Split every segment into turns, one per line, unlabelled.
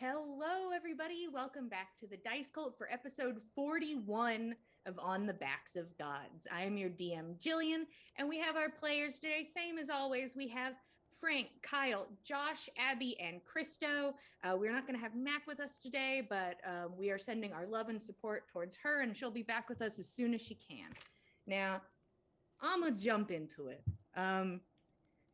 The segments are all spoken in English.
Hello, everybody. Welcome back to the Dice Cult for episode 41 of On the Backs of Gods. I am your DM, Jillian, and we have our players today. Same as always, we have Frank, Kyle, Josh, Abby, and Christo. We're not going to have Mac with us today, but we are sending our love and support towards her, and she'll be back with us as soon as she can. Now, I'm going to jump into it.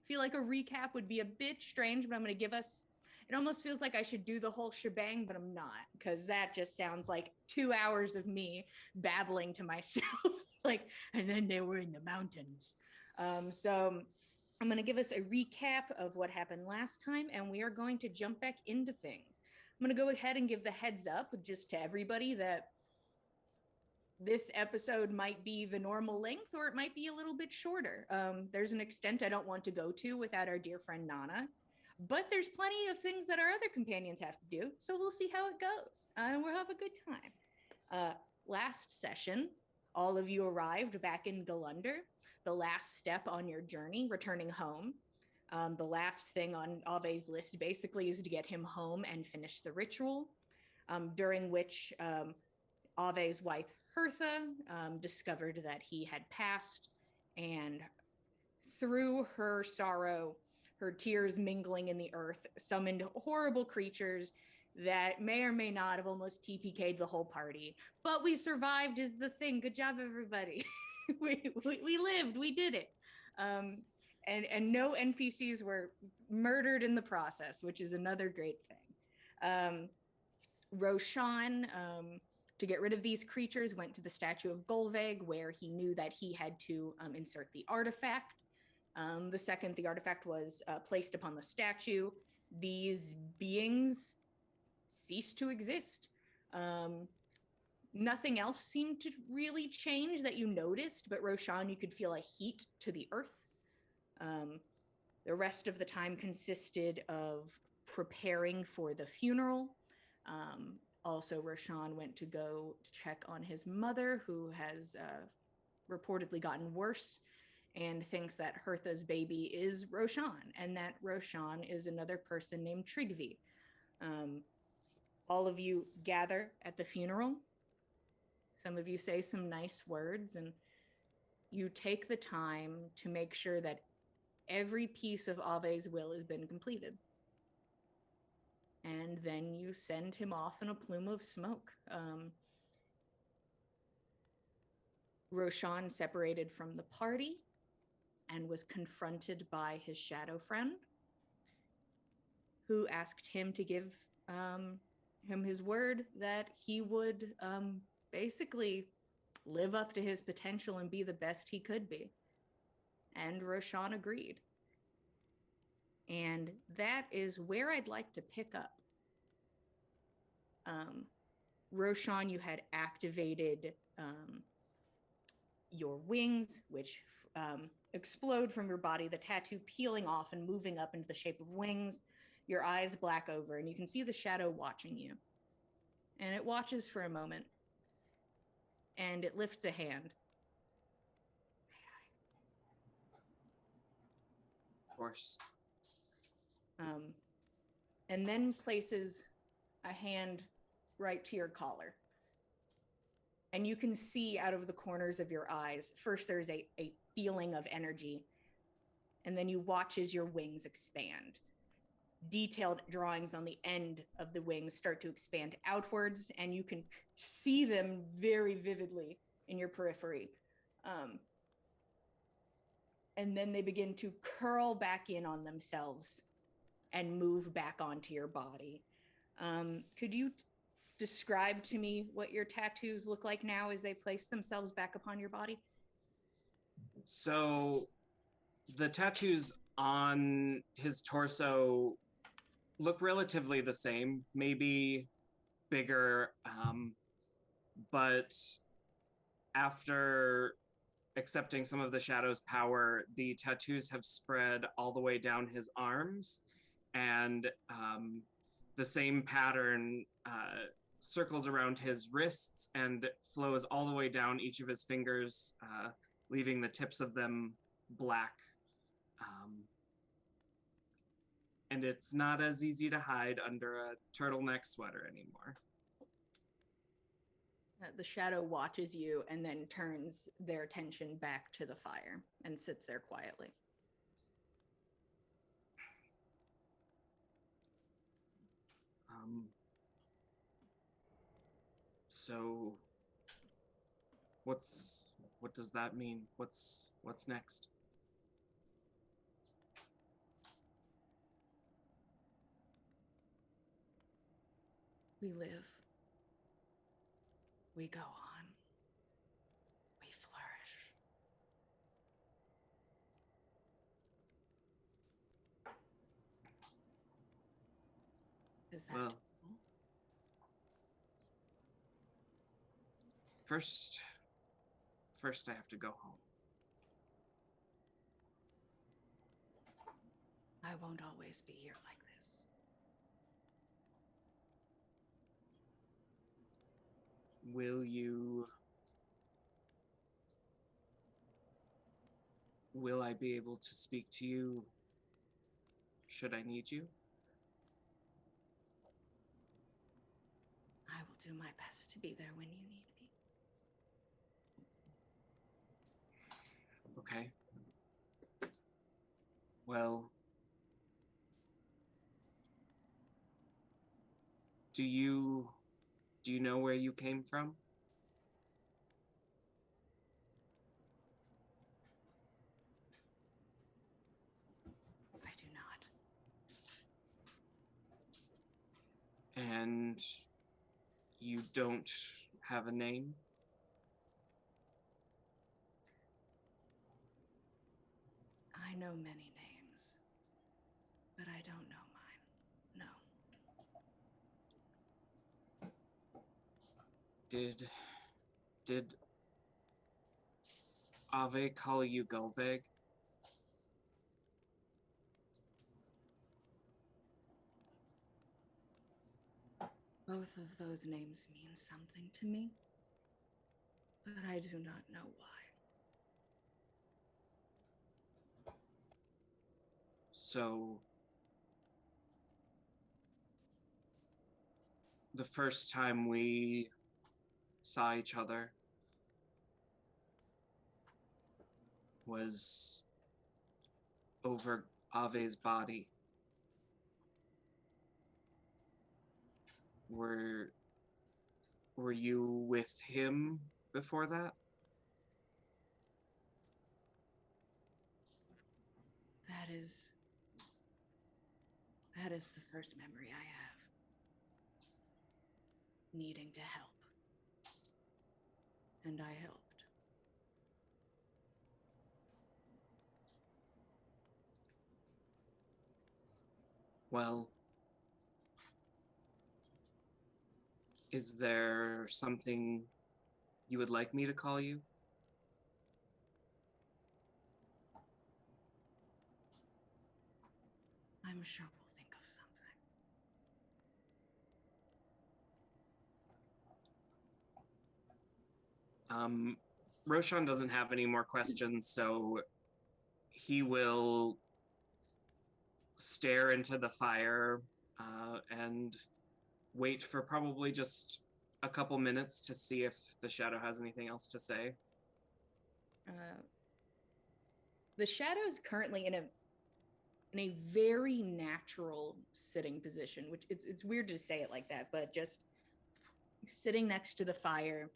Feel like a recap would be a bit strange, but I'm going to give us it almost feels like I should do the whole shebang, but I'm not, because that just sounds like 2 hours of me babbling to myself. And then they were in the mountains. So I'm going to give us a recap of what happened last time, and we are going to jump back into things. I'm going to go ahead and give the heads up just to everybody that this episode might be the normal length or it might be a little bit shorter. There's an extent I don't want to go to without our dear friend Nana. But there's plenty of things that our other companions have to do, so we'll see how it goes. And we'll have a good time. Last session, all of you arrived back in Galunder, the last step on your journey, returning home. The last thing on Ave's list basically is to get him home and finish the ritual, during which Ave's wife, Hertha, discovered that he had passed, and through her sorrow, her tears mingling in the earth, summoned horrible creatures that may or may not have almost TPK'd the whole party. But we survived is the thing. Good job, everybody. we lived. We did it. And no NPCs were murdered in the process, which is another great thing. Roshan, to get rid of these creatures, went to the statue of Golveg, where he knew that he had to insert the artifact. The second the artifact was placed upon the statue, these beings ceased to exist. Nothing else seemed to really change that you noticed, but Roshan, you could feel a heat to the earth. The rest of the time consisted of preparing for the funeral. Also, Roshan went to go check on his mother, who has reportedly gotten worse, and thinks that Hertha's baby is Roshan, and that Roshan is another person named Trigvi. All of you gather at the funeral. Some of you say some nice words, and you take the time to make sure that every piece of Ave's will has been completed. And then you send him off in a plume of smoke. Roshan separated from the party and was confronted by his shadow friend, who asked him to give him his word that he would basically live up to his potential and be the best he could be. And Roshan agreed. And that is where I'd like to pick up. Roshan, you had activated your wings, which explode from your body, the tattoo peeling off and moving up into the shape of wings, your eyes black over, and you can see the shadow watching you. And it watches for a moment, and it lifts a hand.
Of course.
And then places a hand right to your collar. And you can see out of the corners of your eyes, first there's a feeling of energy, and then you watch as your wings expand. Detailed drawings on the end of the wings start to expand outwards, and you can see them very vividly in your periphery. And then they begin to curl back in on themselves and move back onto your body. Could you describe to me what your tattoos look like now as they place themselves back upon your body?
So the tattoos on his torso look relatively the same, maybe bigger, but after accepting some of the shadow's power, the tattoos have spread all the way down his arms, and the same pattern circles around his wrists and flows all the way down each of his fingers, leaving the tips of them black. and it's not as easy to hide under a turtleneck sweater anymore.
The shadow watches you and then turns their attention back to the fire and sits there quietly.
So what does that mean? What's next?
We live. We go on. We flourish. Is that
well,
true?
First I have to go home.
I won't always be here like this.
Will I be able to speak to you should I need you?
I will do my best to be there when you need me.
Okay. Well, do you know where you came from?
I do not.
And you don't have a name?
I know many names, but I don't know mine. No.
Did Ave call you Gulveg?
Both of those names mean something to me, but I do not know why.
So the first time we saw each other was over Ave's body. Were you with him before that?
That is the first memory I have. Needing to help. And I helped.
Well, is there something you would like me to call you?
I'm sure we'll think of something.
Roshan doesn't have any more questions, so he will stare into the fire and wait for probably just a couple minutes to see if the shadow has anything else to say.
The shadow's currently in a very natural sitting position, which it's weird to say it like that, but just sitting next to the fire,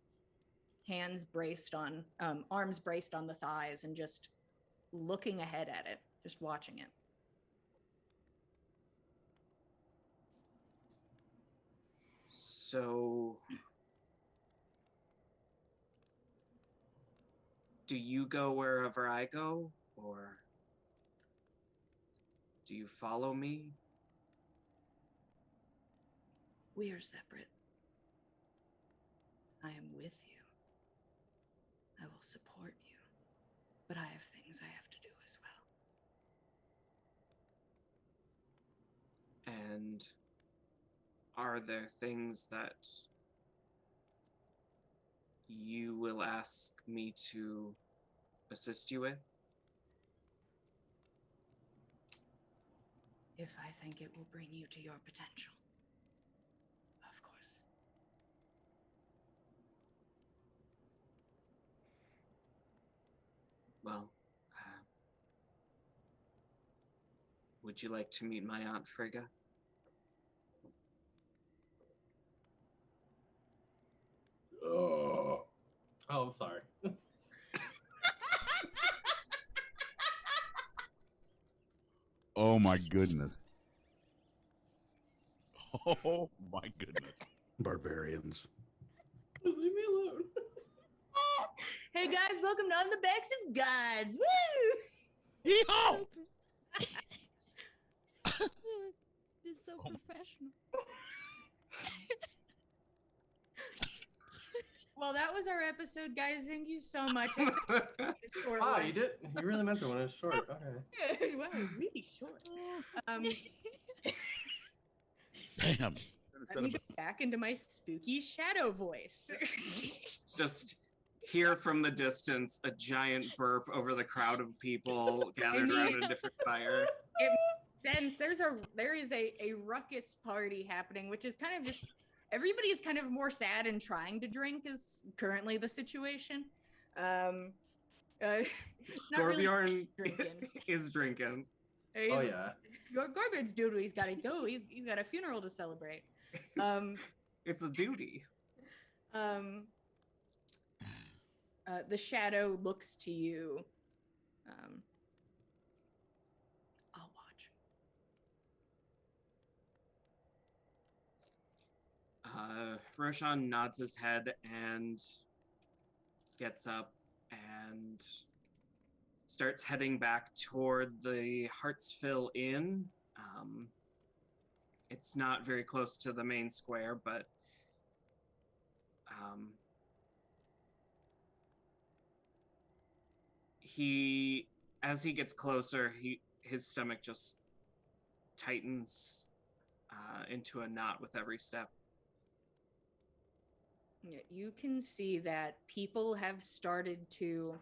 hands braced on, arms braced on the thighs, and just looking ahead at it, just watching it.
So, do you go wherever I go, or do you follow me?
We are separate. I am with you. I will support you, but I have things I have to do as well.
And are there things that you will ask me to assist you with?
If I think it will bring you to your potential. Of course.
Well, would you like to meet my Aunt Frigga?
Oh, I'm sorry.
Oh my goodness. Oh my goodness.
Barbarians.
Leave me alone.
Hey guys, welcome to On the Backs of Gods. Woo!
Yeehaw!
It's so professional.
Well, that was our episode, guys. Thank you so much.
Wow, you did. You really meant it when it was short. Okay.
Wow, really short.
Damn.
Let me go back into my spooky shadow voice.
Just hear from the distance a giant burp over the crowd of people gathered around a different fire.
It makes sense. There is a ruckus party happening, which is kind of just everybody is kind of more sad and trying to drink is currently the situation. It's not
Gorbjorn
really drinking.
is drinking.
Oh yeah.
Gorbjorn's doing what he's got to go. He's got a funeral to celebrate.
It's a duty.
The shadow looks to you. I'll watch.
Roshan nods his head and gets up and starts heading back toward the Heartsville Inn. It's not very close to the main square, but as he gets closer, his stomach just tightens into a knot with every step.
Yeah, you can see that people have started to.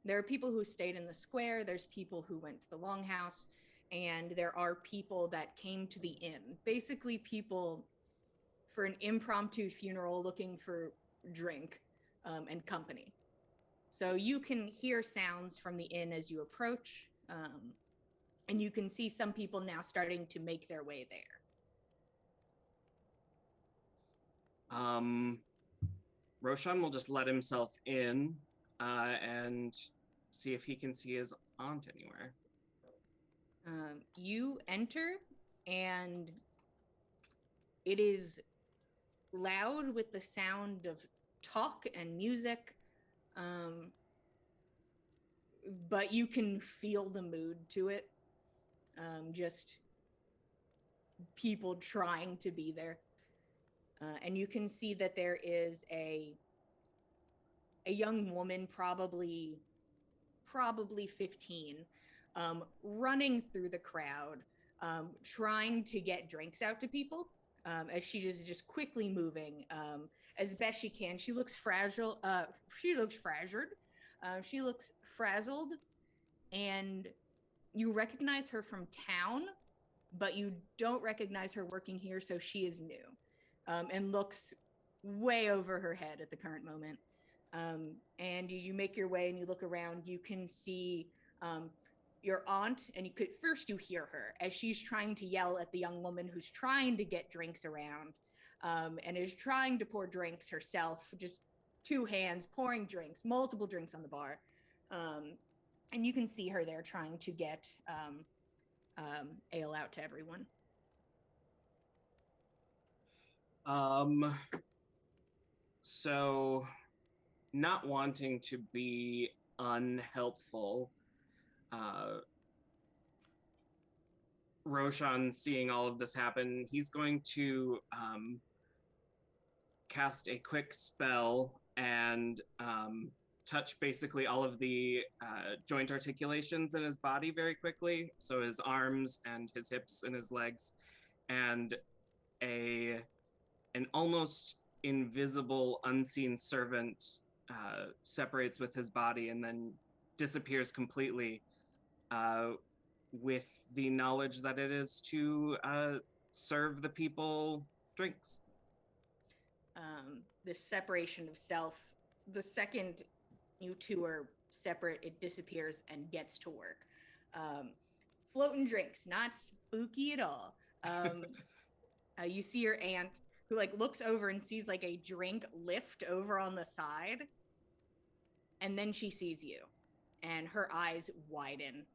There are people who stayed in the square. There's people who went to the longhouse, and there are people that came to the inn. Basically, people for an impromptu funeral looking for drink and company. So you can hear sounds from the inn as you approach, and you can see some people now starting to make their way there.
Roshan will just let himself in and see if he can see his aunt anywhere.
You enter, and it is loud with the sound of talk and music, but you can feel the mood to it. Just people trying to be there. And you can see that there is a young woman, probably 15, running through the crowd, trying to get drinks out to people, as she is just quickly moving as best she can. She looks fragile. She looks frazzled, and you recognize her from town, but you don't recognize her working here, so she is new, and looks way over her head at the current moment. And you make your way and you look around. You can see your aunt, and you hear her as she's trying to yell at the young woman who's trying to get drinks around, and is trying to pour drinks herself, just two hands pouring drinks, multiple drinks on the bar. And you can see her there trying to get ale out to everyone.
So, not wanting to be unhelpful, Roshan, seeing all of this happen, he's going to cast a quick spell and touch basically all of the joint articulations in his body very quickly. So his arms and his hips and his legs, and an almost invisible, unseen servant separates with his body and then disappears completely, with the knowledge that it is to serve the people drinks.
The separation of self, the second you two are separate, it disappears and gets to work. Floating drinks, not spooky at all. You see your aunt who like looks over and sees like a drink lift over on the side, and then she sees you, and her eyes widen.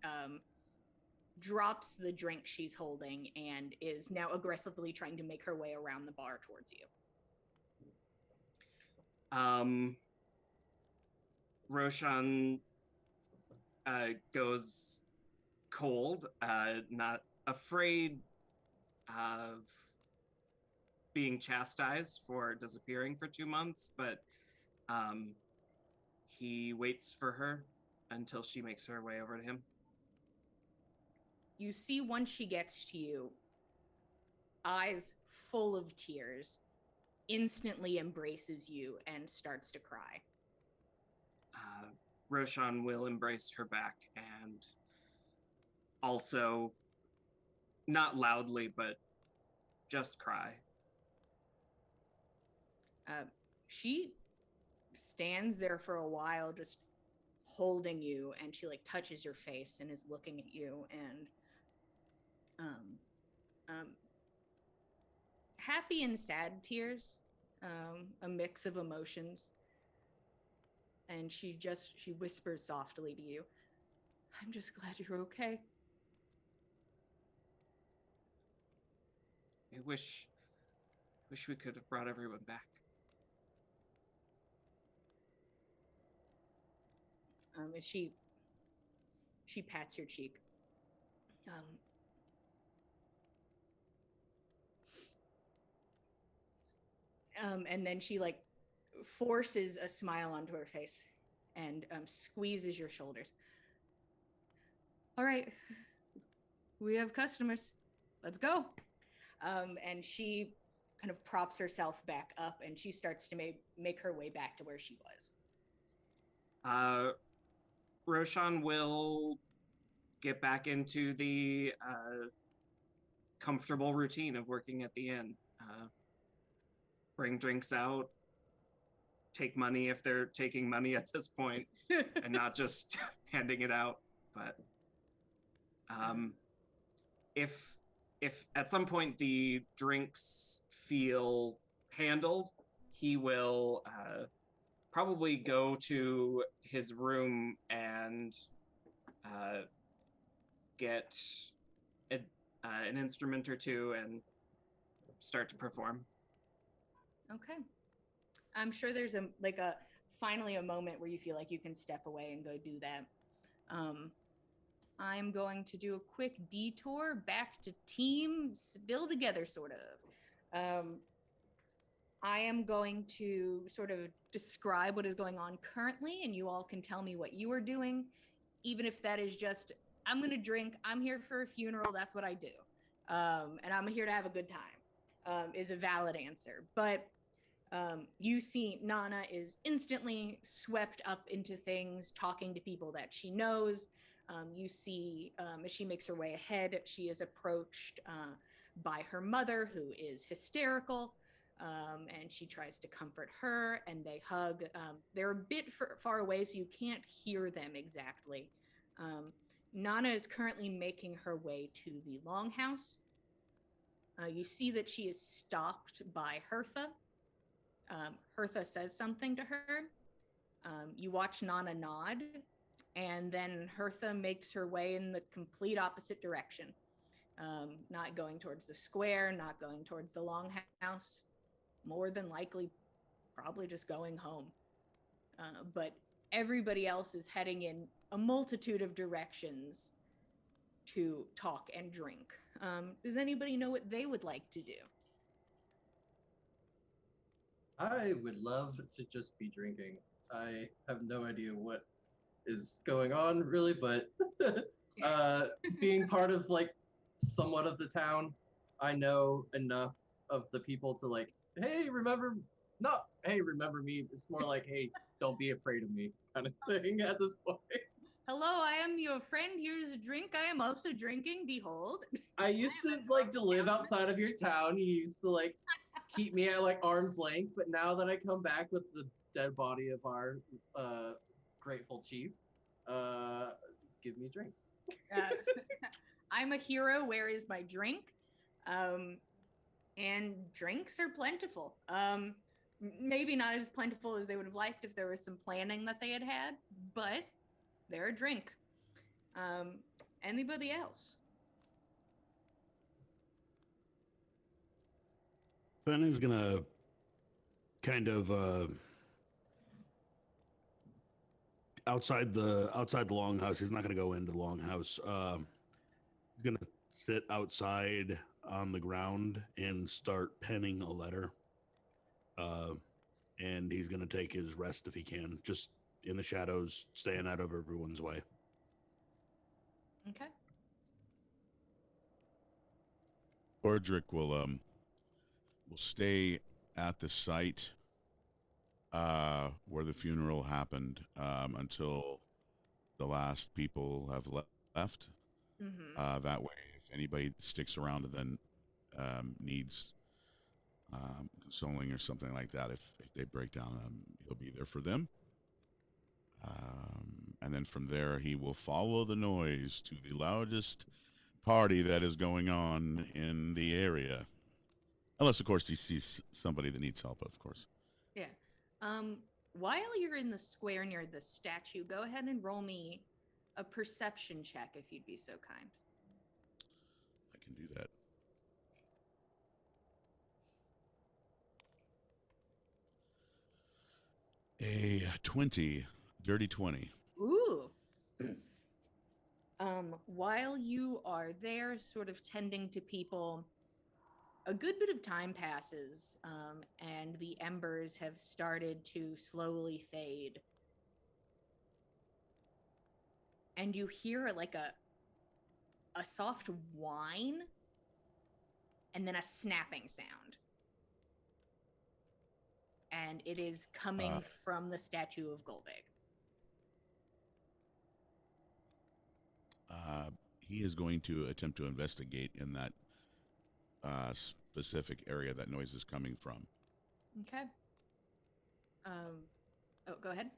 Drops the drink she's holding and is now aggressively trying to make her way around the bar towards you.
Roshan goes cold, not afraid of being chastised for disappearing for 2 months, but he waits for her until she makes her way over to him.
You see, once she gets to you, eyes full of tears, instantly embraces you and starts to cry.
Roshan will embrace her back and also, not loudly, but just cry.
She stands there for a while, just holding you, and she like touches your face and is looking at you, and happy and sad tears, a mix of emotions. And she whispers softly to you, "I'm just glad you're okay."
I wish we could have brought everyone back.
And she pats your cheek. And then she like forces a smile onto her face and squeezes your shoulders. "All right, we have customers. Let's go." And she kind of props herself back up, and she starts to make her way back to where she was.
Roshan will get back into the comfortable routine of working at the inn. Bring drinks out, take money if they're taking money at this point, and not just handing it out. But if at some point the drinks feel handled, he will probably go to his room and get an instrument or two and start to perform.
Okay. I'm sure there's finally a moment where you feel like you can step away and go do that. I'm going to do a quick detour back to team still together, sort of. I am going to sort of describe what is going on currently, and you all can tell me what you are doing, even if that is just, I'm going to drink, I'm here for a funeral, that's what I do. And I'm here to have a good time, is a valid answer. But you see Nana is instantly swept up into things, talking to people that she knows. You see, as she makes her way ahead, she is approached by her mother, who is hysterical, and she tries to comfort her, and they hug. They're a bit far away, so you can't hear them exactly. Nana is currently making her way to the longhouse. You see that she is stopped by Hertha. Hertha says something to her. You watch Nana nod, and then Hertha makes her way in the complete opposite direction. Not going towards the square, not going towards the longhouse. More than likely, probably just going home. But everybody else is heading in a multitude of directions to talk and drink. Does anybody know what they would like to do?
I would love to just be drinking. I have no idea what is going on really, but being part of like somewhat of the town, I know enough of the people to like, hey, remember me. It's more like, hey, don't be afraid of me kind of thing at this point.
Hello, I am your friend. Here's a drink. I am also drinking. Behold.
I used to like to live outside of your town. You used to like keep me at like arm's length, but now that I come back with the dead body of our grateful chief, uh, give me drinks.
Uh, I'm a hero. Where is my drink? And drinks are plentiful. Maybe not as plentiful as they would have liked if there was some planning that they had had, but there are drinks. Anybody else?
Ben is gonna kind of outside the longhouse. He's not gonna go into the longhouse. He's gonna sit outside on the ground and start penning a letter. And he's gonna take his rest if he can, just in the shadows, staying out of everyone's way.
Okay.
Bordrick will stay at the site where the funeral happened until the last people have left.
Mm-hmm.
That way, if anybody sticks around and then needs consoling or something like that, if they break down, he'll be there for them. And then from there, he will follow the noise to the loudest party that is going on in the area. Unless, of course, he sees somebody that needs help, of course.
Yeah. While you're in the square near the statue, go ahead and roll me a perception check if you'd be so kind.
I can do that. A 20, dirty 20.
Ooh. While you are there, sort of tending to people, a good bit of time passes, and the embers have started to slowly fade. And you hear like a soft whine and then a snapping sound. And it is coming from the statue of Golbig.
He is going to attempt to investigate in that specific area that noise is coming from.
Okay. Go ahead.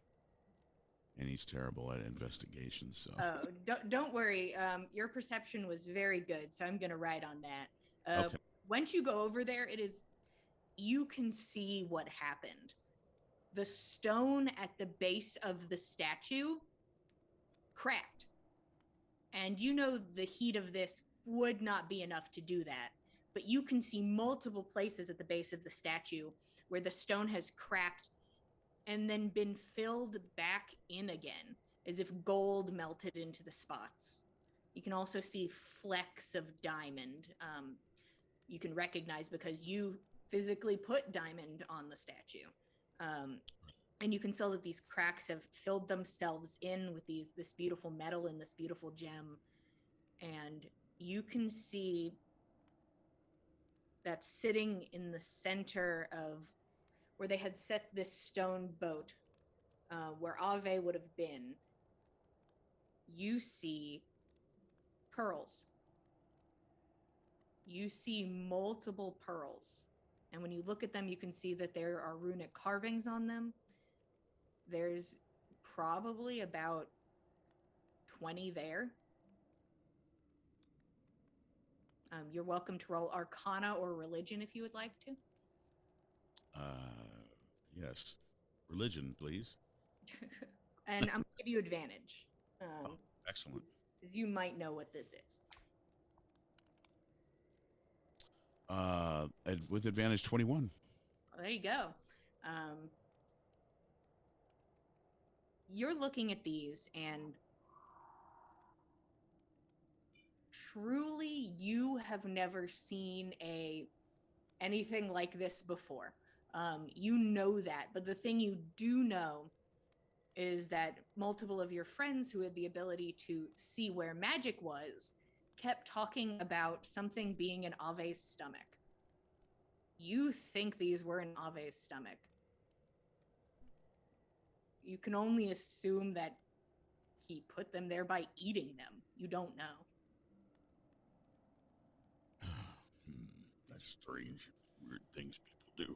And he's terrible at investigations, so.
Oh, don't worry. Your perception was very good, so I'm gonna write on that.
Okay.
Once you go over there, you can see what happened. The stone at the base of the statue cracked. And you know the heat of this would not be enough to do that. But you can see multiple places at the base of the statue where the stone has cracked and then been filled back in again, as if gold melted into the spots. You can also see flecks of diamond. You can recognize because you physically put diamond on the statue. And you can tell that these cracks have filled themselves in with this beautiful metal and this beautiful gem. And you can see that sitting in the center of where they had set this stone boat, where Ave would have been, you see pearls. You see multiple pearls. And when you look at them, you can see that there are runic carvings on them. There's probably about 20 there. You're welcome to roll Arcana or Religion if you would like to.
Yes. Religion, please.
And I'm going to give you advantage.
Excellent.
Because you might know what this is.
With advantage 21.
Well, there you go. You're looking at these and truly you have never seen anything like this before. You know that, but the thing you do know is that multiple of your friends who had the ability to see where magic was kept talking about something being in Ave's stomach. You think these were in Ave's stomach. You can only assume that he put them there by eating them. You don't know.
That's strange. Weird things people do.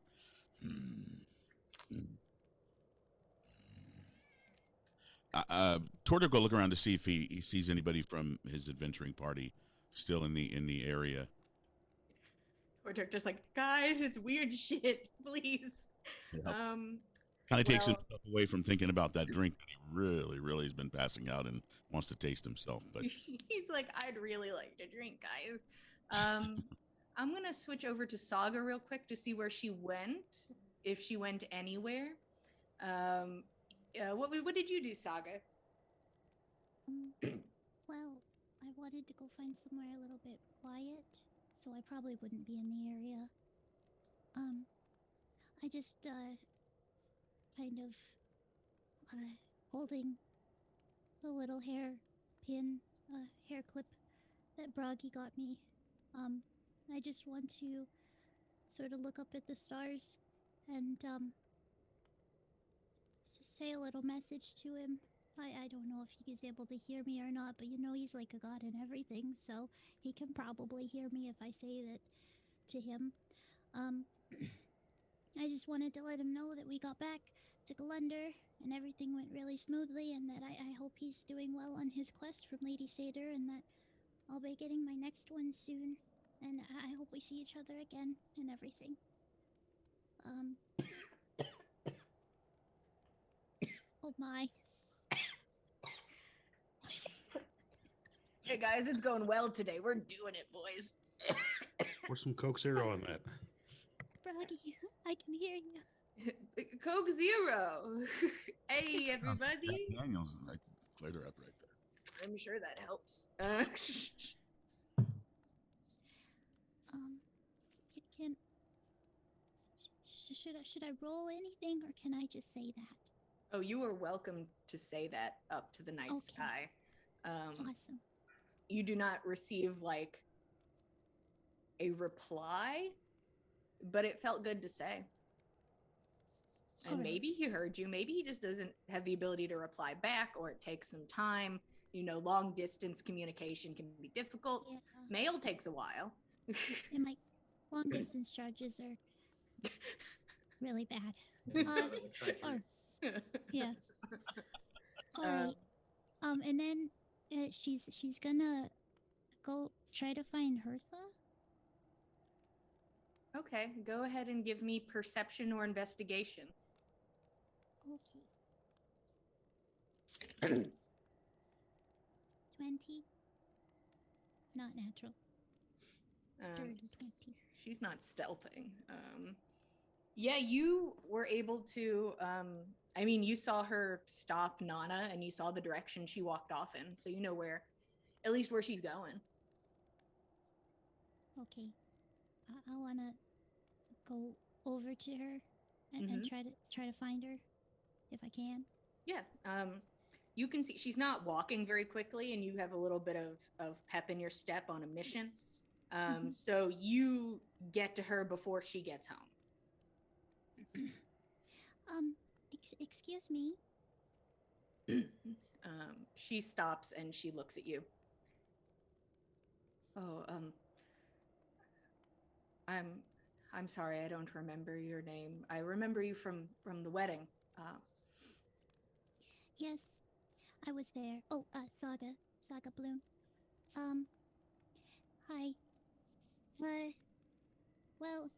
Torto go look around to see if he sees anybody from his adventuring party still in the area.
Tortuk just like, guys, it's weird shit, please.
Yep. Kind of takes
well-
himself away from thinking about that drink that he really has been passing out and wants to taste himself. But
he's like, I'd really like to drink, guys. I'm gonna switch over to Saga real quick to see where she went, if she went anywhere. What did you do, Saga?
Well, I wanted to go find somewhere a little bit quiet, so I probably wouldn't be in the area. I just, kind of, holding the little hair clip that Broggy got me. I just want to sort of look up at the stars and, say a little message to him. I don't know if he's able to hear me or not, but you know he's like a god and everything, so he can probably hear me if I say that to him. I just wanted to let him know that we got back to Galunder and everything went really smoothly, and that I hope he's doing well on his quest from Lady Satyr, and that I'll be getting my next one soon, and I hope we see each other again and everything. Oh my.
Hey guys, it's going well today. We're doing it, boys.
Pour some Coke Zero on that.
Broggy, I can hear you.
Coke Zero. Hey everybody.
Daniel's like later up right there.
I'm sure that helps.
Can should I roll anything, or can I just say that?
Oh, you are welcome to say that up to the night
Okay.
sky.
Awesome.
You do not receive like a reply, but it felt good to say. And
Alright.
maybe he heard you. Maybe he just doesn't have the ability to reply back, or it takes some time. You know, long distance communication can be difficult.
Yeah.
Mail takes a while.
And my long distance charges are really bad.
In the country.
Yeah. All right. And then she's gonna go try to find Hertha.
Okay, go ahead and give me perception or investigation.
Okay. 20. Not natural. Dirty 20.
She's not stealthing. Yeah, you were able to. I mean, you saw her stop Nana, and you saw the direction she walked off in, so you know where, at least where she's going.
Okay. I wanna go over to her and try to find her if I can.
Yeah. You can see she's not walking very quickly, and you have a little bit of pep in your step on a mission. So you get to her before she gets home.
Excuse me.
She stops and she looks at you. Oh, I'm sorry, I don't remember your name. I remember you from the wedding.
Yes, I was there. Oh, Saga Bloom. Hi. Well,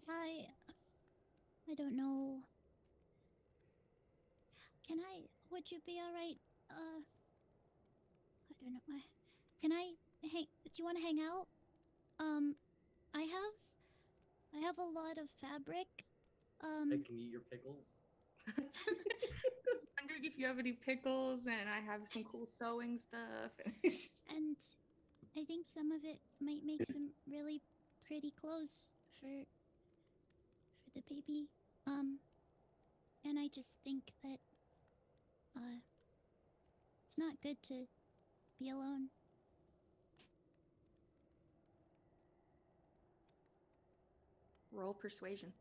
I don't know. Would you be alright? I don't know. Do you want to hang out? I have a lot of fabric.
I can eat your pickles.
I was wondering if you have any pickles, and I have some cool sewing stuff.
And I think some of it might make some really pretty clothes for the baby. And I just think that it's not good to be alone.
Roll persuasion.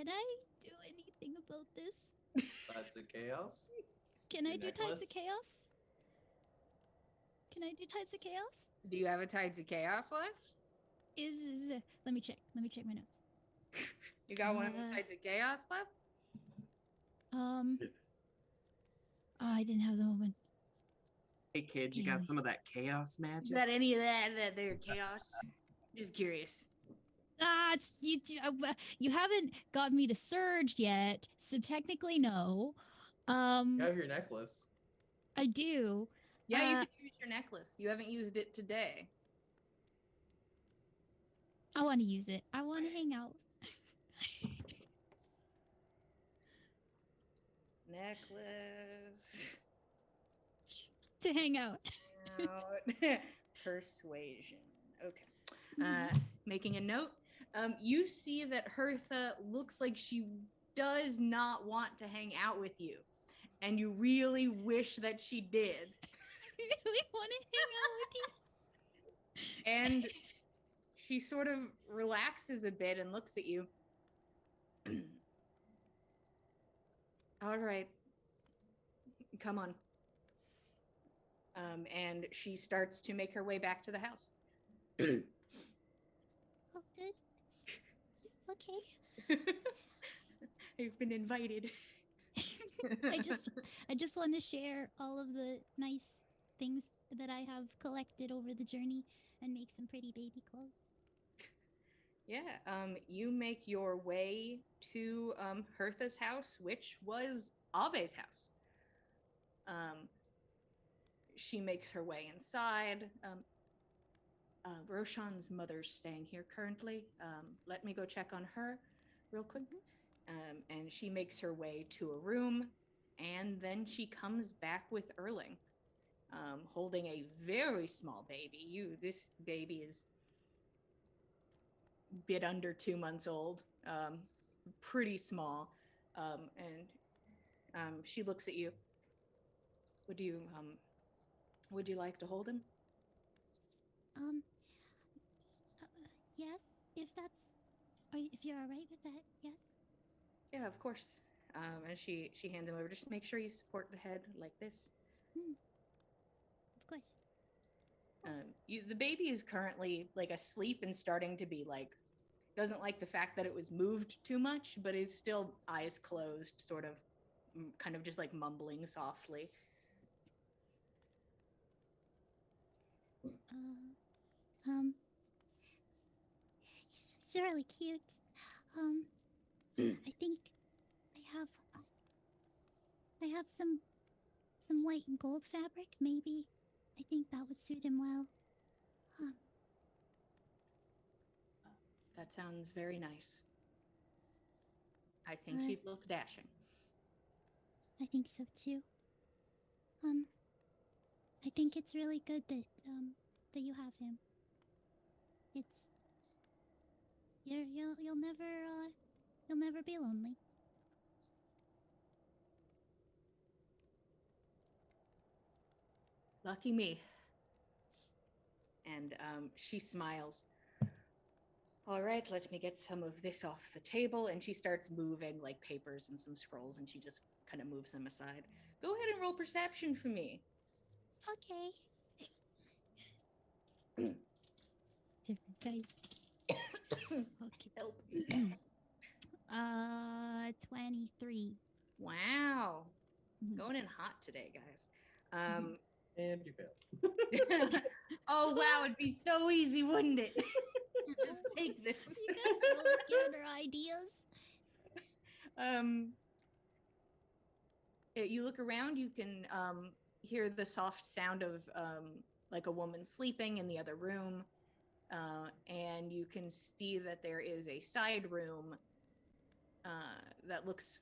Can I do anything about this?
That's a chaos.
Can I
Your
do Tides of
necklace?
Chaos? Can I do Tides of Chaos?
Do you have a Tides of Chaos left?
Let me check. Let me check my notes.
You got one of the Tides of Chaos left?
Oh, I didn't have the moment.
Hey kid, you got some of that chaos
You
magic?
got any of that there chaos? Just curious.
You haven't got me to surge yet, so technically no.
You have your necklace.
I do.
Yeah, you can use your necklace. You haven't used it today.
I want to use it. I want to hang out.
Necklace.
To hang out.
Out. Persuasion. Okay. Making a note. You see that Hertha looks like she does not want to hang out with you, and you really wish that she did.
I really want to hang out with you.
And she sort of relaxes a bit and looks at you. All right. Come on. And she starts to make her way back to the house.
Oh, good. Okay.
I've been invited.
I just want to share all of the nice things that I have collected over the journey and make some pretty baby clothes.
Yeah, you make your way to Hertha's house, which was Ave's house. She makes her way inside. Roshan's mother's staying here currently. Let me go check on her real quick. And she makes her way to a room, and then she comes back with Erling, holding a very small baby. This baby is a bit under 2 months old, pretty small, and she looks at you. Would you like to hold him?
Yes, if you're all right with that, yes.
Yeah, of course. And she hands him over. Just make sure you support the head like this.
Of course.
The baby is currently like asleep and starting to be like, doesn't like the fact that it was moved too much, but is still eyes closed, sort of, kind of just like mumbling softly.
He's really cute. I think I have some white and gold fabric. Maybe I think that would suit him well.
That sounds very nice. I think
Uh,
he'd look dashing.
I think so too. I think it's really good that you have him. You'll never be lonely.
Lucky me. And she smiles. All right, let me get some of this off the table. And she starts moving like papers and some scrolls, and she just kind of moves them aside. Go ahead and roll perception for me.
Okay. Different dice. Okay.
Help.
23.
Wow. Going in hot today, guys.
And you failed.
Oh, wow. It'd be so easy, wouldn't it? To just take this.
You guys always gather ideas.
You look around, you can hear the soft sound of like a woman sleeping in the other room. And you can see that there is a side room that looks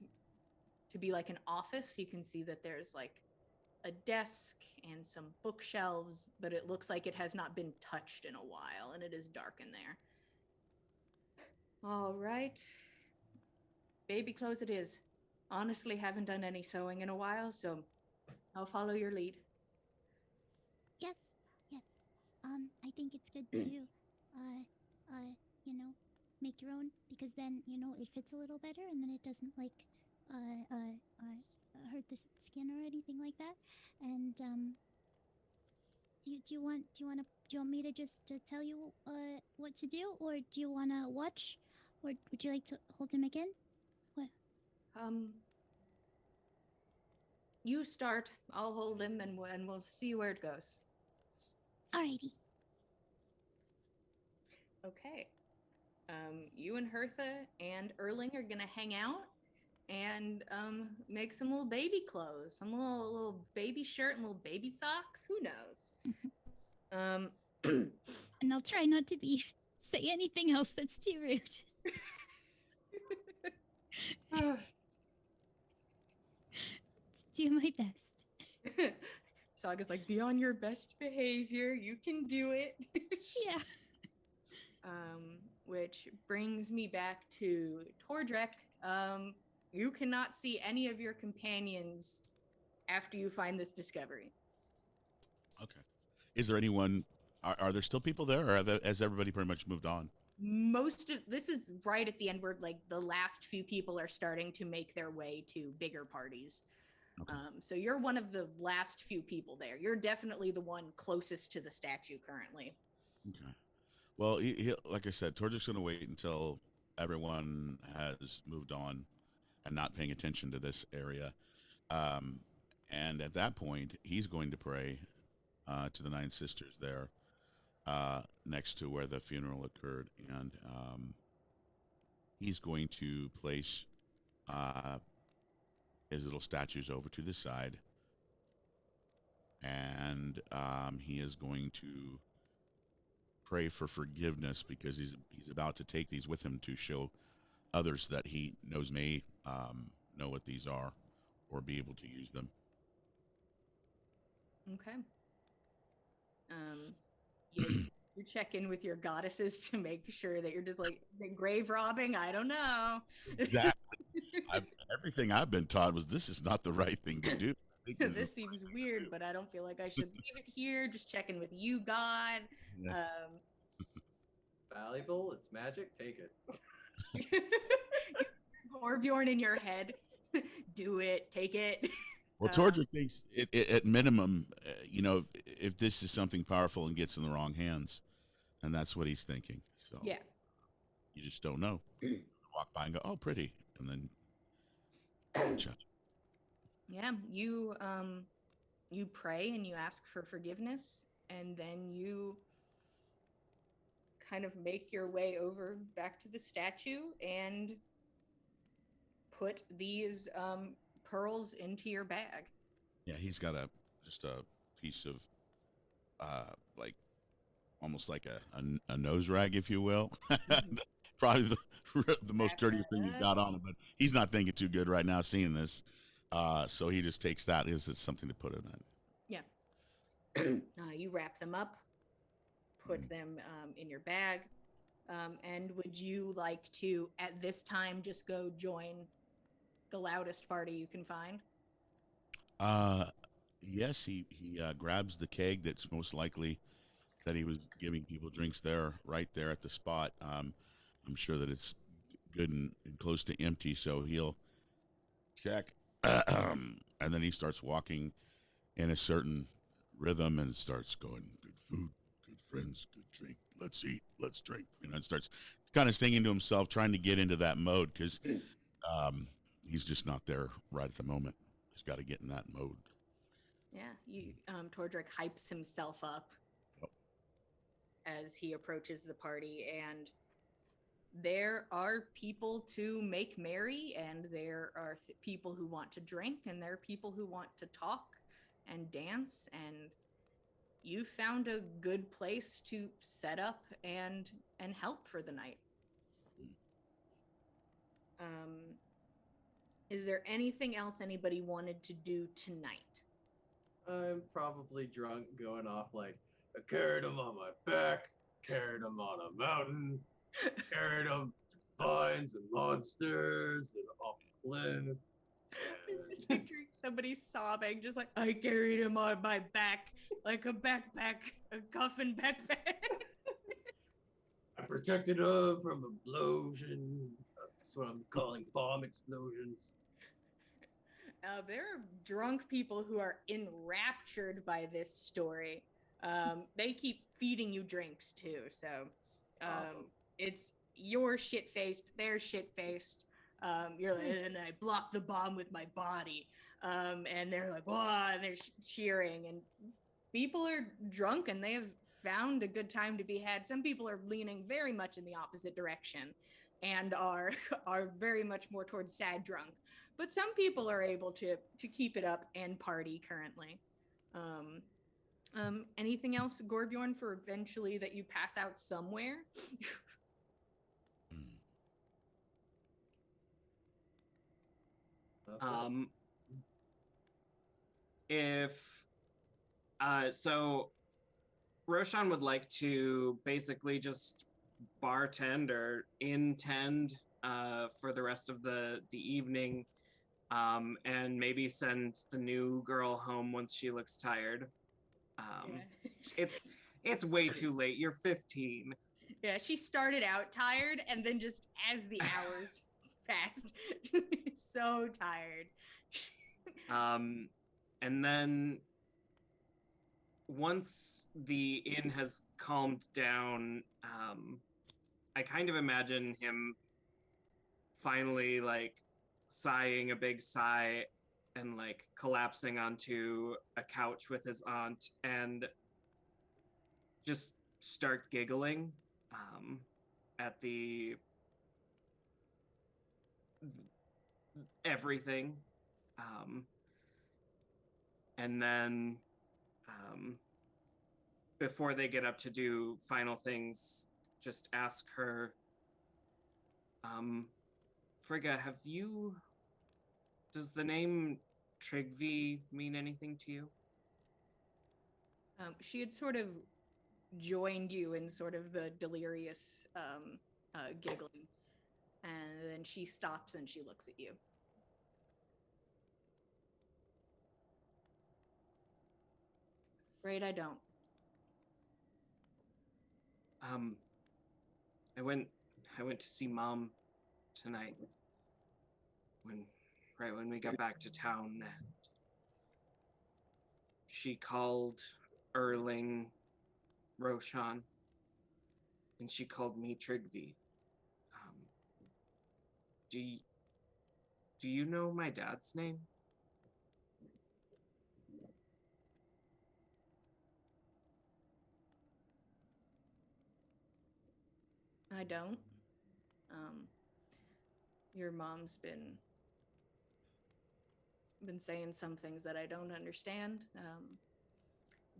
to be like an office. You can see that there's like a desk and some bookshelves, but it looks like it has not been touched in a while, and it is dark in there. All right. Baby clothes it is. Honestly, haven't done any sewing in a while, so I'll follow your lead.
Yes. I think it's good to, make your own, because then it fits a little better, and then it doesn't like hurt the skin or anything like that. And do you want me to just to tell you what to do, or do you want to watch, or would you like to hold him again? What?
You start. I'll hold him, and we'll see where it goes.
Alrighty.
Okay. You and Hertha and Erling are gonna hang out and make some little baby clothes, some little baby shirt and little baby socks. Who knows?
And I'll try not to say anything else that's too rude. Do my best.
Saga's like, be on your best behavior. You can do it.
Yeah.
Which brings me back to Tordrek. You cannot see any of your companions after you find this discovery.
Okay. Is there anyone? Are there still people there, or has everybody pretty much moved on?
Most of this is right at the end where like the last few people are starting to make their way to bigger parties. Okay. So you're one of the last few people there. You're definitely the one closest to the statue currently.
Okay. Well, like I said, Tordrek's going to wait until everyone has moved on and not paying attention to this area. And at that point, he's going to pray to the Nine Sisters there next to where the funeral occurred. And he's going to place his little statues over to the side. And he is going to pray for forgiveness because he's about to take these with him to show others that he knows may know what these are or be able to use them.
Okay. You check in with your goddesses to make sure that you're just like, is it grave robbing? I don't know.
Exactly. Everything I've been taught was this is not the right thing to do.
This seems weird, but I don't feel like I should leave it here. Just checking with you, God.
Yeah.
Valuable. It's magic. Take it.
Gorbjorn in your head. Do it. Take it.
Well, Tordrek thinks at minimum, if this is something powerful and gets in the wrong hands, and that's what he's thinking. So
yeah,
you just don't know. Walk by and go, oh, pretty, and then judge.
Yeah, you pray and you ask for forgiveness, and then you kind of make your way over back to the statue and put these pearls into your bag.
Yeah, he's got just a piece of like almost like a nose rag, if you will. Probably the most dirtiest thing he's got on him, but he's not thinking too good right now seeing this. So he just takes that as it's something to put it in.
Yeah. You wrap them up, put them in your bag. And would you like to, at this time, just go join the loudest party you can find?
Yes, he grabs the keg that's most likely that he was giving people drinks there, right there at the spot. I'm sure that it's good and close to empty, so he'll check, and then he starts walking in a certain rhythm and starts going, good food, good friends, good drink, let's eat, let's drink, and starts kind of singing to himself, trying to get into that mode because he's just not there right at the moment. He's got to get in that mode.
Yeah, Tordrek hypes himself up as he approaches the party, and there are people to make merry, and there are people who want to drink, and there are people who want to talk and dance, and you found a good place to set up and help for the night. Is there anything else anybody wanted to do tonight?
I'm probably drunk, going off like, I carried him on my back, carried him on a mountain, carried him to vines and monsters and off a cliff.
Just picturing somebody sobbing, just like, I carried him on my back like a backpack, a coffin backpack.
I protected from explosion. That's what I'm calling bomb explosions.
There are drunk people who are enraptured by this story. They keep feeding you drinks too, so
Awesome.
it's you're shit faced, they're shit faced. You're like, and I block the bomb with my body, and they're like, "Whoa!" and they're cheering, and people are drunk and they have found a good time to be had. Some people are leaning very much in the opposite direction, and are are very much more towards sad drunk. But some people are able to keep it up and party currently. Anything else, Gorbjorn, for eventually that you pass out somewhere?
Um, if so, Roshan would like to basically just bartend or intend for the rest of the evening, and maybe send the new girl home once she looks tired.
Yeah.
It's way too late. You're 15.
Yeah, she started out tired, and then just as the hours passed, so tired.
And then once the inn has calmed down, I kind of imagine him finally like sighing a big sigh and like collapsing onto a couch with his aunt and just start giggling at the everything. And then before they get up to do final things, just ask her, Frigga, does the name Trigvi mean anything to you?
She had sort of joined you in sort of the delirious giggling, and then she stops and she looks at you. Afraid I don't.
I went to see Mom tonight when we got back to town, and she called Erling Roshan, and she called me Trigvi. Do you know my dad's name?
I don't. Your mom's been saying some things that I don't understand.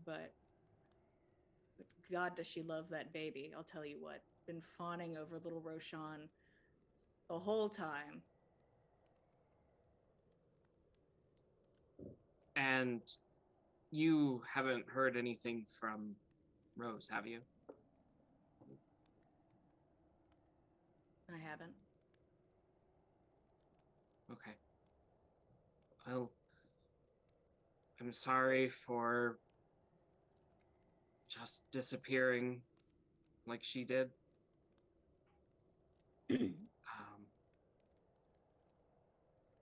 But God, does she love that baby? I'll tell you what. Been fawning over little Roshan the whole time.
And you haven't heard anything from Rose, have you?
I haven't.
Okay. Well, I'm sorry for just disappearing like she did.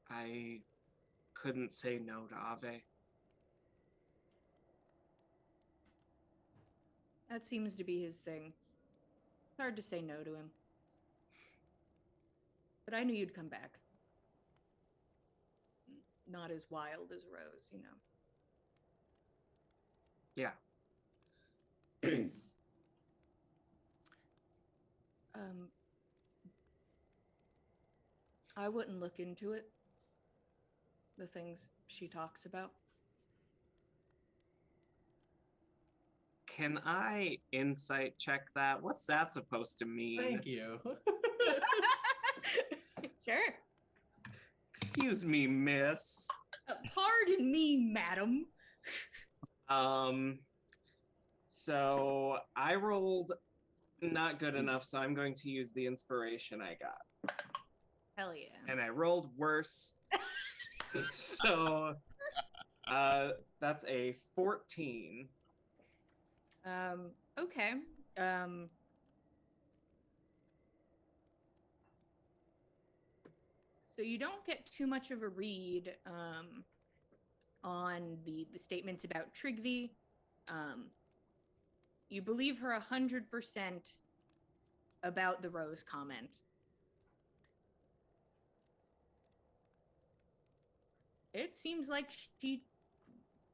I couldn't say no to Ave.
That seems to be his thing. It's hard to say no to him. But I knew you'd come back. Not as wild as Rose, you know.
Yeah.
I wouldn't look into it. The things she talks about.
Can I insight check that? What's that supposed to mean?
Thank you.
Sure.
Excuse me, miss.
Pardon me, madam.
So I rolled not good enough, so I'm going to use the inspiration I got.
Hell yeah.
And I rolled worse. So that's a 14.
Okay. So you don't get too much of a read on the statements about Trigvi. You believe her 100% about the Rose comment. It seems like she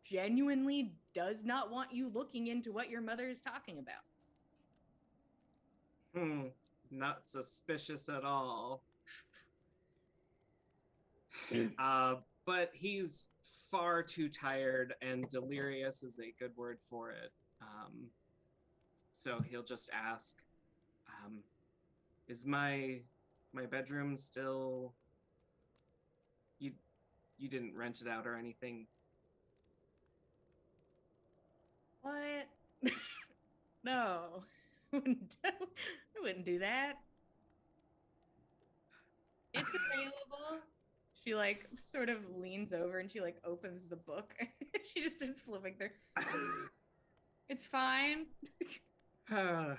genuinely does not want you looking into what your mother is talking about.
Not suspicious at all. But he's far too tired, and delirious is a good word for it. So he'll just ask, is my bedroom still... You didn't rent it out or anything?
What? No. I wouldn't do that. It's available. She like sort of leans over and she like opens the book. She just starts flipping through. It's fine. And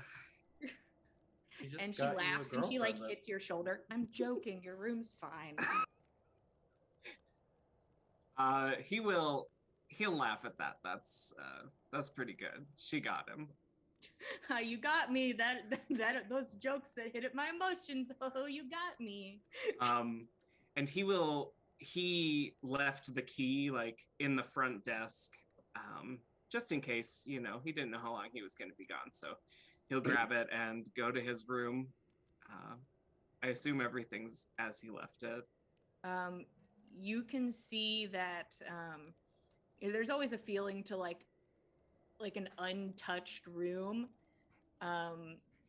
she laughs and she like hits your shoulder. I'm joking. Your room's fine.
He'll laugh at that. That's pretty good. She got him.
You got me. That those jokes that hit at my emotions. Oh, you got me.
And he left the key like in the front desk, just in case, he didn't know how long he was going to be gone. So he'll grab it and go to his room. I assume everything's as he left it.
You can see that there's always a feeling to like an untouched room.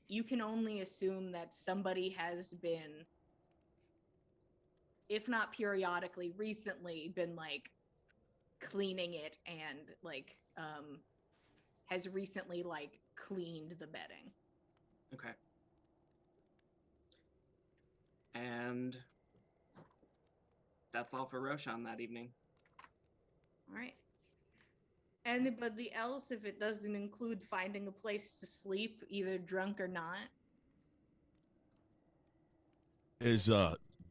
You can only assume that somebody has been, if not periodically, recently been like cleaning it and like has recently like cleaned the bedding.
Okay. And that's all for Roshan that evening.
All right. Anybody else, if it doesn't include finding a place to sleep, either drunk or not?
Is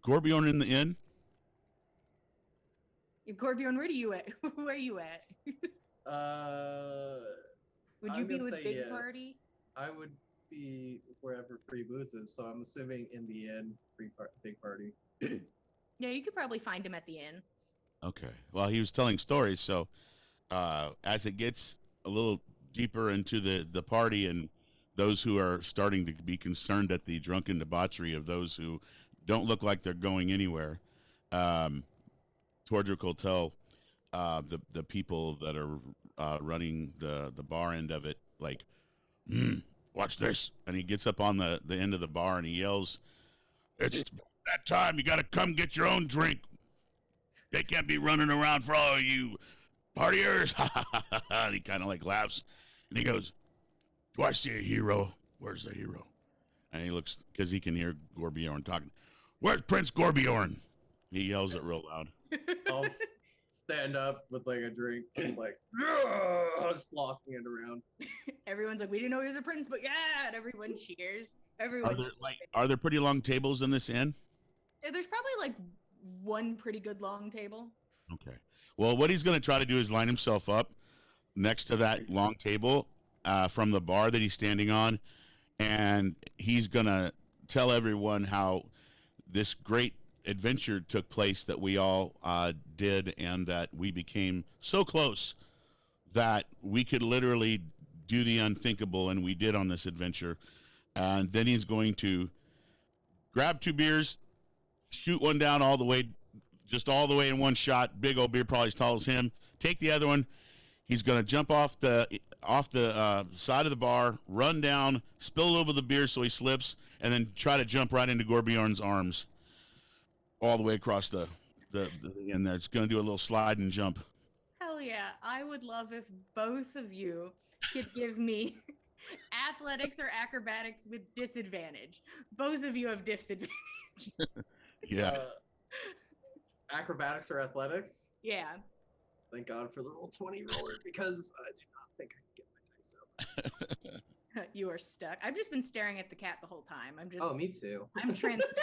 Gorbjorn in the inn?
Gorbjorn, where are you at? Where are you at? Would you be with Big Party?
I would be wherever free booze is, so I'm assuming in the inn, Big Party.
Yeah, you could probably find him at the inn.
Okay. Well, he was telling stories, so as it gets a little deeper into the party and those who are starting to be concerned at the drunken debauchery of those who don't look like they're going anywhere, Tordrick will tell the people that are running the bar end of it, like, watch this. And he gets up on the end of the bar and he yells, it's that time. You got to come get your own drink. They can't be running around for all of you partiers. And he kind of like laughs and he goes, do I see a hero? Where's the hero? And he looks, because he can hear Gorbjorn talking. Where's Prince Gorbjorn? He yells it real loud.
I'll stand up with like a drink, like sloshing it around.
Everyone's like, we didn't know he was a prince, but yeah, and everyone cheers.
Are there pretty long tables in this inn?
Yeah, there's probably like one pretty good long table.
Okay. Well, what he's going to try to do is line himself up next to that long table from the bar that he's standing on, and he's going to tell everyone how this great adventure took place that we all did, and that we became so close that we could literally do the unthinkable, and we did on this adventure. And then he's going to grab 2 beers, shoot one down all the way in one shot. Big old beer, probably as tall as him. Take the other one. He's going to jump off the side of the bar, run down, spill a little bit of the beer so he slips, and then try to jump right into Gorbjorn's arms all the way across the and there. It's going to do a little slide and jump.
Hell yeah. I would love if both of you could give me athletics or acrobatics with disadvantage. Both of you have disadvantage.
Yeah.
Acrobatics or athletics?
Yeah.
Thank God for the Roll20 roller, because I do not think I can get my dice up.
You are stuck. I've just been staring at the cat the whole time.
Oh, me too.
I'm transfixed.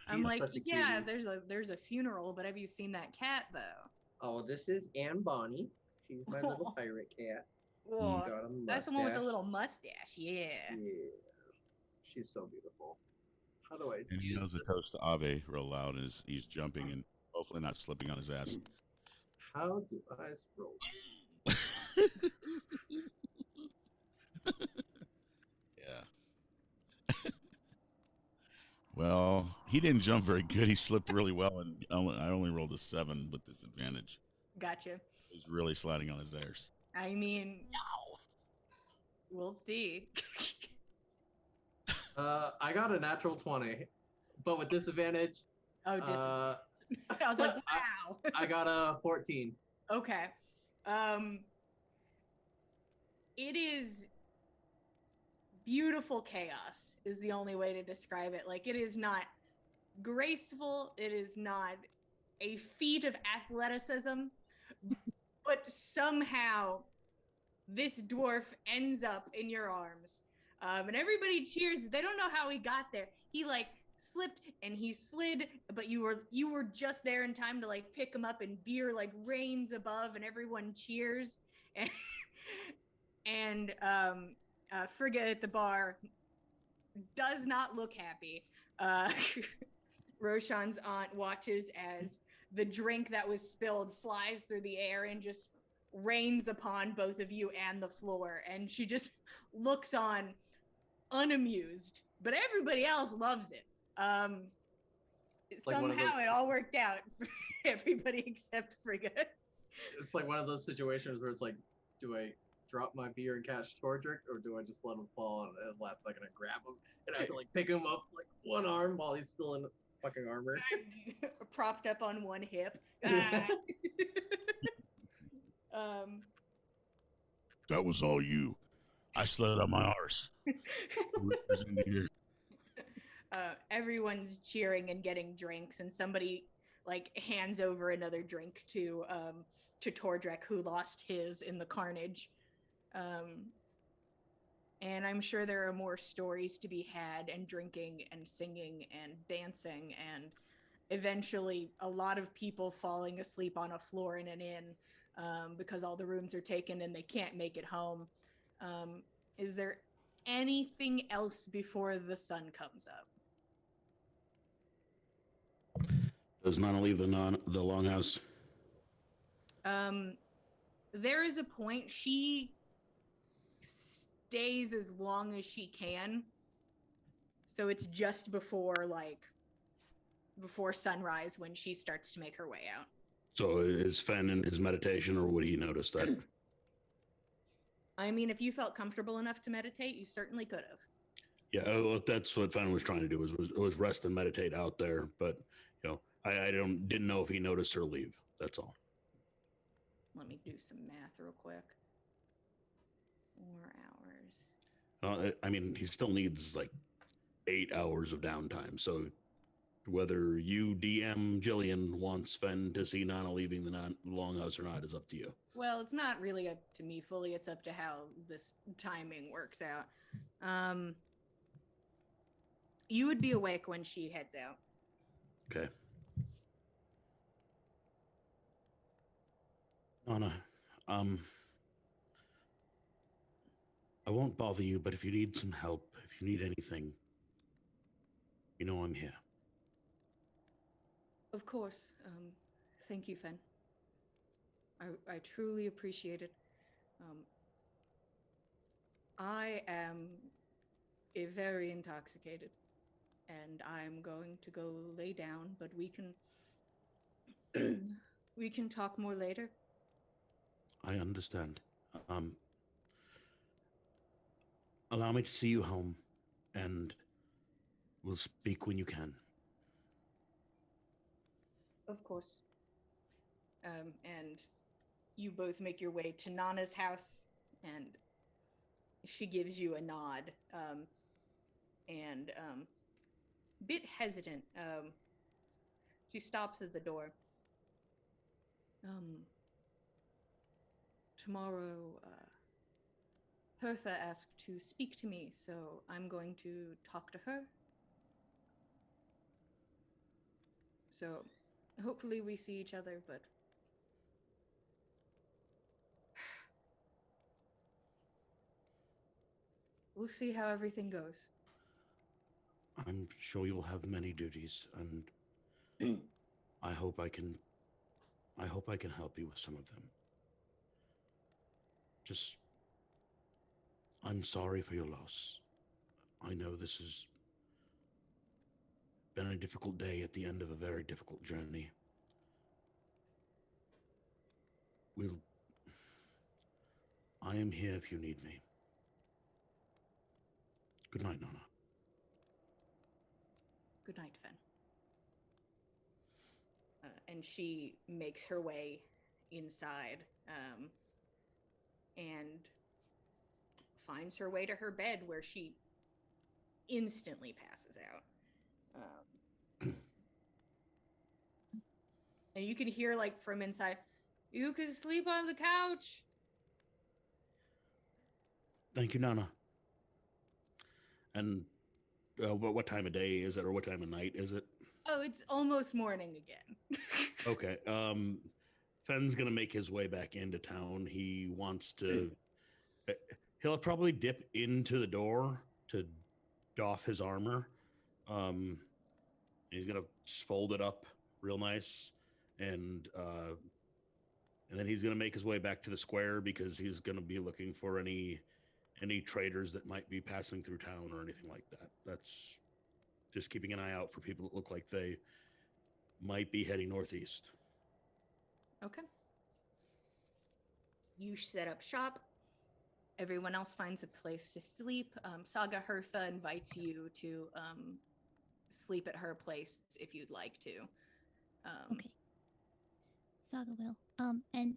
I'm
She's
like,
such a
yeah,
cutie.
there's a funeral, but have you seen that cat though?
Oh, this is Anne Bonny. She's my little pirate cat.
Oh,
Got a
that's the one with the
mustache.
little mustache. Yeah.
Yeah, she's so beautiful. How do I
And he
use
knows the
this?
toast to Ave real loud as he's jumping and hopefully not slipping on his ass.
How do I scroll?
Yeah. Well, he didn't jump very good. He slipped really well, and I only rolled a 7 with disadvantage.
Gotcha.
He's really sliding on his airs.
I mean, we'll see.
I got a natural 20, but with disadvantage.
Oh,
Uh,
I was like, wow.
I got a 14.
Okay. It is beautiful chaos is the only way to describe it. Like, it is not graceful, it is not a feat of athleticism, but somehow this dwarf ends up in your arms. And everybody cheers. They don't know how he got there. He like slipped and he slid, but you were just there in time to like pick him up, and beer like rains above, and everyone cheers. And Frigga at the bar does not look happy. Roshan's aunt watches as the drink that was spilled flies through the air and just rains upon both of you and the floor. And she just looks on unamused, but everybody else loves it. Somehow it all worked out for everybody except Frigga.
It's like one of those situations where it's like, do I drop my beer and catch Tordrick, or do I just let him fall and at the last second I grab him and I have to like pick him up like one arm while he's still in fucking armor?
Propped up on one hip.
That was all you. I slid on my arse.
Everyone's cheering and getting drinks, and somebody like hands over another drink to Tordrek, who lost his in the carnage. And I'm sure there are more stories to be had, and drinking and singing and dancing, and eventually a lot of people falling asleep on a floor in an inn because all the rooms are taken and they can't make it home. Is there anything else before the sun comes up?
Does Nana leave the longhouse?
There is a point she stays as long as she can, so it's just before sunrise when she starts to make her way out.
So is Fen in his meditation, or would he notice that?
I mean, if you felt comfortable enough to meditate, you certainly could have.
Yeah, well, that's what Fen was trying to do, was rest and meditate out there. But I didn't know if he noticed her leave. That's all.
Let me do some math real quick. 4 hours.
I mean, he still needs like 8 hours of downtime. So whether you DM Jillian wants Fen to see Nana leaving the longhouse or not is up to you.
Well, it's not really up to me fully. It's up to how this timing works out. You would be awake when she heads out.
Okay. Nana, I won't bother you, but if you need some help, if you need anything, you know I'm here.
Of course. Thank you, Fen. I truly appreciate it. I am very intoxicated, and I'm going to go lay down, but we can talk more later.
I understand. Allow me to see you home, and we'll speak when you can.
Of course. And you both make your way to Nana's house, and she gives you a nod, and bit hesitant. She stops at the door. Tomorrow, Hertha asked to speak to me, so I'm going to talk to her. So hopefully we see each other, but we'll see how everything goes.
I'm sure you will have many duties, and I hope I can help you with some of them. Just, I'm sorry for your loss. I know this has been a difficult day at the end of a very difficult journey. I am here if you need me. Good night, Nana.
Good night, Fen. And she makes her way inside and finds her way to her bed, where she instantly passes out. And you can hear, like, from inside, "You can sleep on the couch."
Thank you, Nana. And what time of day is it, or what time of night is it?
Oh, it's almost morning again.
Okay. Fenn's gonna make his way back into town. He wants to. He'll probably dip into the door to doff his armor. He's gonna fold it up real nice, and then he's gonna make his way back to the square, because he's gonna be looking for any traders that might be passing through town or anything like that. That's just keeping an eye out for people that look like they might be heading northeast.
Okay. You set up shop. Everyone else finds a place to sleep. Saga Hertha invites you to sleep at her place if you'd like to.
Okay. Saga will. And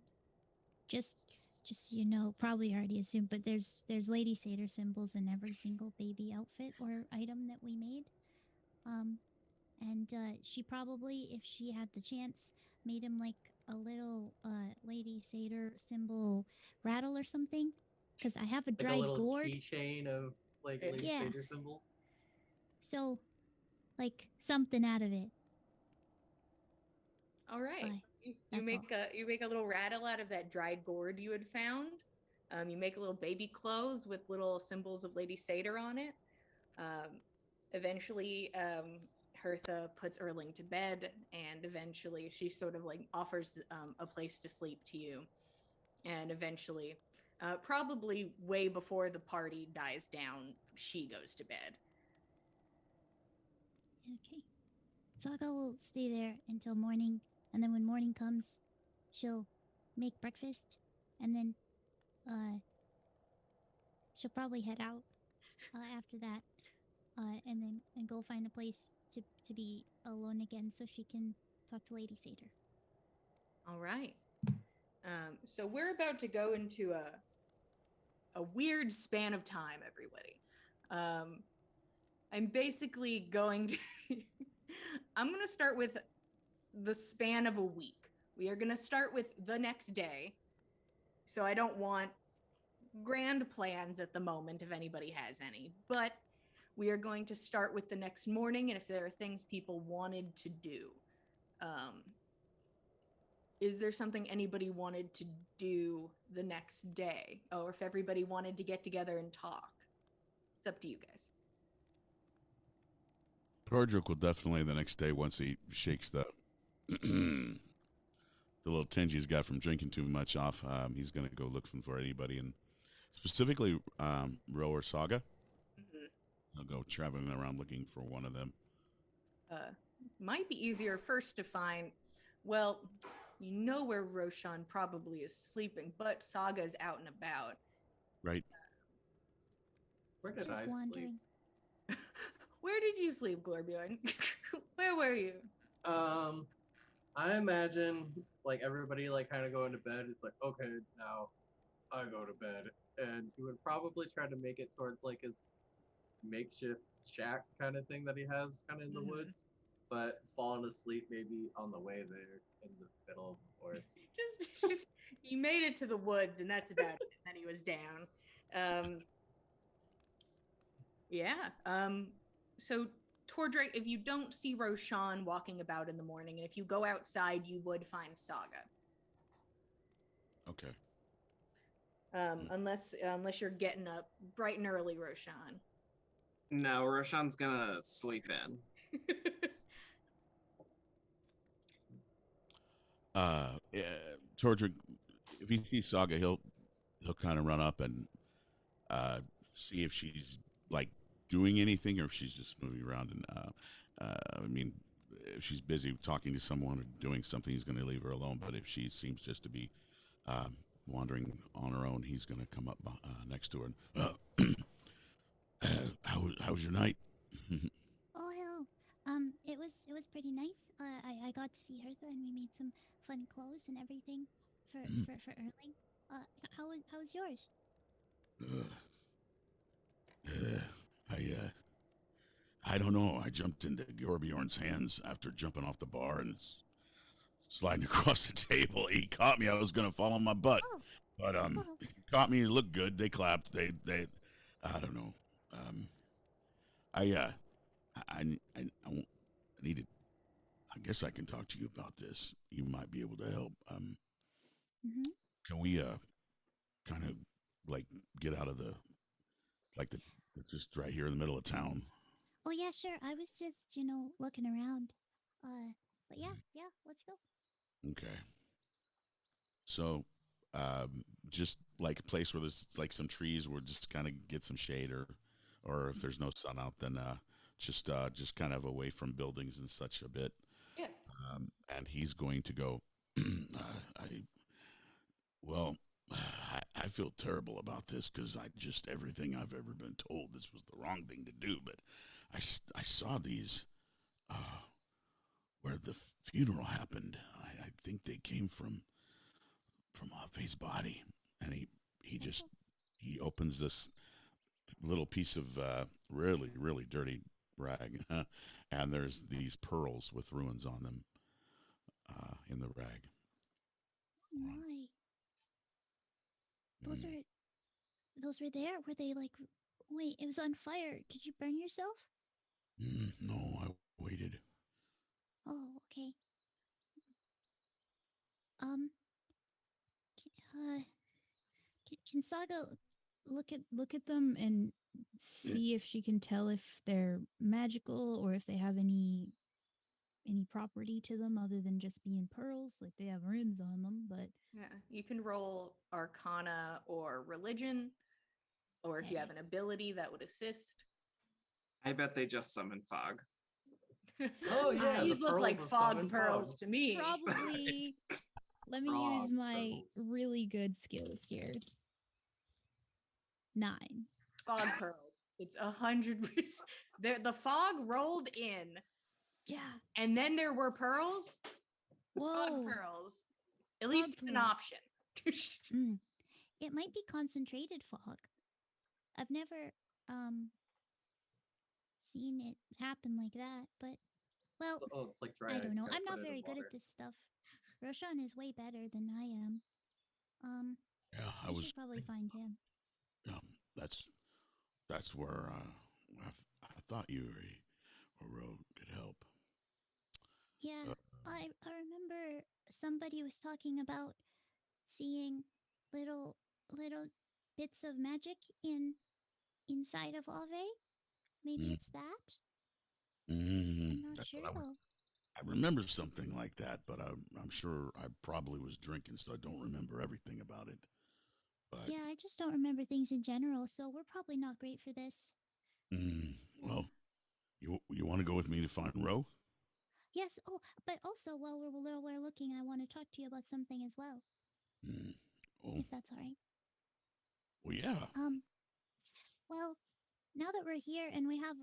just so you know, probably already assumed, but there's Lady Satyr symbols in every single baby outfit or item that we made. And she probably, if she had the chance, made him like a little Lady Satyr symbol rattle or something. Because I have a
Like
dried
a little
gourd.
keychain of like Lady
Yeah.
Satyr symbols.
So, like something out of it.
All right. You
That's
make a little rattle out of that dried gourd you had found. You make a little baby clothes with little symbols of Lady Satyr on it. Eventually, Hertha puts Erling to bed, and eventually she sort of like offers a place to sleep to you. And eventually, probably way before the party dies down, she goes to bed.
Okay. Saga will stay there until morning, and then when morning comes, she'll make breakfast, and then she'll probably head out after that, and go find a place to be alone again so she can talk to Lady Satyr.
All right. So we're about to go into a weird span of time, everybody. I'm basically going to I'm going to start with the span of a week. We are going to start with the next day. So I don't want grand plans at the moment if anybody has any, but we are going to start with the next morning, and if there are things people wanted to do. Is there something anybody wanted to do the next day? Or if everybody wanted to get together and talk? It's up to you guys.
Perdrick will definitely the next day, once he shakes the the little tinge he's got from drinking too much off, he's going to go looking for anybody, and specifically Ro or Saga.
Mm-hmm.
He'll go traveling around looking for one of them.
Might be easier first to find, well, you know where Roshan probably is sleeping, but Saga's out and about.
Right.
Where did
Just
I
wandering.
sleep?
Where did you sleep, Gorbjorn? Where were you?
I imagine like everybody like kind of going to bed. It's like, okay, now I go to bed, and he would probably try to make it towards like his makeshift shack kind of thing that he has kind of in the
Mhm.
woods, but falling asleep maybe on the way there in the middle of the forest.
just he made it to the woods, and that's about it. And then he was down. Yeah. So Tordrak, if you don't see Roshan walking about in the morning, and if you go outside, you would find Saga.
Okay.
Unless you're getting up bright and early, Roshan.
No, Roshan's gonna sleep in.
Tordrick, if he sees Saga, he'll kind of run up and see if she's like doing anything or if she's just moving around. And I mean, if she's busy talking to someone or doing something, he's going to leave her alone. But if she seems just to be wandering on her own, he's going to come up next to her. And, how was your night?
Oh, hello. It was pretty nice. I got to see Hertha and we made some fun clothes and everything for Erling. How was yours?
I don't know. I jumped into Gorbjorn's hands after jumping off the bar and sliding across the table. He caught me. I was going to fall on my butt.
Oh,
But
oh,
he caught me. It looked good. They clapped. They I don't know. I needed. I guess I can talk to you about this. You might be able to help.
mm-hmm.
Can we kind of like get out of the like the it's just right here in the middle of town.
Oh yeah, sure. I was just looking around. But yeah, let's go.
Okay. So, just like a place where there's like some trees, where just kind of get some shade, or if there's no sun out, then just kind of away from buildings and such a bit.
Yeah.
And he's going to go. I well, I feel terrible about this because I just everything I've ever been told this was the wrong thing to do, but I saw these where the funeral happened. I think they came from off his body, and he just he opens this little piece of really dirty rag, and there's these pearls with ruins on them in the rag.
My, those
Mm.
are those were there. Were they like? Wait, it was on fire. Did you burn yourself?
No, I waited.
Oh, okay. Um, uh, can Saga
Look at them and see if she can tell if they're magical or if they have any property to them other than just being pearls. Like they have runes on them, but
Yeah, you can roll Arcana or Religion, or if you have an ability that would assist.
I bet they just summon fog.
Oh, yeah,
these
the
look like
pearls of
fog
summon
pearls
fog.
to me.
probably let me
Frog
use my
pearls.
really good skills here. 9.
Fog pearls. It's 100%. The fog rolled in,
Yeah.
and then there were pearls.
Whoa.
Fog pearls. At least
Fog
it's an
pearls.
option.
Mm. It might be concentrated fog. I've never seen it happen like that, but well,
Oh, it's like dry
I
ice.
don't know.
gotta
I'm
put
not
it in
very good
water.
at this stuff. Roshan is way better than I am.
Yeah,
I should probably find him.
Yeah, that's where I thought you or could help.
Yeah,
Uh,
I remember somebody was talking about seeing little bits of magic inside of Ave. Maybe
Mm.
it's that.
Mm,
I'm not
that's
sure
what
though.
I remember something like that, but I'm sure I probably was drinking, so I don't remember everything about it. But
Yeah, I just don't remember things in general, so we're probably not great for this.
well, you want to go with me to find Ro?
Yes. Oh, but also while we're looking, I want to talk to you about something as well,
Mm. Oh,
if that's all right.
well, yeah.
Well, now that we're here and we have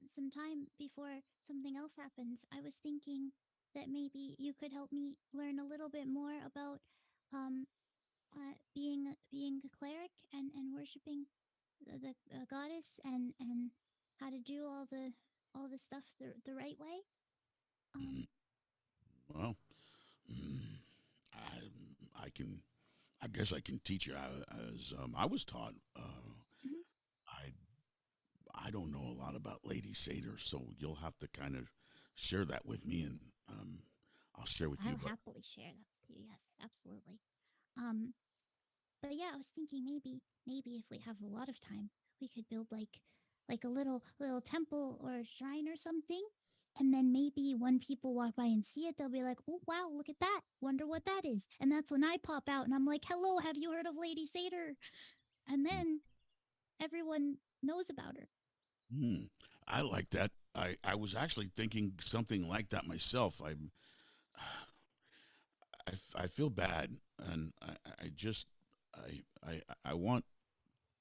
some time before something else happens, I was thinking that maybe you could help me learn a little bit more about um being a cleric and worshiping the goddess and how to do all the stuff the right way.
Mm. Well, mm, I can. I guess I can teach you as I was taught.
Mhm.
I I don't know a lot about Lady Satyr, so you'll have to kind of share that with me, and I'll share with you.
I'll happily share that with you. Yes, absolutely. Um, but yeah, I was thinking maybe if we have a lot of time, we could build like a little temple or shrine or something. And then maybe when people walk by and see it, they'll be like, "Oh wow, look at that! Wonder what that is." And that's when I pop out and I'm like, "Hello, have you heard of Lady Satyr?" And then everyone knows about her.
Hmm. I like that. I was actually thinking something like that myself. I feel bad, and I just I want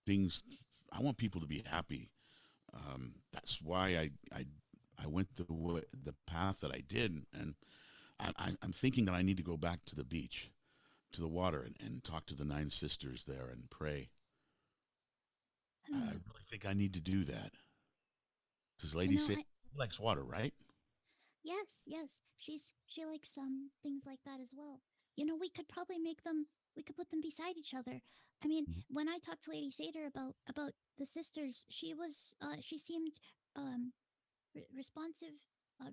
things. I want people to be happy. That's why I went the path that I did, and I'm thinking that I need to go back to the beach, to the water, and talk to the nine sisters there and pray. I
Hmm.
really think I need to do that. Does
You
Lady
know,
say
I
she likes water, right?
yes. She likes some things like that as well. You know, we could probably make them. We could put them beside each other. I mean,
Mhm.
when I talked to Lady Satyr about the sisters, she seemed um responsive,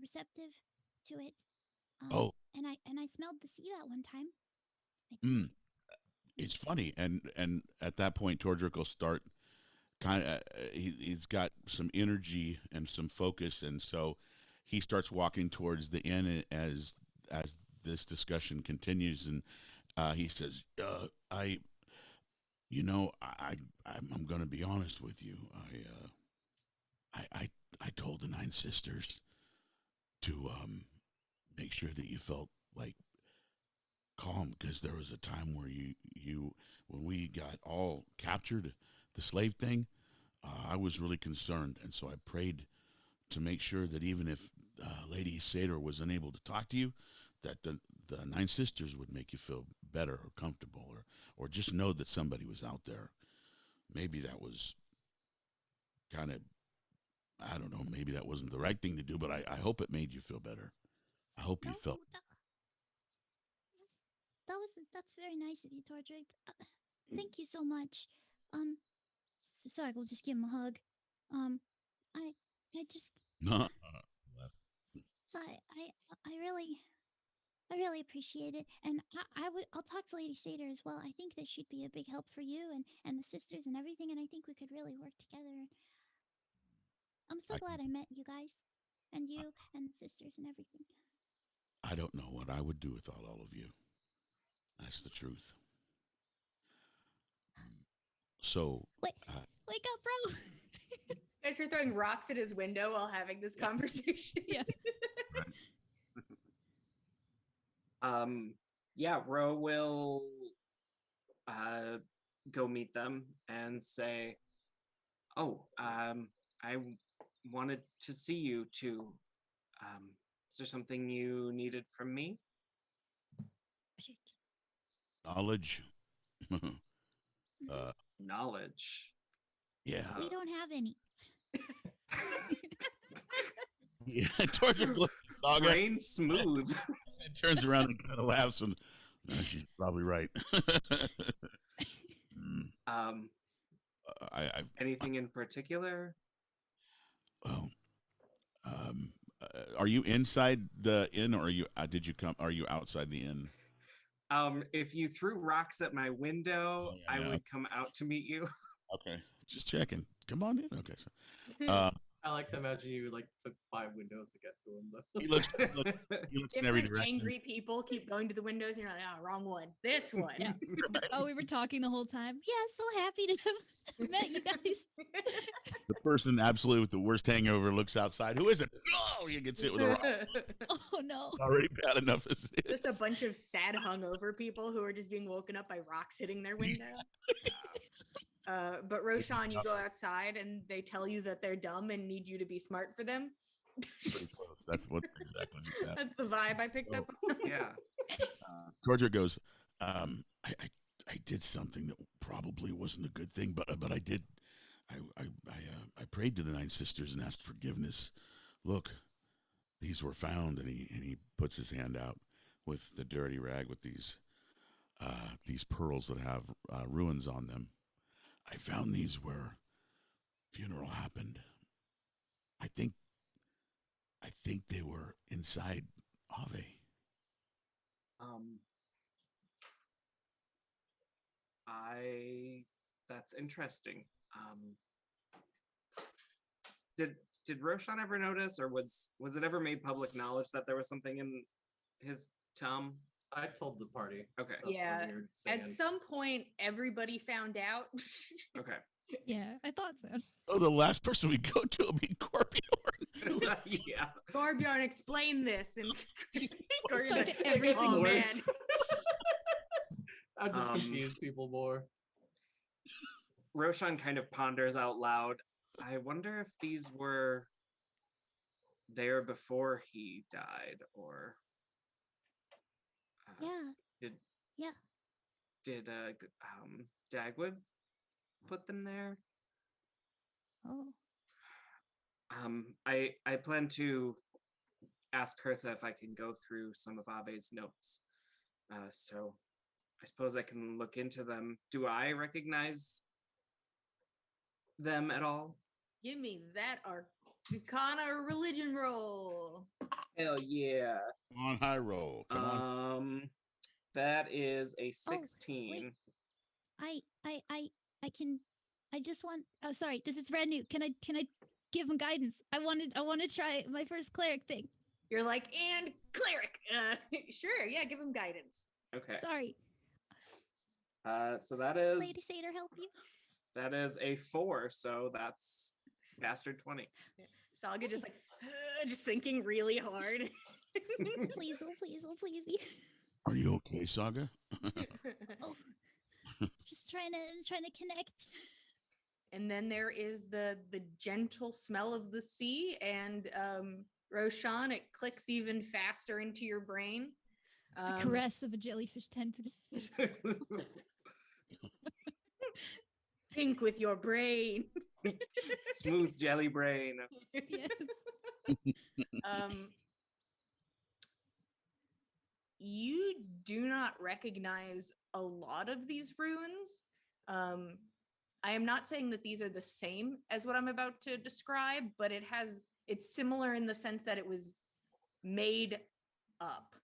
receptive to it.
Oh,
And I smelled the sea that one time. I think.
mm, it's funny, and at that point, Tordrick will start kind of. He's got some energy and some focus, and so he starts walking towards the inn as this discussion continues, and he says, "I, you know, I'm going to be honest with you. I told the nine sisters to make sure that you felt like calm because there was a time where when we got all captured, the slave thing, I was really concerned, and so I prayed to make sure that even if Lady Satyr was unable to talk to you, that the nine sisters would make you feel better or comfortable, or just know that somebody was out there. Maybe that was kind of, I don't know, maybe that wasn't the right thing to do, but I hope it made you feel better. I hope
No,
you felt.
that's very nice of you, Tordrick. Thank you so much. Um, sorry, we'll just give him a hug. Um, I I just I I I really I really appreciate it, and I'll talk to Lady Satyr as well. I think that she'd be a big help for you and the sisters and everything, and I think we could really work together. I'm so
I,
glad I met you guys, and you and the sisters and everything.
I don't know what I would do without all of you. That's the truth. So,
Wait,
uh,
wake up, bro!
Guys are throwing rocks at his window while having this conversation.
Yeah.
Um, yeah, Ro will uh, go meet them and say, "Oh, I wanted to see you too. Is there something you needed from me?"
knowledge. uh,
Knowledge.
yeah.
We don't have any.
Yeah. Torture looks at Saga
Brain smooth.
and turns around and kind of laughs, and she's probably right. Mm,
Um,
I
anything in particular?
well, are you inside the inn, or are you? Did you come? Are you outside the inn?
If you threw rocks at my window,
Oh,
I
yeah,
would come out to meet you.
okay, just checking. Come on in. Okay, so
I like to imagine you like took 5 windows to get to him though.
he looks. He looks in every
Different
direction.
angry people keep going to the windows, and you're like, "Oh, wrong one. This one."
Yeah. Oh, we were talking the whole time. Yeah, so happy to have met you guys.
The person absolutely with the worst hangover looks outside. Who is it? No, he gets hit with a rock.
Oh no.
Already bad enough as it is.
Just a bunch of sad hungover people who are just being woken up by rocks hitting their window. But Roshan, you go outside and they tell you that they're dumb and need you to be smart for them.
Pretty close. That's what exactly just happened.
That's the vibe I picked up on.
Yeah.
Torture goes. I did something that probably wasn't a good thing, but I did. I prayed to the nine sisters and asked forgiveness. Look, these were found, and he puts his hand out with the dirty rag with these pearls that have ruins on them. I found these where funeral happened, I think they were inside Ave.
That's interesting. Did Roshan ever notice, or was it ever made public knowledge that there was something in his tom?
I told the party.
Okay.
of the
Yeah.
weird
At
sand.
some point, everybody found out.
Okay.
Yeah, I thought so.
Oh, the last person we go to will be Gorbjorn.
Yeah.
Gorbjorn, explain this. And
Let's talk to
Make
every
it
single
worse.
man.
I just
Um,
confuse people more.
Roshan kind of ponders out loud. I wonder if these were there before he died, or
Yeah.
did
Yeah.
did Dagwood put them there?
Oh.
I plan to ask Hertha if I can go through some of Ave's notes. So I suppose I can look into them. Do I recognize them at all?
Give me that Arcana or religion roll.
Hell yeah.
Come on, high roll. Come on.
That is a 16.
I can. I just want. Oh, sorry. This is brand new. Can I give him guidance? I want to try my first cleric thing.
You're like, and cleric. Sure, yeah, give him guidance.
Okay.
Sorry.
So that is
Lady Satyr, help you.
that is a 4, so that's bastard 20.
Saga just like, just thinking really hard.
Please, oh please, oh please me.
Are you okay, Saga?
Oh, just trying to connect.
And then there is the gentle smell of the sea, and Roshan, it clicks even faster into your brain.
A caress of a jellyfish tentacle.
Think with your brain.
Smooth jelly brain.
Yes.
You do not recognize a lot of these runes. I am not saying that these are the same as what I'm about to describe, but it's similar in the sense that it was made up.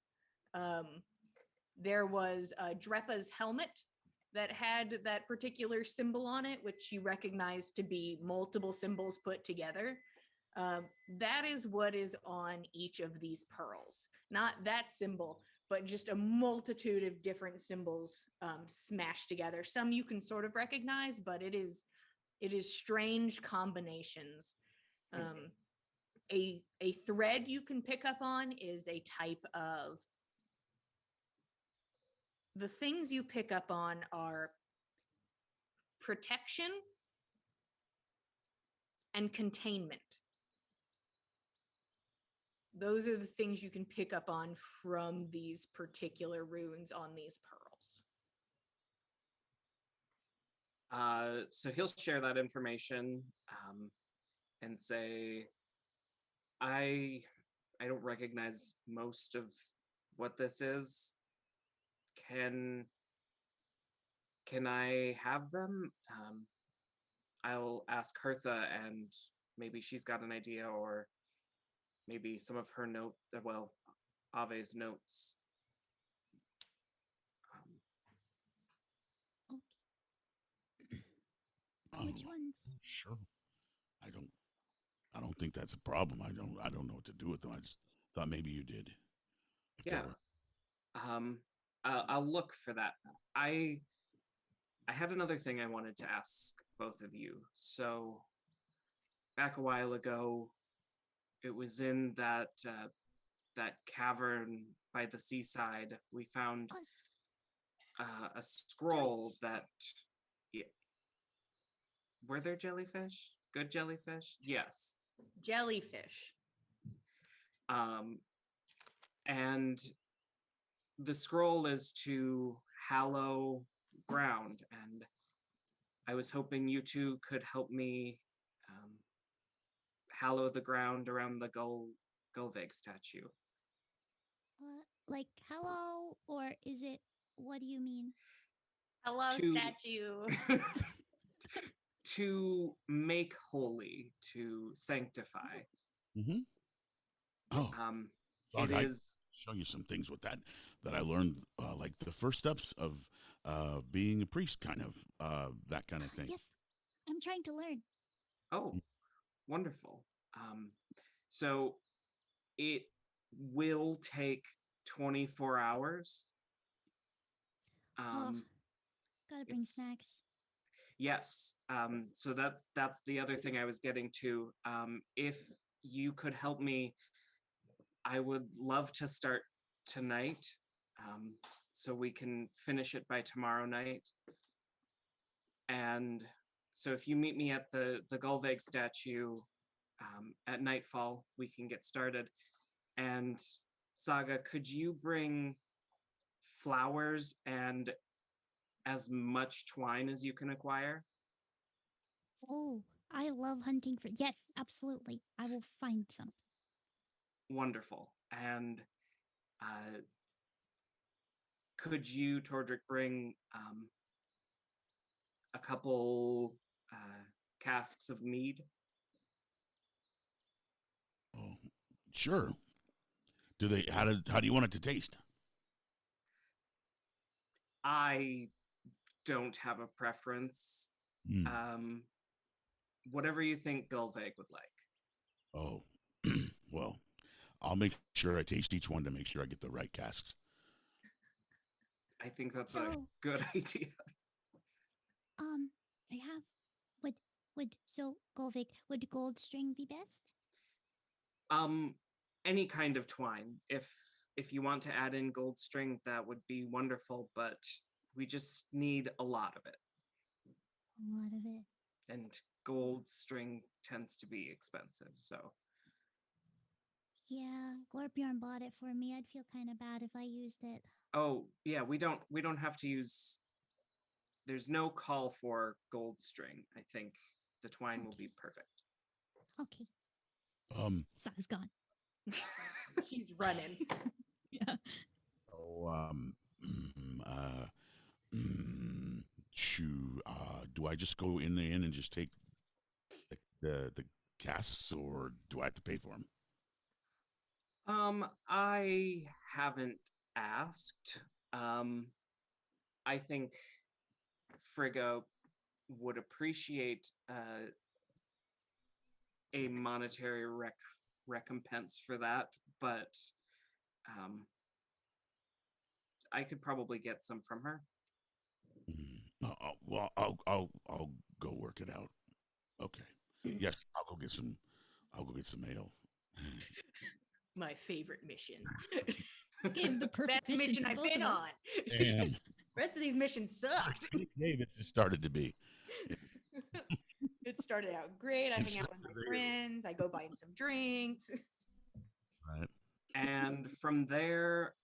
There was Drepa's helmet that had that particular symbol on it, which you recognize to be multiple symbols put together. That is what is on each of these pearls. Not that symbol, but just a multitude of different symbols smashed together. Some you can sort of recognize, but it is strange combinations. A thread you can pick up on is a type of. The things you pick up on are protection and containment. Those are the things you can pick up on from these particular runes on these pearls.
So he'll share that information and say, I don't recognize most of what this is. Can I have them? I'll ask Hertha, and maybe she's got an idea, or maybe some of her Ave's notes.
Which ones?
Sure. I don't think that's a problem. I don't know what to do with them. I just thought maybe you did.
Yeah. I'll look for that. I had another thing I wanted to ask both of you. So back a while ago, it was in that cavern by the seaside. We found a scroll that. Yeah. Were there jellyfish? Good jellyfish? Yes.
Jellyfish.
And the scroll is to hallow ground, and I was hoping you two could help me hallow the ground around the Gulvig statue.
Like hello, or is it? What do you mean?
Hello,
To-
statue.
to make holy, to sanctify.
Mm-hmm. Oh,
It
I
is.
show you some things with that I learned, like the first steps of being a priest, kind of that kind of thing.
Yes, I'm trying to learn.
Oh, wonderful. So it will take 24 hours.
Gotta bring
it's-
snacks.
Yes. So that's the other thing I was getting to. If you could help me, I would love to start tonight, so we can finish it by tomorrow night. And so if you meet me at the Gulveg statue at nightfall, we can get started. And Saga, could you bring flowers and as much twine as you can acquire?
Oh, I love hunting for. Yes, absolutely. I will find some.
Wonderful. And could you, Tordrick, bring a couple casks of mead?
Oh, sure. How do you want it to taste?
I don't have a preference.
Hmm.
Whatever you think Gulveg would like.
Oh, well, I'll make sure I taste each one to make sure I get the right casks.
I think that's a
So-
good idea.
I have. So Golvik, would gold string be best?
Any kind of twine. If you want to add in gold string, that would be wonderful, but we just need a lot of it.
A lot of it.
And gold string tends to be expensive, so
Yeah, Gorbjorn bought it for me. I'd feel kind of bad if I used it.
oh yeah, we don't have to use. There's no call for gold string. I think the twine will be perfect.
Okay, Saga's gone.
He's running.
Yeah.
Oh, do I just go in the inn and just take the casks, or do I have to pay for them?
I haven't asked. I think Frigga would appreciate a monetary recompense for that, but I could probably get some from her.
Well, I'll go work it out. Okay. Yes, I'll go get some. I'll go get some ale.
My favorite mission.
Gave the perfect
Best mission
to
I've
both
been
of us.
on.
Damn.
Rest of these missions sucked.
Dave, it's just started to be.
It started out great. I
It's
hang out with my
started
friends. I go buy some drinks.
Right.
And from there,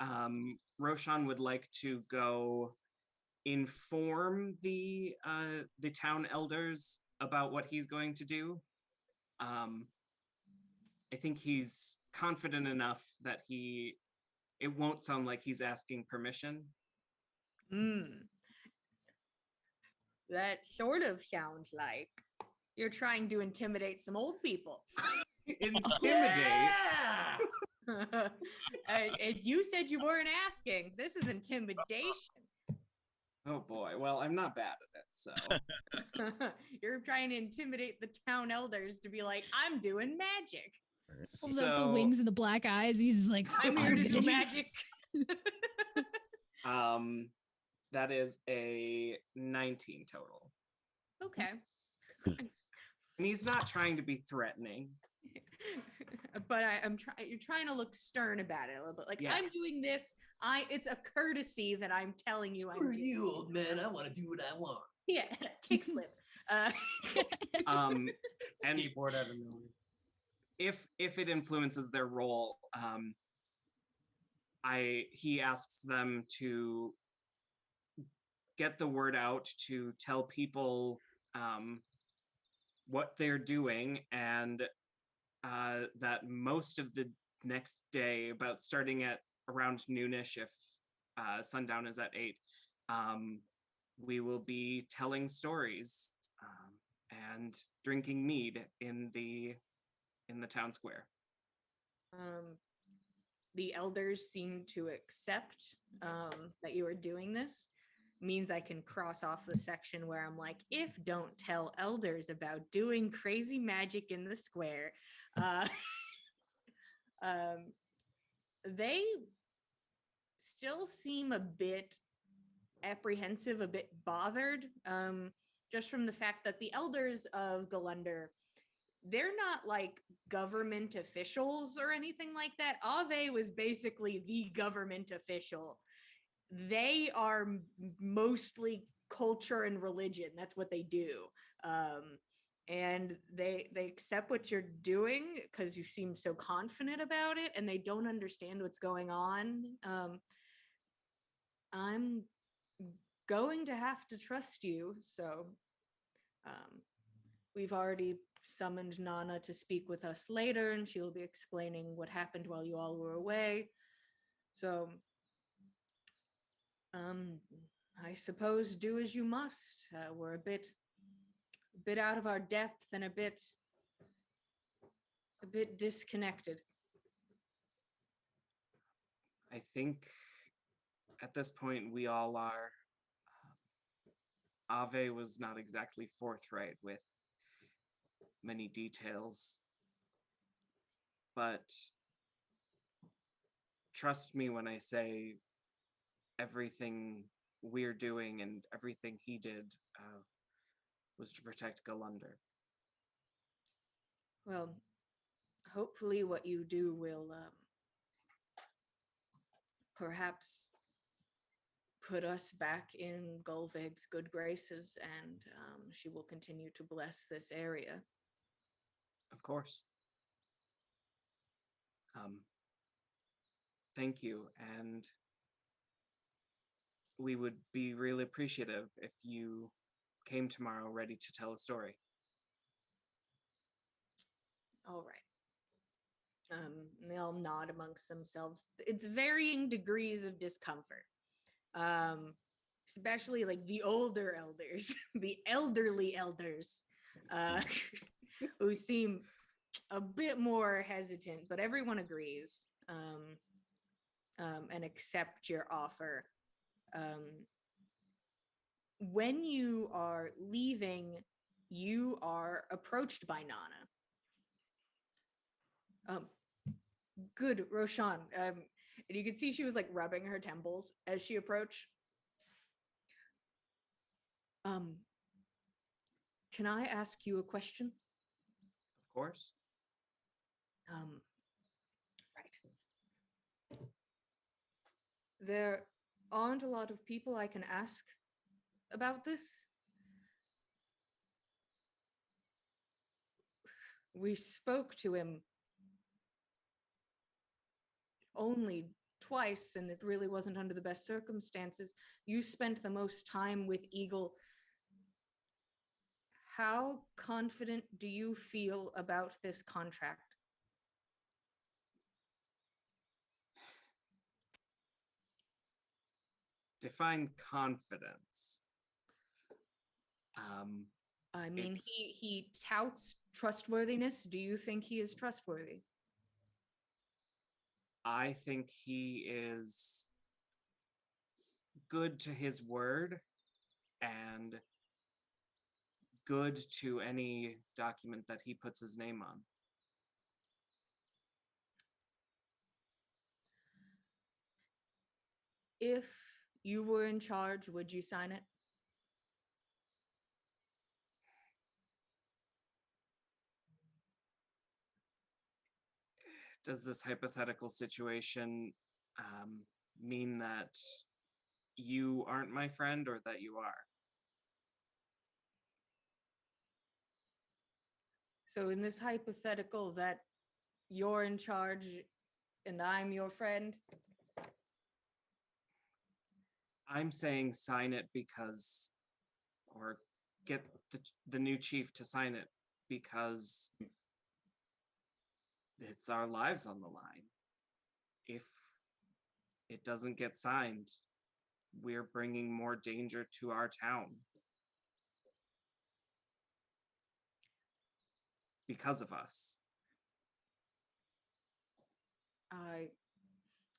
Roshan would like to go inform the town elders about what he's going to do. I think he's confident enough that it won't sound like he's asking permission.
That sort of sounds like you're trying to intimidate some old people.
Intimidate.
And you said you weren't asking. This is intimidation.
Oh boy. Well, I'm not bad at it, so.
You're trying to intimidate the town elders to be like, I'm doing magic.
Pulls out the wings and the black eyes. He's like,
I'm here to do
gonna
magic.
That is a 19 total.
Okay.
And he's not trying to be threatening.
But I'm trying. You're trying to look stern about it a little bit. Like,
Yeah.
I'm doing this. It's a courtesy that I'm telling you. I'm
Screw
doing.
you, old man. I want to do what I want.
Yeah, kickflip.
And
Skateboard out of nowhere.
if it influences their role, he asks them to get the word out to tell people what they're doing, and that most of the next day, about starting at around noonish, if sundown is at 8, we will be telling stories and drinking mead in the town square.
The elders seem to accept that you are doing this. Means I can cross off the section where I'm like, if don't tell elders about doing crazy magic in the square. They still seem a bit apprehensive, a bit bothered, just from the fact that the elders of Galunder, they're not like government officials or anything like that. Ave was basically the government official. They are mostly culture and religion. That's what they do. And they accept what you're doing because you seem so confident about it, and they don't understand what's going on. I'm going to have to trust you, so we've already summoned Nana to speak with us later, and she'll be explaining what happened while you all were away. So I suppose do as you must. We're a bit out of our depth and a bit disconnected.
I think at this point we all are. Ave was not exactly forthright with many details, but trust me when I say everything we're doing and everything he did was to protect Galunder.
Well, hopefully what you do will perhaps put us back in Golveg's good graces, and she will continue to bless this area.
Of course. Thank you, and we would be really appreciative if you came tomorrow ready to tell a story.
All right. And they all nod amongst themselves. It's varying degrees of discomfort. Especially like the older elders, the elderly elders, who seem a bit more hesitant, but everyone agrees and accept your offer. When you are leaving, you are approached by Nana. Good, Roshan. And you could see she was like rubbing her temples as she approached. Can I ask you a question?
Of course.
Right. There aren't a lot of people I can ask about this. We spoke to him only twice, and it really wasn't under the best circumstances. You spent the most time with Eagle. How confident do you feel about this contract?
Define confidence.
I mean, he touts trustworthiness. Do you think he is trustworthy?
I think he is good to his word and good to any document that he puts his name on.
If you were in charge, would you sign it?
Does this hypothetical situation mean that you aren't my friend or that you are?
So in this hypothetical that you're in charge and I'm your friend?
I'm saying sign it because, or get the new chief to sign it because it's our lives on the line. If it doesn't get signed, we're bringing more danger to our town. because of us.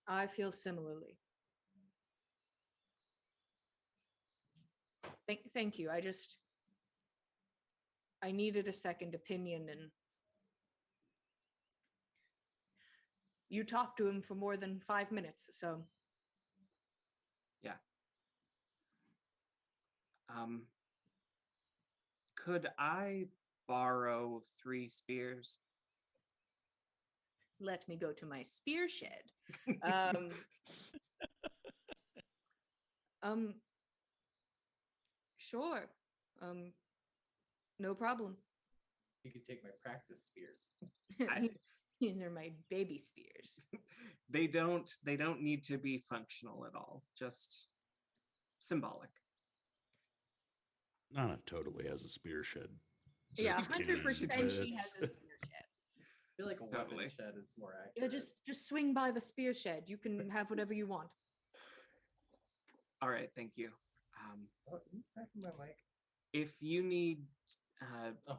I feel similarly. Thank you. I needed a second opinion, and you talked to him for more than 5 minutes, so.
Yeah. Could I borrow 3 spears?
Let me go to my spear shed. Sure. No problem.
You could take my practice spears.
These are my baby spears.
They don't need to be functional at all, just symbolic.
Nana totally has a spear shed.
Yeah,
Skinny
100% she
bits.
has a spear shed.
I feel like a
Totally.
weapon shed is more
Yeah,
accurate.
just swing by the spear shed. You can have whatever you want.
All right, thank you.
Oh, you cracking my mic?
If you need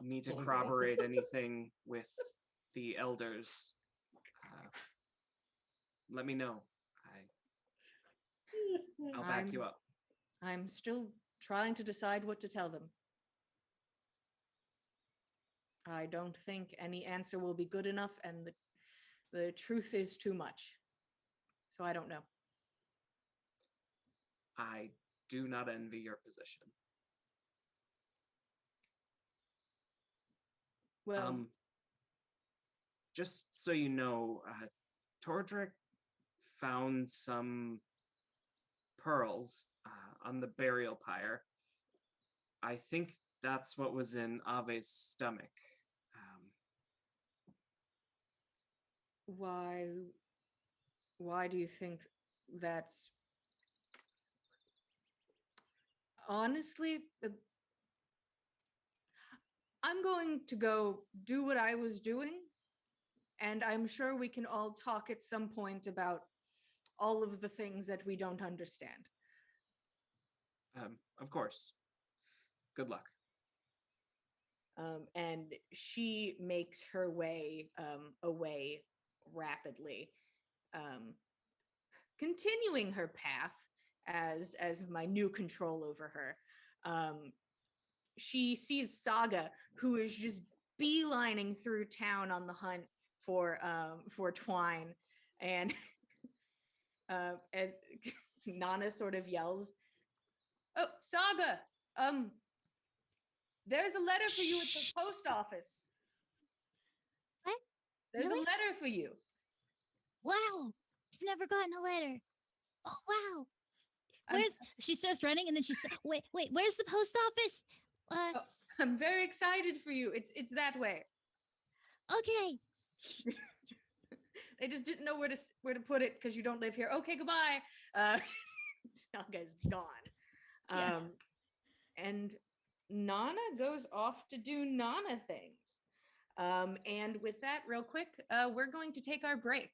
me to corroborate anything with the elders, let me know. I'll back you up.
I'm still trying to decide what to tell them. I don't think any answer will be good enough, and the truth is too much. So I don't know.
I do not envy your position.
Well,
just so you know, Tordrick found some pearls on the burial pyre. I think that's what was in Ave's stomach.
why do you think that's... Honestly, I'm going to go do what I was doing, and I'm sure we can all talk at some point about all of the things that we don't understand.
Of course. Good luck.
And she makes her way away rapidly, continuing her path as my new control over her. She sees Saga, who is just beelining through town on the hunt for twine, and and Nana sort of yells, "Oh, Saga! There's a letter for you at the post office.
What?
There's
Really?
a letter for you."
Wow, I've never gotten a letter. Oh wow.
I'm-
Where's she starts running and then she's wait, where's the post office?
Oh, I'm very excited for you. It's that way.
Okay.
They just didn't know where to put it because you don't live here. Okay, goodbye. Saga's gone.
Yeah.
And Nana goes off to do Nana things. And with that, real quick, we're going to take our break.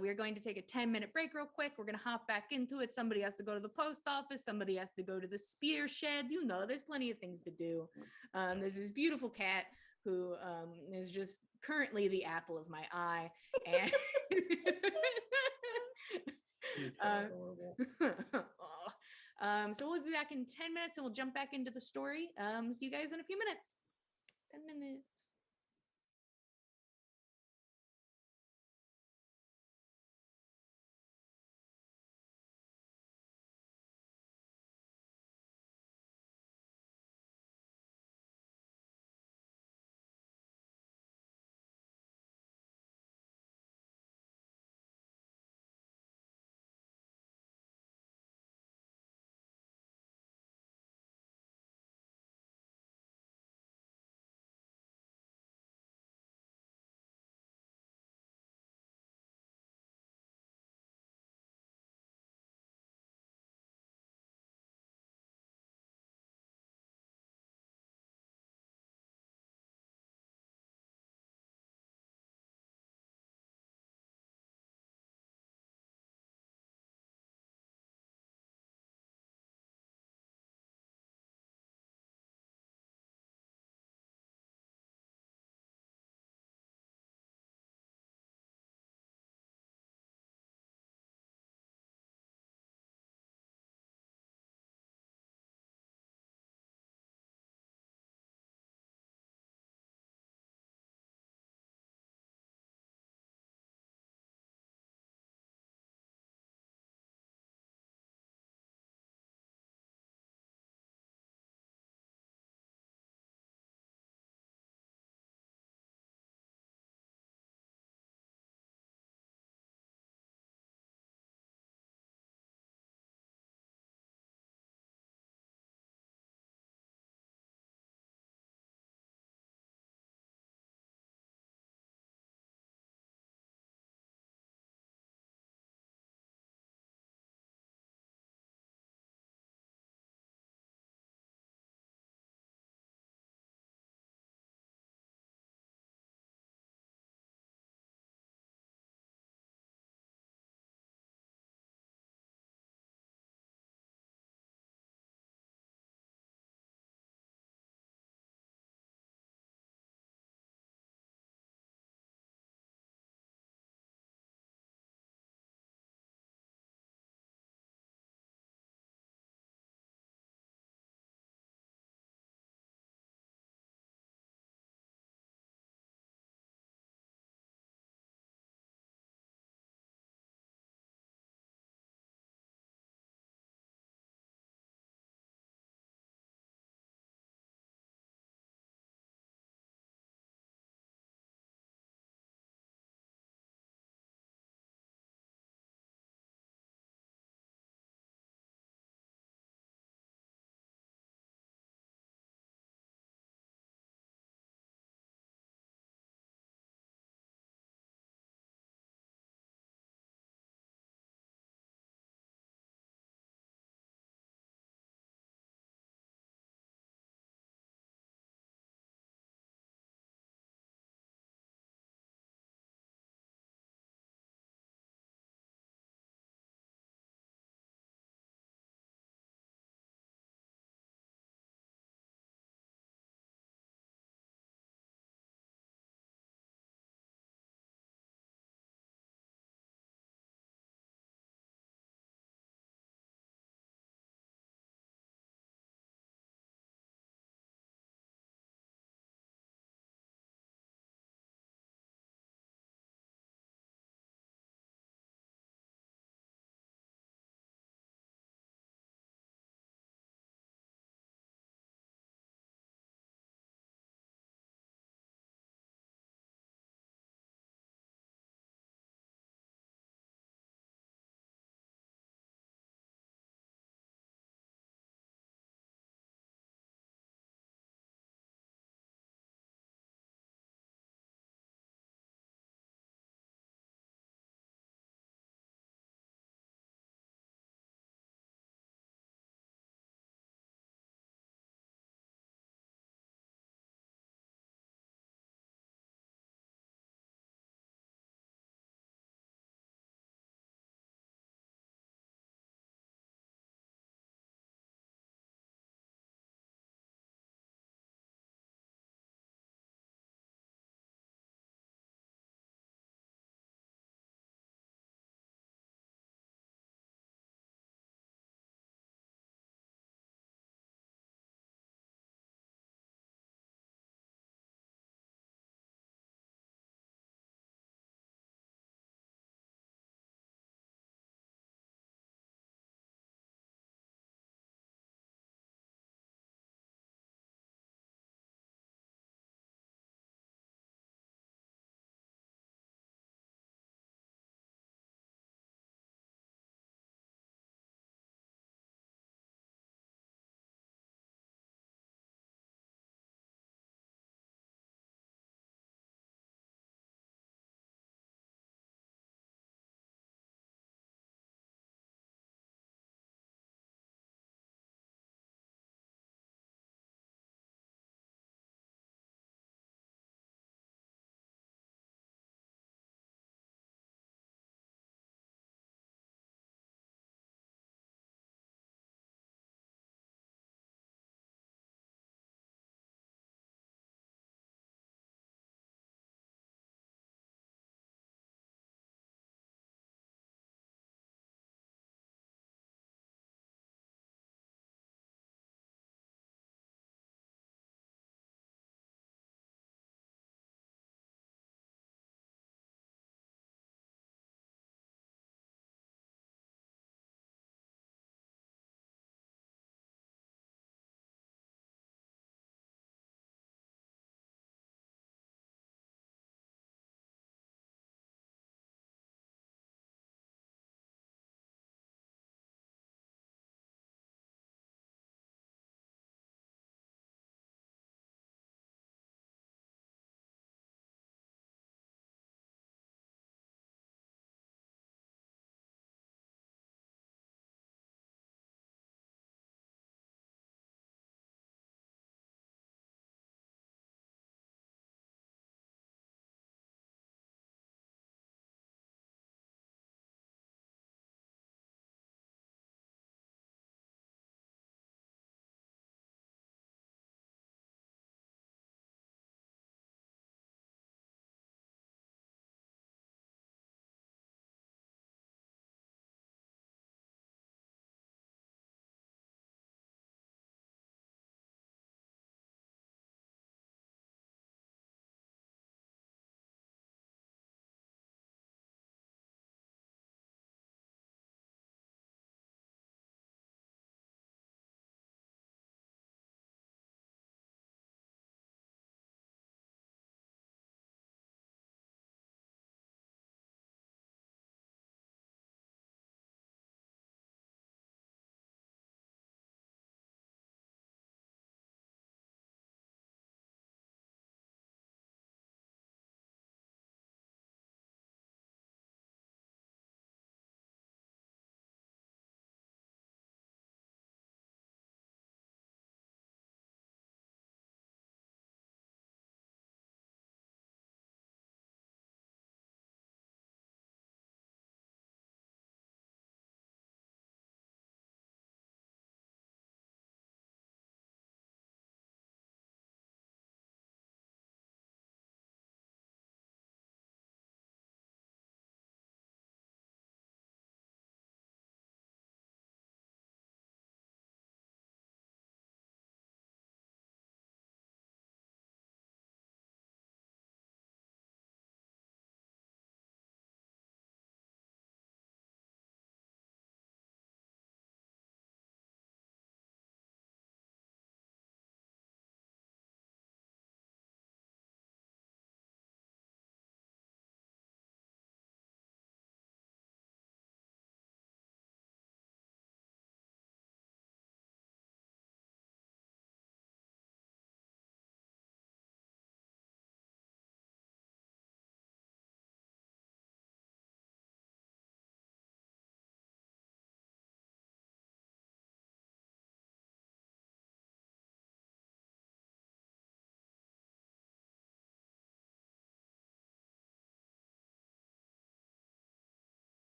We're going to take a 10-minute break real quick. We're going to hop back into it. Somebody has to go to the post office. Somebody has to go to the spear shed. You know, there's plenty of things to do. There's this beautiful cat who is just currently the apple of my eye. And
He's so adorable.
so we'll be back in 10 minutes and we'll jump back into the story. See you guys in a few minutes. 10 minutes.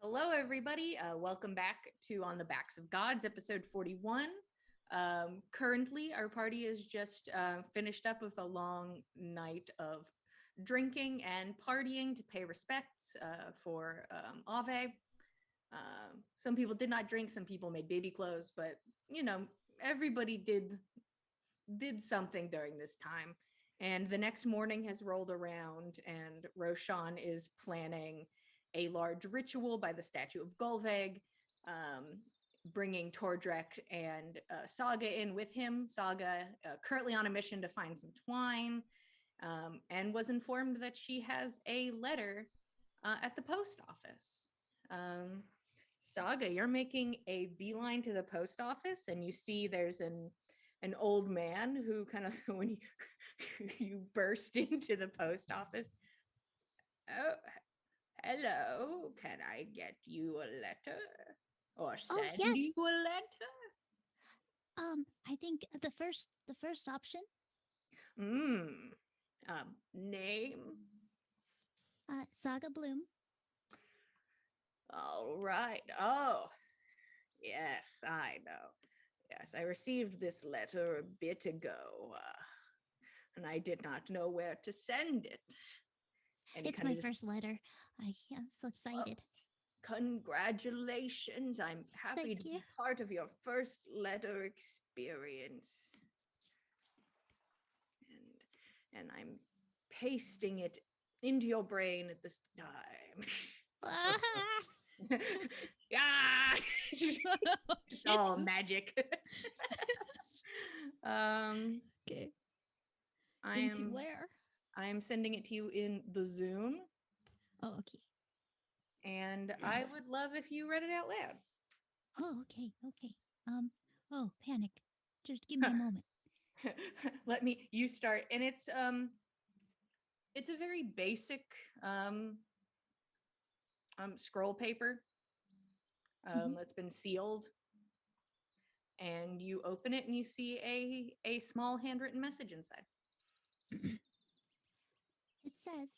Hello, everybody. Welcome back to On the Backs of Gods, episode 41. Currently, our party is just finished up with a long night of drinking and partying to pay respects for Ave. Some people did not drink, some people made baby clothes, but everybody did something during this time. And the next morning has rolled around, and Roshan is planning a large ritual by the statue of Golveg, bringing Tordrek and Saga in with him. Saga currently on a mission to find some twine, and was informed that she has a letter at the post office. Saga, you're making a beeline to the post office, and you see there's an old man who kind of, when you burst into the post office, oh, hello, can I get you a letter or send
yes.
you a letter?
I think the first option.
Name?
Saga Bloom.
All right. Oh, yes, I know. Yes, I received this letter a bit ago, and I did not know where to send it. And
It's my first letter. I'm so excited.
Congratulations. I'm happy
Thank
to
you.
be part of your first letter experience. And I'm pasting it into your brain at this time. Ah! It's all magic.
Okay.
I
Where?
am sending it to you in the Zoom,
Oh, okay.
and I
Yes.
would love if you read it out loud.
Oh, okay. Oh, panic. Just give me a moment.
You start, and it's a very basic scroll paper that's been sealed, and you open it and you see a small handwritten message inside.
It says,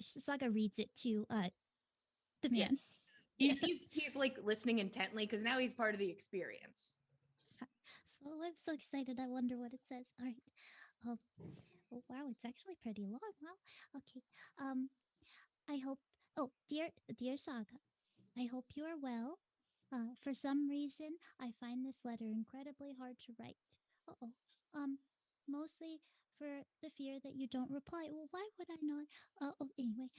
Saga reads it to the man.
Yeah. He's like listening intently because now he's part of the experience.
So I'm so excited. I wonder what it says. All right. Oh, wow, it's actually pretty long. Wow. Okay. I hope. Oh, dear Saga, I hope you are well. For some reason, I find this letter incredibly hard to write. Uh-oh. Mostly for the fear that you don't reply. Well, why would I not? Anyway.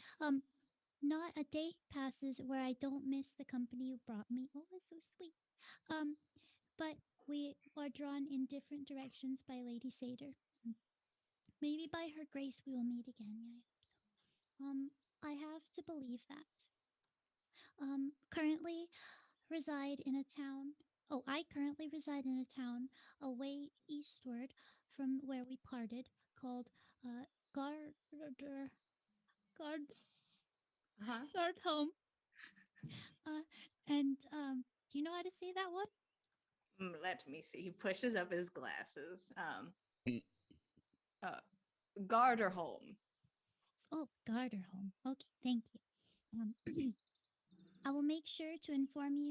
Not a day passes where I don't miss the company you brought me. Oh, it's so sweet. But we are drawn in different directions by Lady Satyr. Maybe by her grace we will meet again. Yeah, I hope so. I have to believe that. Currently reside in a town. Oh, I currently reside in a town away eastward from where we parted, called Guard Guard Home. And do you know how to say that one?
Let me see. He pushes up his glasses. Garter home.
Oh, Garter Home. Okay, thank you. I will make sure to inform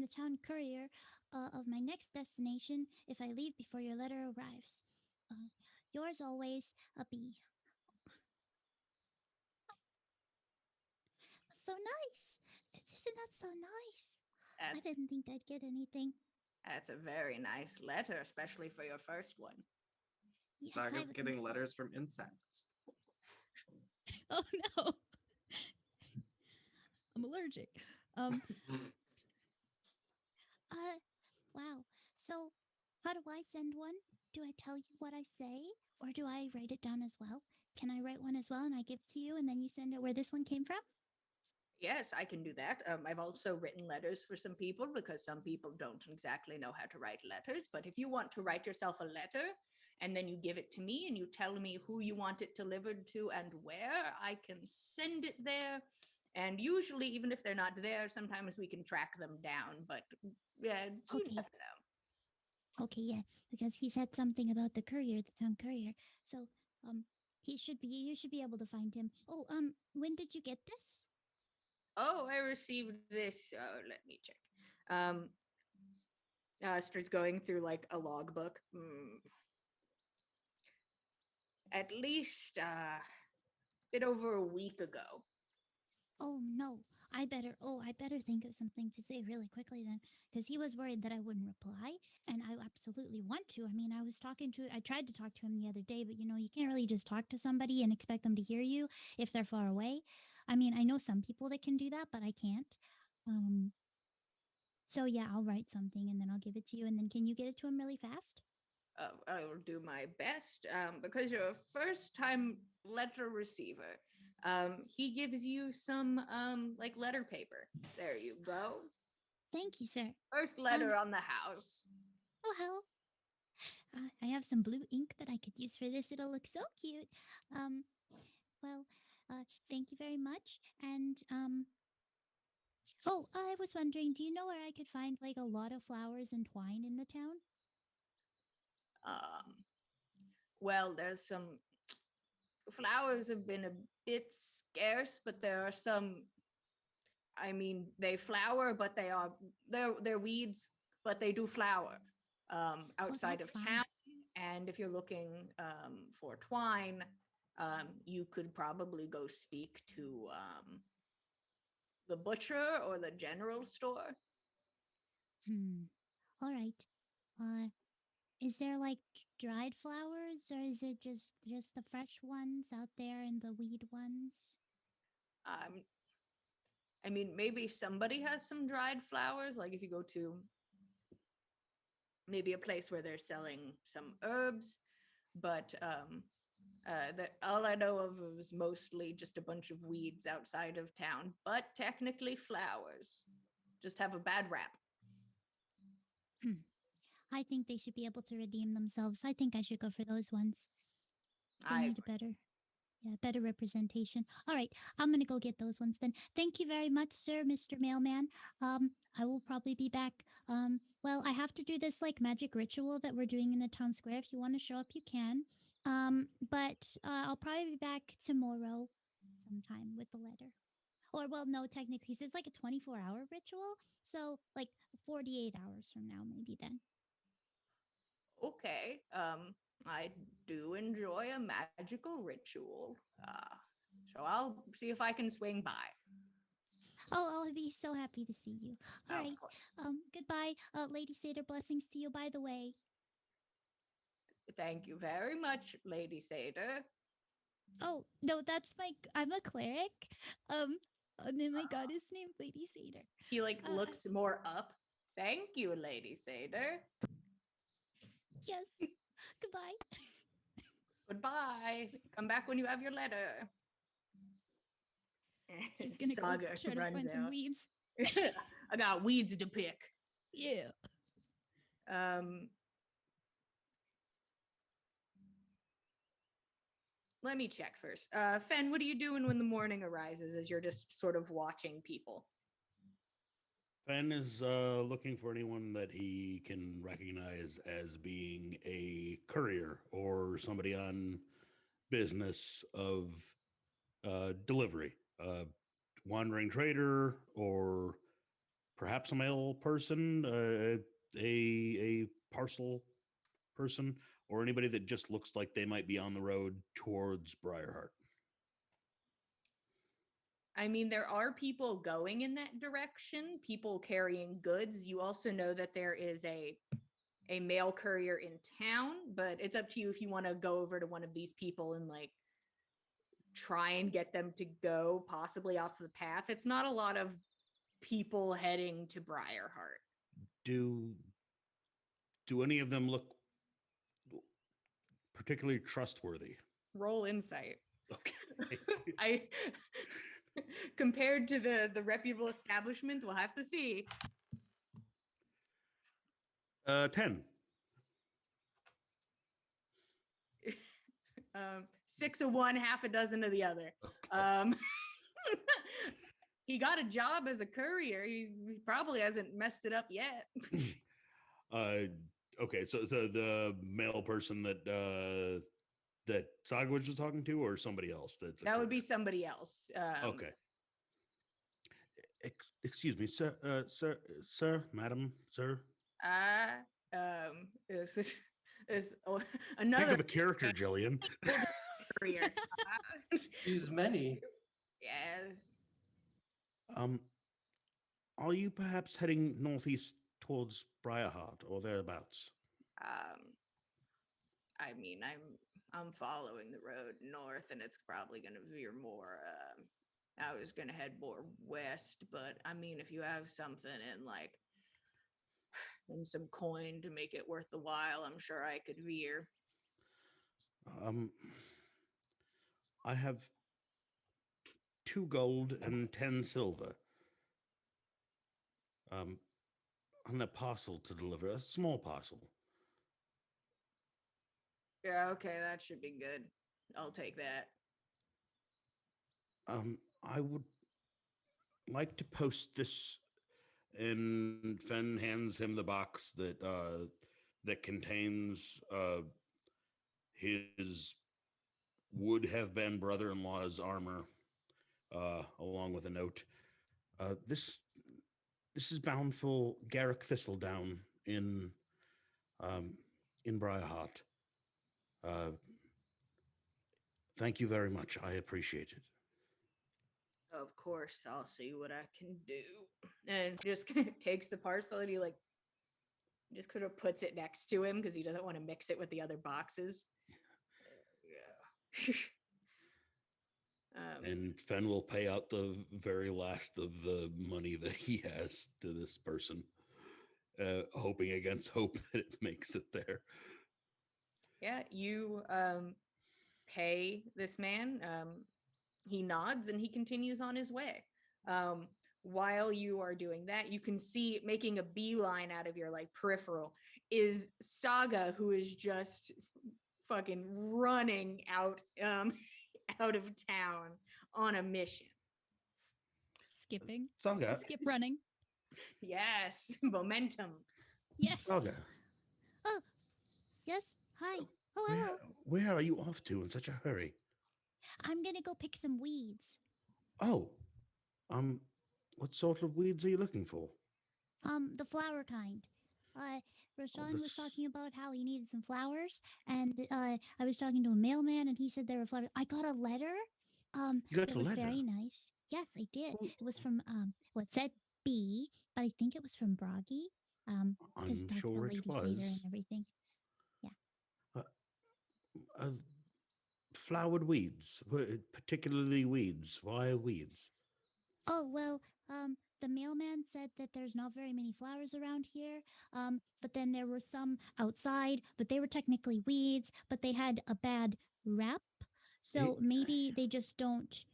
the town courier of my next destination if I leave before your letter arrives. Yours always, a bee. So nice. Isn't that so nice? I didn't think I'd get anything.
That's a very nice letter, especially for your first one.
Yes,
Saga's getting letters from insects.
Oh no. I'm allergic.
Wow. So, how do I send one? Do I tell you what I say, or do I write it down as well? Can I write one as well and I give it to you, and then you send it where this one came from?
Yes, I can do that. I've also written letters for some people because some people don't exactly know how to write letters. But if you want to write yourself a letter and then you give it to me and you tell me who you want it delivered to and where, I can send it there. And usually, even if they're not there, sometimes we can track them down. But yeah, you
Okay.
never know.
Okay, yes, because he said something about the courier, the town courier. So, you should be able to find him. Oh, when did you get this?
Oh, I received this. Let me check. Starts going through like a logbook. At least a bit over a week ago.
Oh no, I better think of something to say really quickly then, because he was worried that I wouldn't reply, and I absolutely want to. I mean, I tried to talk to him the other day, but you can't really just talk to somebody and expect them to hear you if they're far away. I mean, I know some people that can do that, but I can't. Um, so yeah, I'll write something and then I'll give it to you, and then can you get it to him really fast?
I will do my best. Because you're a first-time letter receiver, he gives you some like letter paper. There you go.
Thank you, sir.
First letter on the house.
Oh hell. I have some blue ink that I could use for this. It'll look so cute. Um, well, thank you very much. And oh, I was wondering, do you know where I could find like a lot of flowers and twine in the town?
Um, well, there's some flowers have been a bit scarce, but there are some. I mean, they flower, but they're weeds, but they do flower outside
that's
of
fine.
town. And if you're looking for twine, you could probably go speak to the butcher or the general store.
All right. Is there like dried flowers, or is it just the fresh ones out there and the weed ones?
Um, I mean, maybe somebody has some dried flowers. Like if you go to maybe a place where they're selling some herbs, but all I know of is mostly just a bunch of weeds outside of town, but technically flowers. Just have a bad rap.
I think they should be able to redeem themselves. I think I should go for those ones. They
I
need a better representation. All right, I'm gonna go get those ones then. Thank you very much, sir, Mr. Mailman. I will probably be back. Well, I have to do this like magic ritual that we're doing in the town square. If you want to show up, you can. But I'll probably be back tomorrow sometime with the letter. Or well, no, technically, it's like a 24-hour ritual, so like 48 hours from now, maybe then.
okay. I do enjoy a magical ritual. So I'll see if I can swing by.
Oh, I'll be so happy to see you. All
Of
right.
course.
Goodbye. Lady Satyr, blessings to you, by the way.
Thank you very much, Lady Satyr.
Oh, no, I'm a cleric. And then my goddess named Lady Satyr.
He like looks more up. Thank you, Lady Satyr.
Yes. Goodbye.
Goodbye. Come back when you have your letter.
He's gonna
Saga
go try to
runs
find some
out.
weeds.
I got weeds to pick.
Yeah.
Let me check first. Fen, what are you doing when the morning arises as you're just sort of watching people?
Fen is looking for anyone that he can recognize as being a courier or somebody on business of delivery, wandering trader, or perhaps a mail person, a parcel person, or anybody that just looks like they might be on the road towards Briarheart.
I mean, there are people going in that direction, people carrying goods. You also know that there is a mail courier in town, but it's up to you if you want to go over to one of these people and like try and get them to go possibly off the path. It's not a lot of people heading to Briarheart.
Do any of them look particularly trustworthy?
Roll insight.
Okay.
I compared to the reputable establishment, we'll have to see.
10.
6 of one, half a dozen of the other.
Okay.
He got a job as a courier. He probably hasn't messed it up yet.
Okay, so the male person that Saga was just talking to, or somebody else? That
would be somebody else.
Okay. Excuse me, sir, madam, sir.
Is this is
Think
another
of a character, Jillian.
career?
She's many.
Yes.
um, are you perhaps heading northeast towards Briarheart or thereabouts?
Um, I mean, I'm following the road north, and it's probably gonna veer more. I was gonna head more west, but I mean, if you have something in like and some coin to make it worth the while, I'm sure I could veer.
Um, I have 2 gold and 10 silver. On a parcel to deliver, a small parcel.
Yeah, okay, that should be good. I'll take that.
I would like to post this, and Fen hands him the box that contains his would have been brother-in-law's armor, along with a note. This is bound for Garrick Thistledown um, in Briarheart. Thank you very much. I appreciate it.
Of course, I'll see what I can do. And just takes the parcel and he like just kind of puts it next to him because he doesn't want to mix it with the other boxes. Yeah.
And Fen will pay out the very last of the money that he has to this person, hoping against hope that it makes it there.
Yeah, you pay this man. He nods and he continues on his way. While you are doing that, you can see making a beeline out of your like peripheral is Saga, who is just fucking running out out of town on a mission.
Skipping.
Saga,
Skip running.
Yes, momentum.
Yes.
Saga,
Oh, yes. Hi. Oh, hello.
where are you off to in such a hurry?
I'm gonna go pick some weeds.
Oh, what sort of weeds are you looking for?
The flower kind. Roshan was
this-
talking about how he needed some flowers, and I was talking to a mailman, and he said there were flowers. I got a letter.
You got
It
a
was
letter?
very nice. Yes, I did.
Who-
It was from well, it said B, but I think it was from Broggy. Because
I'm
it talked
sure
about
it
Lady Satyr and
was.
everything.
Uh, flowered weeds, particularly weeds. Why weeds?
Oh, well, the mailman said that there's not very many flowers around here. But then there were some outside, but they were technically weeds, but they had a bad rap. So maybe they just don't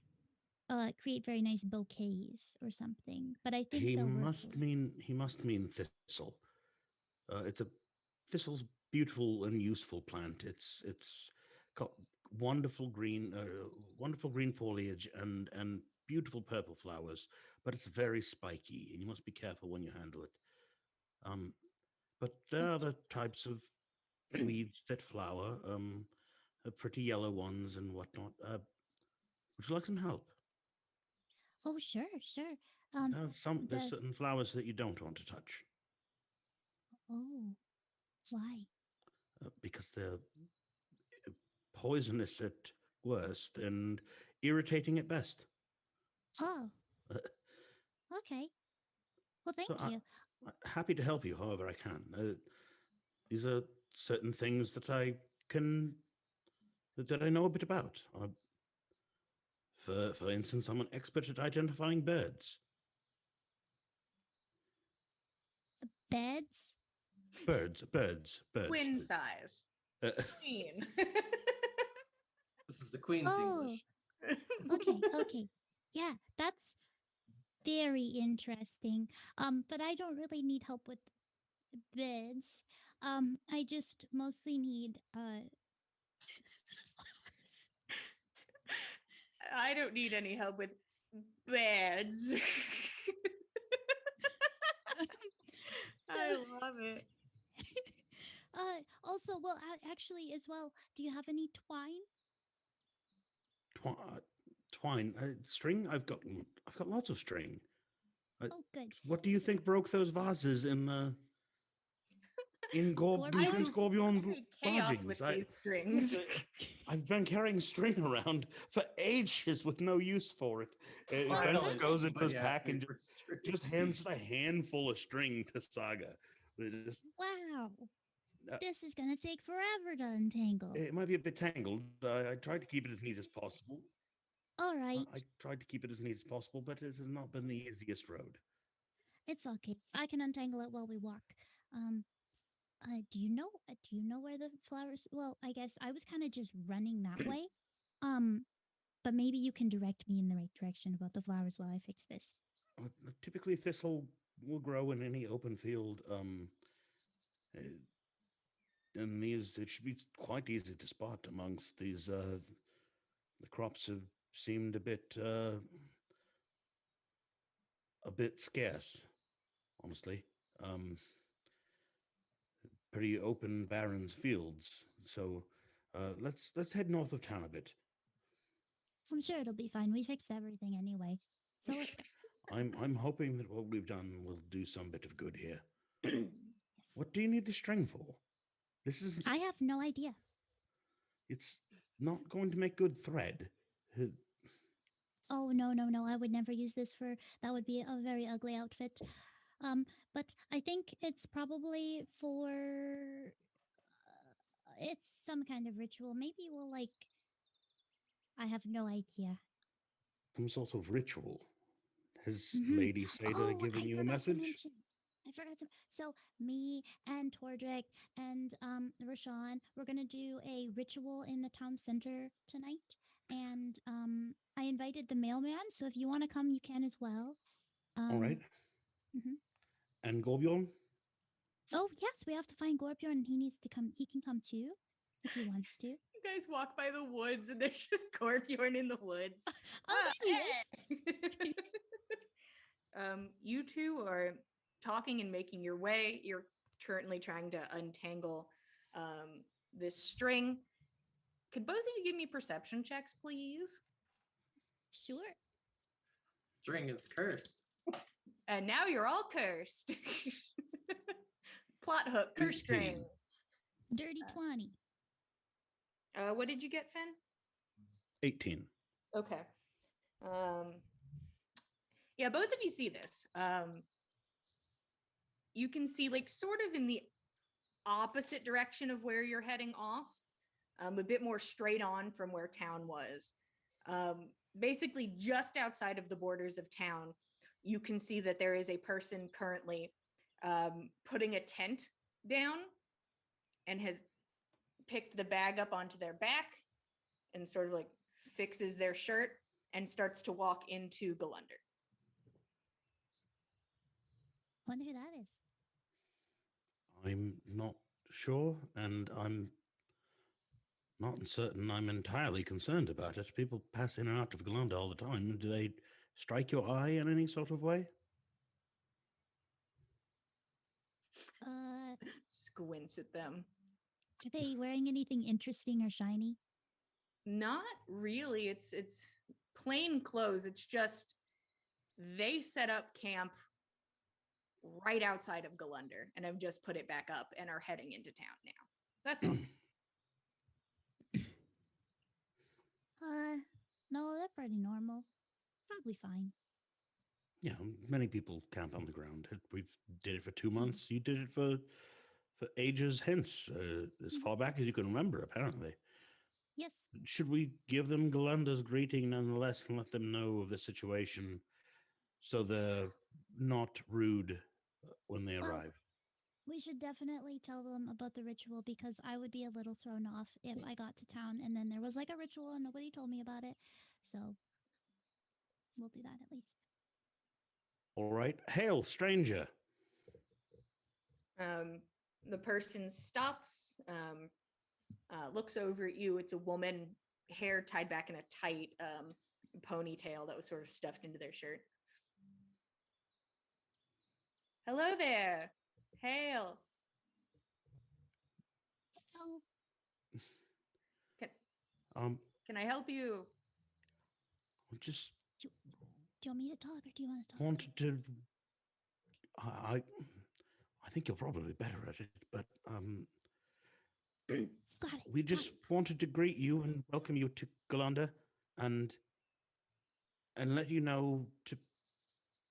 create very nice bouquets or something. But I think
He
they'll work.
must mean thistle. It's a thistle's beautiful and useful plant. It's got wonderful green foliage and beautiful purple flowers, but it's very spiky, and you must be careful when you handle it. But there are other types of weeds that flower, pretty yellow ones and whatnot. Would you like some help?
Oh, sure, sure.
There's
The
certain flowers that you don't want to touch,
oh, why?
because they're poisonous at worst and irritating at best.
Oh,
Uh,
okay. Well, thank
so
you.
I'm happy to help you however I can. These are certain things that I know a bit about. For instance, I'm an expert at identifying birds.
Beds.
Birds.
Twin size.
Uh,
Queen.
This is the Queen's
Oh,
English.
okay. Yeah, that's very interesting. But I don't really need help with beds. I just mostly need
I don't need any help with beds. I love it.
also, well, actually, as well, do you have any twine?
twine, string. I've got lots of string.
Oh, good.
What do you think broke those vases in
Gorbjorn?
Prince Gorbjorn's
Chaos
lodgings?
with these strings.
I've been carrying string around for ages with no use for it. If Ben
Finally,
just goes into his
somebody asked
pack
me
and
for string.
just hands just a handful of string to Saga.
Wow.
Uh,
This is gonna take forever to untangle.
It might be a bit tangled. I tried to keep it as neat as possible.
All right.
I tried to keep it as neat as possible, but it has not been the easiest road.
It's okay. I can untangle it while we walk. Do you know where the flowers? Well, I guess I was kind of just running that way. But maybe you can direct me in the right direction about the flowers while I fix this.
Typically, thistle will grow in any open field. And these, it should be quite easy to spot amongst these. The crops have seemed a bit scarce, honestly. Pretty open, barren fields. So let's head north of town a bit.
I'm sure it'll be fine. We fixed everything anyway. So let's go.
I'm hoping that what we've done will do some bit of good here. What do you need the string for? This is.
I have no idea.
It's not going to make good thread.
Oh no! I would never use this for. That would be a very ugly outfit. But I think it's probably for. It's some kind of ritual. Maybe we'll like. I have no idea.
Some sort of ritual. Has
Mhm.
Lady Sada given
I
you a
forgot to
message?
mention. I forgot to. So me and Tordrick and Roshan, we're gonna do a ritual in the town center tonight, and I invited the mailman. So if you want to come, you can as well.
All right.
Mhm.
And Gorbjorn?
Oh yes, we have to find Gorbjorn. He needs to come. He can come too, if he wants to.
You guys walk by the woods and there's just Gorbjorn in the woods.
Oh, there he is.
Hey. You two are talking and making your way. You're currently trying to untangle this string. Could both of you give me perception checks, please?
Sure.
String is cursed.
And now you're all cursed. Plot hook, curse string.
Dirty 20.
What did you get, Finn?
18.
Okay. Yeah, both of you see this. You can see, like, sort of in the opposite direction of where you're heading off, a bit more straight on from where town was. Basically, just outside of the borders of town, you can see that there is a person currently putting a tent down and has picked the bag up onto their back and sort of like fixes their shirt and starts to walk into Golunder.
Wonder who that is.
I'm not sure, and I'm not certain I'm entirely concerned about it. People pass in and out of Galanda all the time. Do they strike your eye in any sort of way?
Squints at them.
Are they wearing anything interesting or shiny?
Not really. It's plain clothes. It's just they set up camp right outside of Golunder and have just put it back up and are heading into town now. That's all.
No, they're pretty normal. Probably fine.
Yeah, many people camp on the ground. We did it for 2 months. You did it for ages hence, as far back as you can remember, apparently.
Yes.
Should we give them Galanda's greeting nonetheless and let them know of the situation so they're not rude when they arrive?
We should definitely tell them about the ritual because I would be a little thrown off if I got to town and then there was like a ritual and nobody told me about it. So we'll do that at least.
All right. Hail, stranger.
The person stops, looks over at you. It's a woman, hair tied back in a tight ponytail that was sort of stuffed into their shirt. Hello there. Hail.
Oh,
Can I help you?
Just
Do you want me to talk or do you want to talk?
Wanted to. I think you're probably better at it, but
Got it.
we
got
just
it.
wanted to greet you and welcome you to Galanda, and let you know to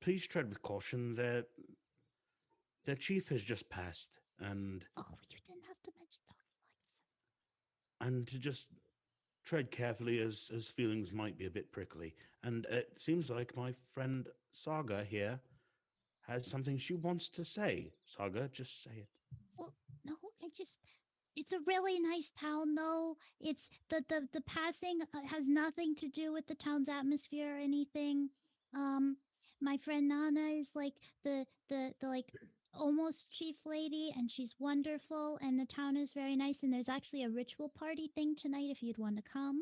please tread with caution. Their chief has just passed, and
Oh, you didn't have to mention that.
to just tread carefully as feelings might be a bit prickly. And it seems like my friend Saga here has something she wants to say. Saga, just say it.
Well, no, it's a really nice town though. It's the passing has nothing to do with the town's atmosphere or anything. My friend Nana is like the like almost chief lady, and she's wonderful, and the town is very nice, and there's actually a ritual party thing tonight if you'd want to come.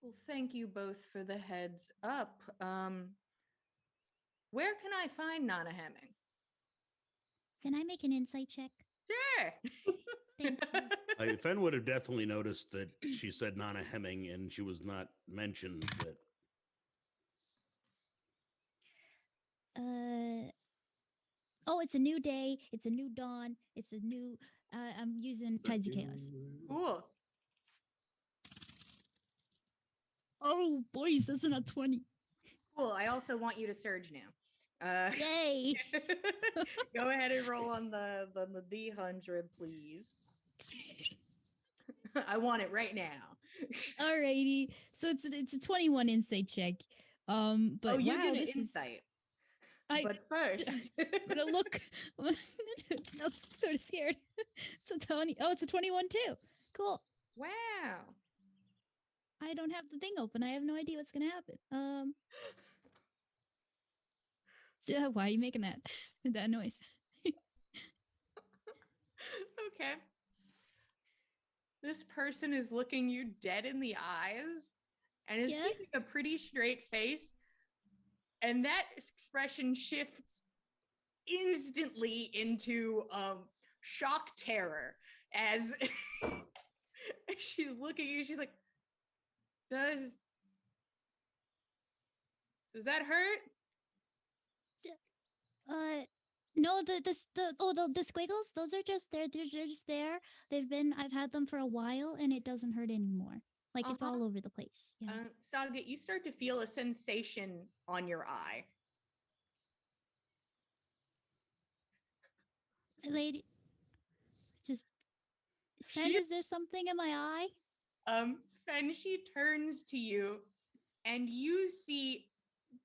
Well, thank you both for the heads up. Where can I find Nana Hemming?
Can I make an insight check?
Sure.
Thank you.
Fen would have definitely noticed that she said Nana Hemming and she was not mentioned. That
Oh, it's a new day. It's a new dawn. It's a new. I'm using Tides of Chaos.
Cool.
Oh, boys, that's not 20.
Cool. I also want you to surge now.
Yay!
Go ahead and roll on the D100, please. I want it right now.
Alrighty. So it's a 21 insight check. But
oh, you
wow,
get an
this is
insight.
I
But first,
I'm gonna look. I'm sort of scared. It's a 20. Oh, it's a 21 too. Cool.
wow.
I don't have the thing open. I have no idea what's gonna happen. Why are you making that noise?
Okay. This person is looking you dead in the eyes and is
Yeah?
keeping a pretty straight face. And that expression shifts instantly into shock terror as she's looking at you. She's like, does that hurt?
No, the squiggles, those are just there. They're just there. I've had them for a while, and it doesn't hurt anymore. Like it's all over the place. Yeah.
Saga, you start to feel a sensation on your eye.
Lady, just Sven, is there something in my eye?
Fen, she turns to you, and you see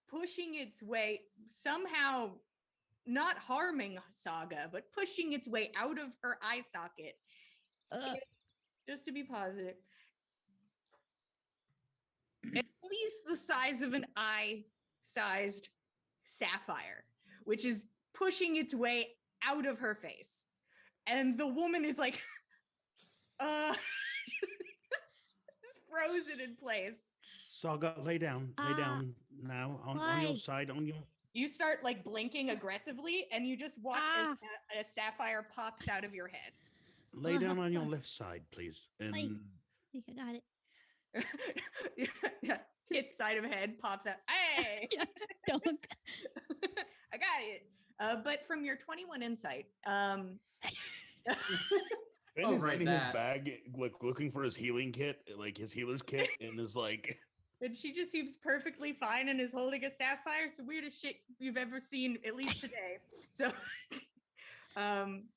pushing its way, somehow not harming Saga, but pushing its way out of her eye socket. Just to be positive, at least the size of an eye-sized sapphire, which is pushing its way out of her face. And the woman is like, frozen in place.
Saga, lay down now on your side.
You start like blinking aggressively, and you just watch as a sapphire pops out of your head.
Lay down on your left side, please. And
I think I got it.
Hit side of head pops out. Hey,
Yeah, don't.
I got it. But from your 21 insight,
Ben
Oh,
is
right,
in his
that.
bag, like looking for his healing kit, like his healer's kit, and is like,
and she just seems perfectly fine and is holding a sapphire. It's the weirdest shit you've ever seen, at least today. So,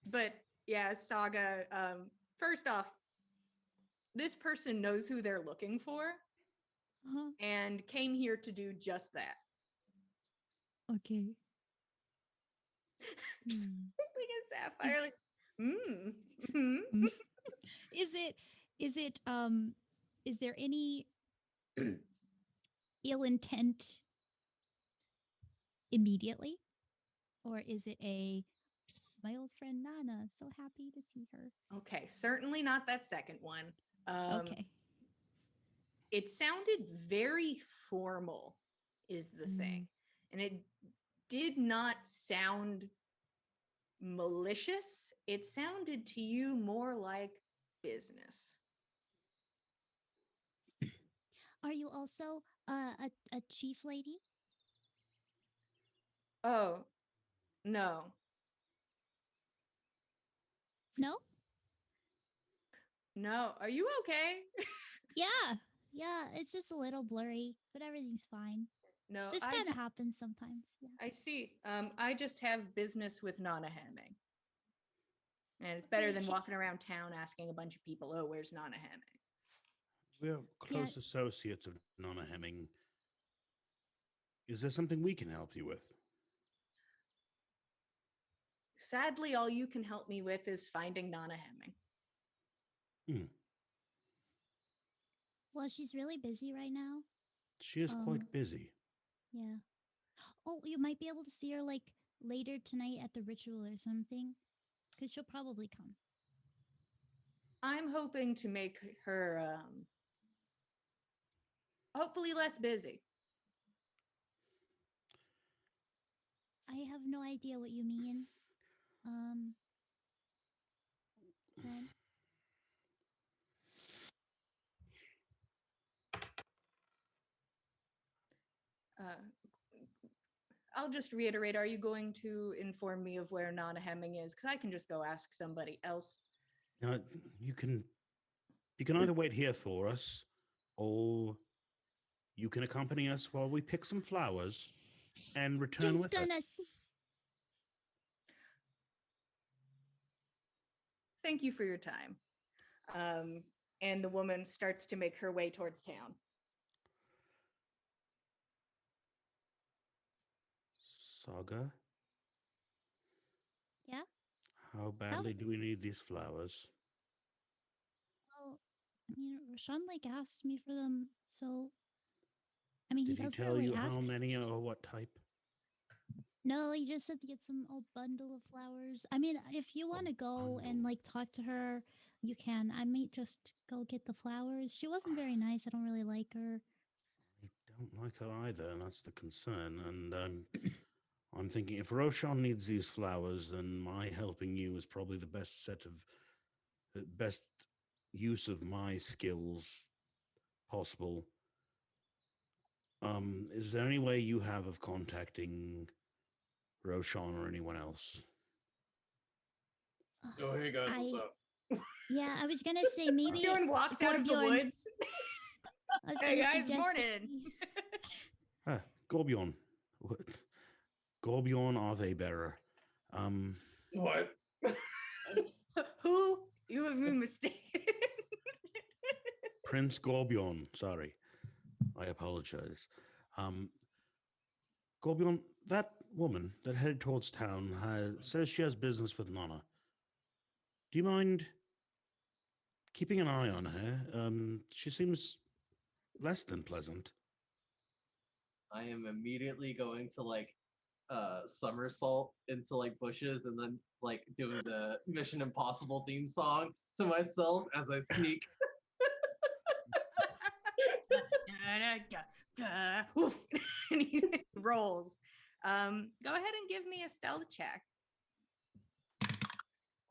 but yeah, Saga. First off, this person knows who they're looking for and came here to do just that.
Okay.
Just like a sapphire, like,
Is there any ill intent immediately? Or is it my old friend Nana, so happy to see her?
Okay, certainly not that second one.
Okay.
It sounded very formal, is the thing. And it did not sound malicious. It sounded to you more like business.
Are you also a chief lady?
Oh, no.
No?
No. Are you okay?
Yeah. Yeah, it's just a little blurry, but everything's fine.
No,
This kind of happens sometimes. Yeah.
I see. I just have business with Nana Hamming. And it's better
Okay,
than
she-
walking around town asking a bunch of people, oh, where's Nana Hamming?
We're close associates of Nana Hemming. Is there something we can help you with?
Sadly, all you can help me with is finding Nana Hamming.
Well, she's really busy right now.
She is quite busy.
Yeah. Oh, you might be able to see her like later tonight at the ritual or something, because she'll probably come.
I'm hoping to make her hopefully less busy.
I have no idea what you mean. Then
I'll just reiterate, are you going to inform me of where Nana Hemming is? Because I can just go ask somebody else.
You can either wait here for us, or you can accompany us while we pick some flowers and return
she's
with us.
gonna.
Thank you for your time. And the woman starts to make her way towards town.
Saga?
Yeah?
How badly
How's-
do we need these flowers?
Well, I mean, Roshan like asked me for them, so. I mean,
Did
he
he
doesn't
tell
really
you
ask.
how many or what type?
No, he just said to get some old bundle of flowers. I mean, if you want to go and
bundle.
like talk to her, you can. I might just go get the flowers. She wasn't very nice. I don't really like her.
I don't like her either, and that's the concern. And I'm thinking if Roshan needs these flowers, then my helping you is probably the best use of my skills possible. Is there any way you have of contacting Roshan or anyone else?
Oh, hey guys, what's
I-
up?
Yeah, I was gonna say maybe.
Gorbjorn walks out of the
Gorbjorn-
woods.
I was
Hey
gonna
guys,
suggest
morning.
Gorbjorn. What? Gorbjorn Ave Bearer.
What?
Who? You have been mistaken.
Prince Gorbjorn. Sorry. I apologize. Gorbjorn, that woman that headed towards town says she has business with Nana. Do you mind keeping an eye on her? She seems less than pleasant.
I am immediately going to like somersault into like bushes and then like doing the Mission Impossible theme song to myself as I sneak.
Oof. And he rolls. Go ahead and give me a stealth check.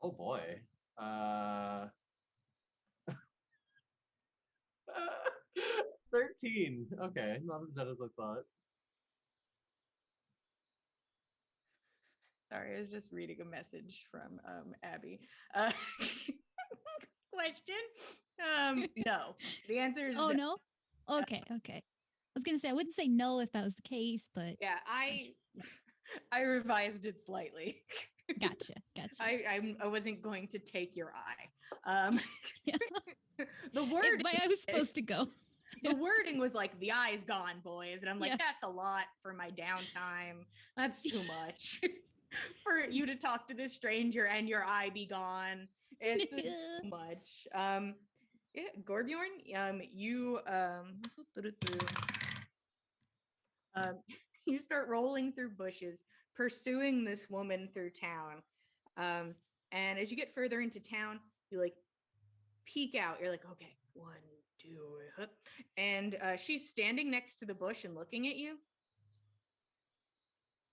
Oh boy. 13. Okay, not as bad as I thought.
Sorry, I was just reading a message from Abby. Question? No. The answer is
Oh no. Okay. Okay. I was gonna say I wouldn't say no if that was the case, but
Yeah, I revised it slightly.
gotcha. Gotcha.
I wasn't going to take your eye.
Yeah.
The
If
word
I was supposed to go.
the
Yes.
wording was like, the eye's gone, boys. And I'm like,
Yeah.
that's a lot for my downtime. That's too much for you to talk to this stranger and your eye be gone. It's too much. Yeah, Gorbjorn, you you start rolling through bushes, pursuing this woman through town. And as you get further into town, you like peek out. You're like, okay, 1, 2, hup. And she's standing next to the bush and looking at you.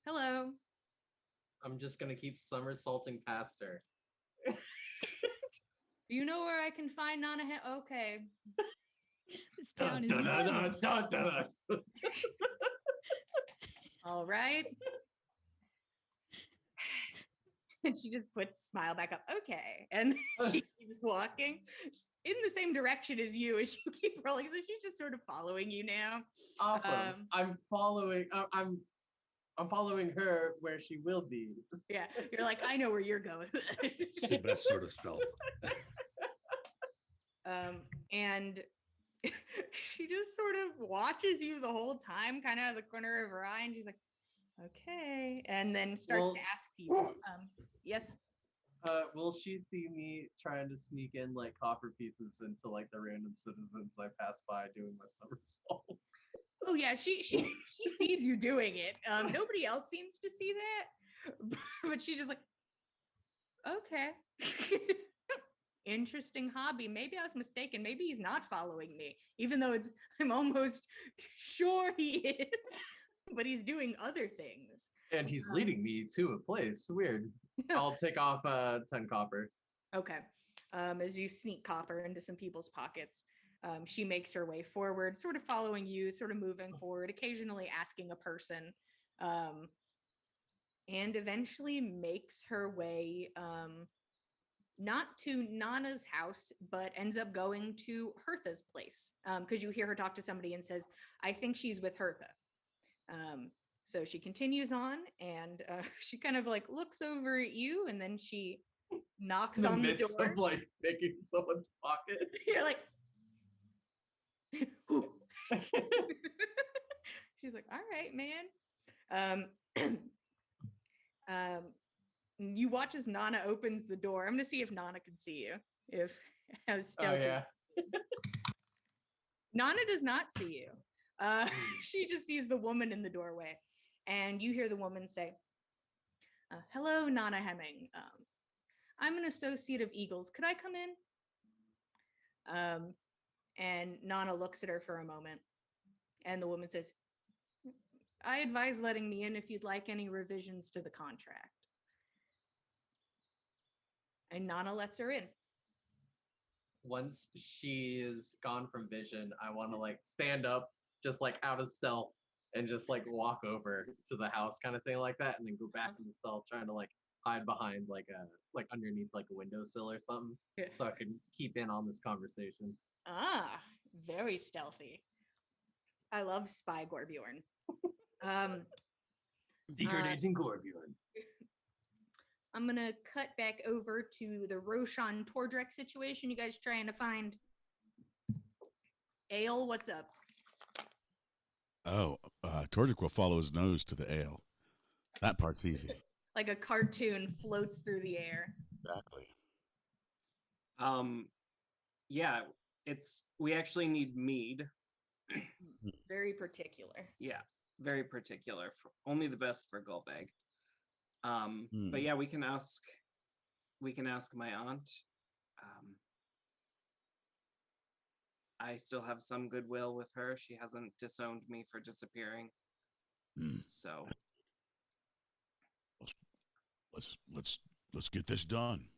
Hello.
I'm just gonna keep somersaulting past her.
Do you know where I can find Nana? Okay.
This town is
Dun, dun, dun,
normal.
dun, dun, dun.
All right. And she just puts a smile back up. Okay. And she keeps walking in the same direction as you as you keep rolling. So she's just sort of following you now.
Awesome. I'm following. I'm following her where she will be.
Yeah. You're like, I know where you're going.
It's the best sort of stealth.
And she just sort of watches you the whole time, kind of out of the corner of her eye, and she's like, okay, and then starts to ask people. Yes.
Will she see me trying to sneak in like copper pieces into like the random citizens I pass by doing my somersaults?
Oh yeah, she sees you doing it. Nobody else seems to see that, but she's just like, okay. Interesting hobby. Maybe I was mistaken. Maybe he's not following me, even though I'm almost sure he is, but he's doing other things.
And he's leading me to a place. Weird. I'll take off 10 copper.
Okay. As you sneak copper into some people's pockets, she makes her way forward, sort of following you, sort of moving forward, occasionally asking a person, and eventually makes her way not to Nana's house, but ends up going to Hertha's place, because you hear her talk to somebody and says, I think she's with Hertha. So she continues on, and she kind of like looks over at you, and then she knocks on the door.
Of like picking someone's pocket.
You're like, she's like, all right, man. You watch as Nana opens the door. I'm gonna see if Nana can see you. If as stealthy.
Oh yeah.
Nana does not see you. She just sees the woman in the doorway, and you hear the woman say, hello, Nana Hemming. I'm an associate of Eagles. Could I come in? And Nana looks at her for a moment, and the woman says, I advise letting me in if you'd like any revisions to the contract. And Nana lets her in.
Once she is gone from vision, I want to like stand up, just like out of stealth, and just like walk over to the house, kind of thing like that, and then go back in the cell, trying to like hide behind like underneath like a windowsill or something, so I can keep in on this conversation.
Ah, very stealthy. I love Spy Gorbjorn.
Secret Agent Gorbjorn.
I'm gonna cut back over to the Roshan Tordrek situation. You guys trying to find ale? What's up?
Oh, Tordic will follow his nose to the ale. That part's easy.
Like a cartoon floats through the air.
Exactly.
Yeah, we actually need mead.
Very particular.
Yeah, very particular. Only the best for Golbeg. But yeah, we can ask my aunt. I still have some goodwill with her. She hasn't disowned me for disappearing. So
let's get this done.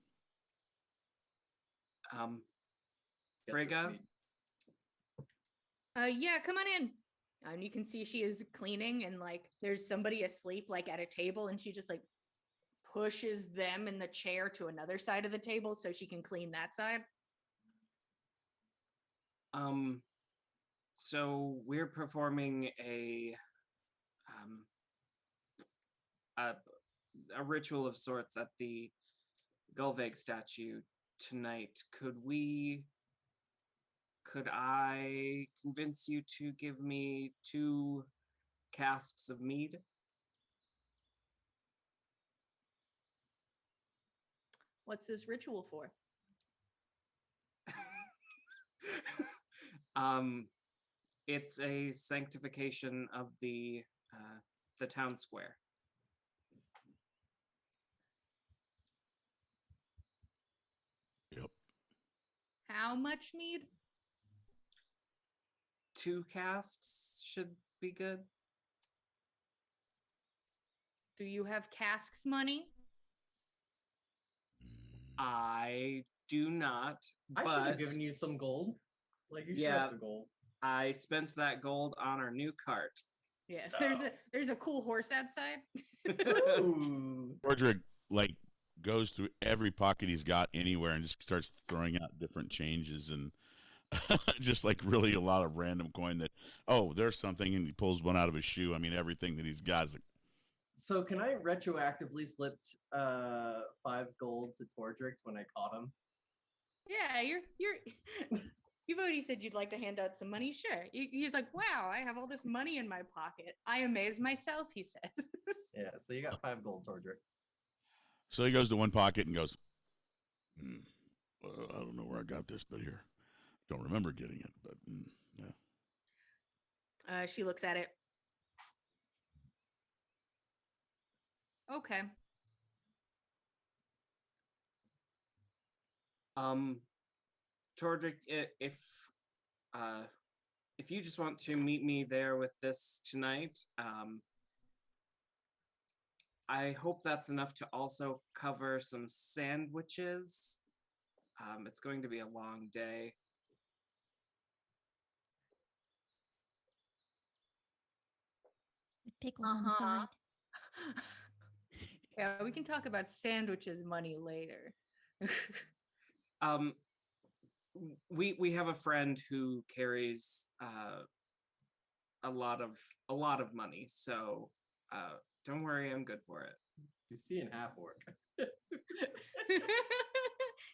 Frigga.
Yeah, come on in. And you can see she is cleaning, and like there's somebody asleep like at a table, and she just like pushes them in the chair to another side of the table so she can clean that side.
So we're performing a ritual of sorts at the Gulveg statue tonight. Could I convince you to give me 2 casks of mead?
What's this ritual for?
It's a sanctification of the town square.
Yep.
How much mead?
2 casks should be good.
Do you have casks money?
I do not.
I should have
But
given you some gold. Like you should
Yeah.
have some gold.
I spent that gold on our new cart.
Yeah, there's a cool horse outside.
Ooh.
Roderick like goes through every pocket he's got anywhere and just starts throwing out different changes and just like really a lot of random coin that there's something and he pulls one out of his shoe. I mean everything that he's got is like,
So can I retroactively slip 5 gold to Tordrick when I caught him?
Yeah, you're you've already said you'd like to hand out some money. Sure. He's like, wow, I have all this money in my pocket. I amaze myself, he says.
Yeah, so you got 5 gold, Tordrick.
so he goes to one pocket and goes, well, I don't know where I got this, but here. Don't remember getting it, but yeah.
She looks at it. Okay.
Tordrick, if you just want to meet me there with this tonight, I hope that's enough to also cover some sandwiches. It's going to be a long day.
With pickles on the side.
Yeah, we can talk about sandwiches money later.
We have a friend who carries a lot of money, so don't worry, I'm good for it.
You see in half orc.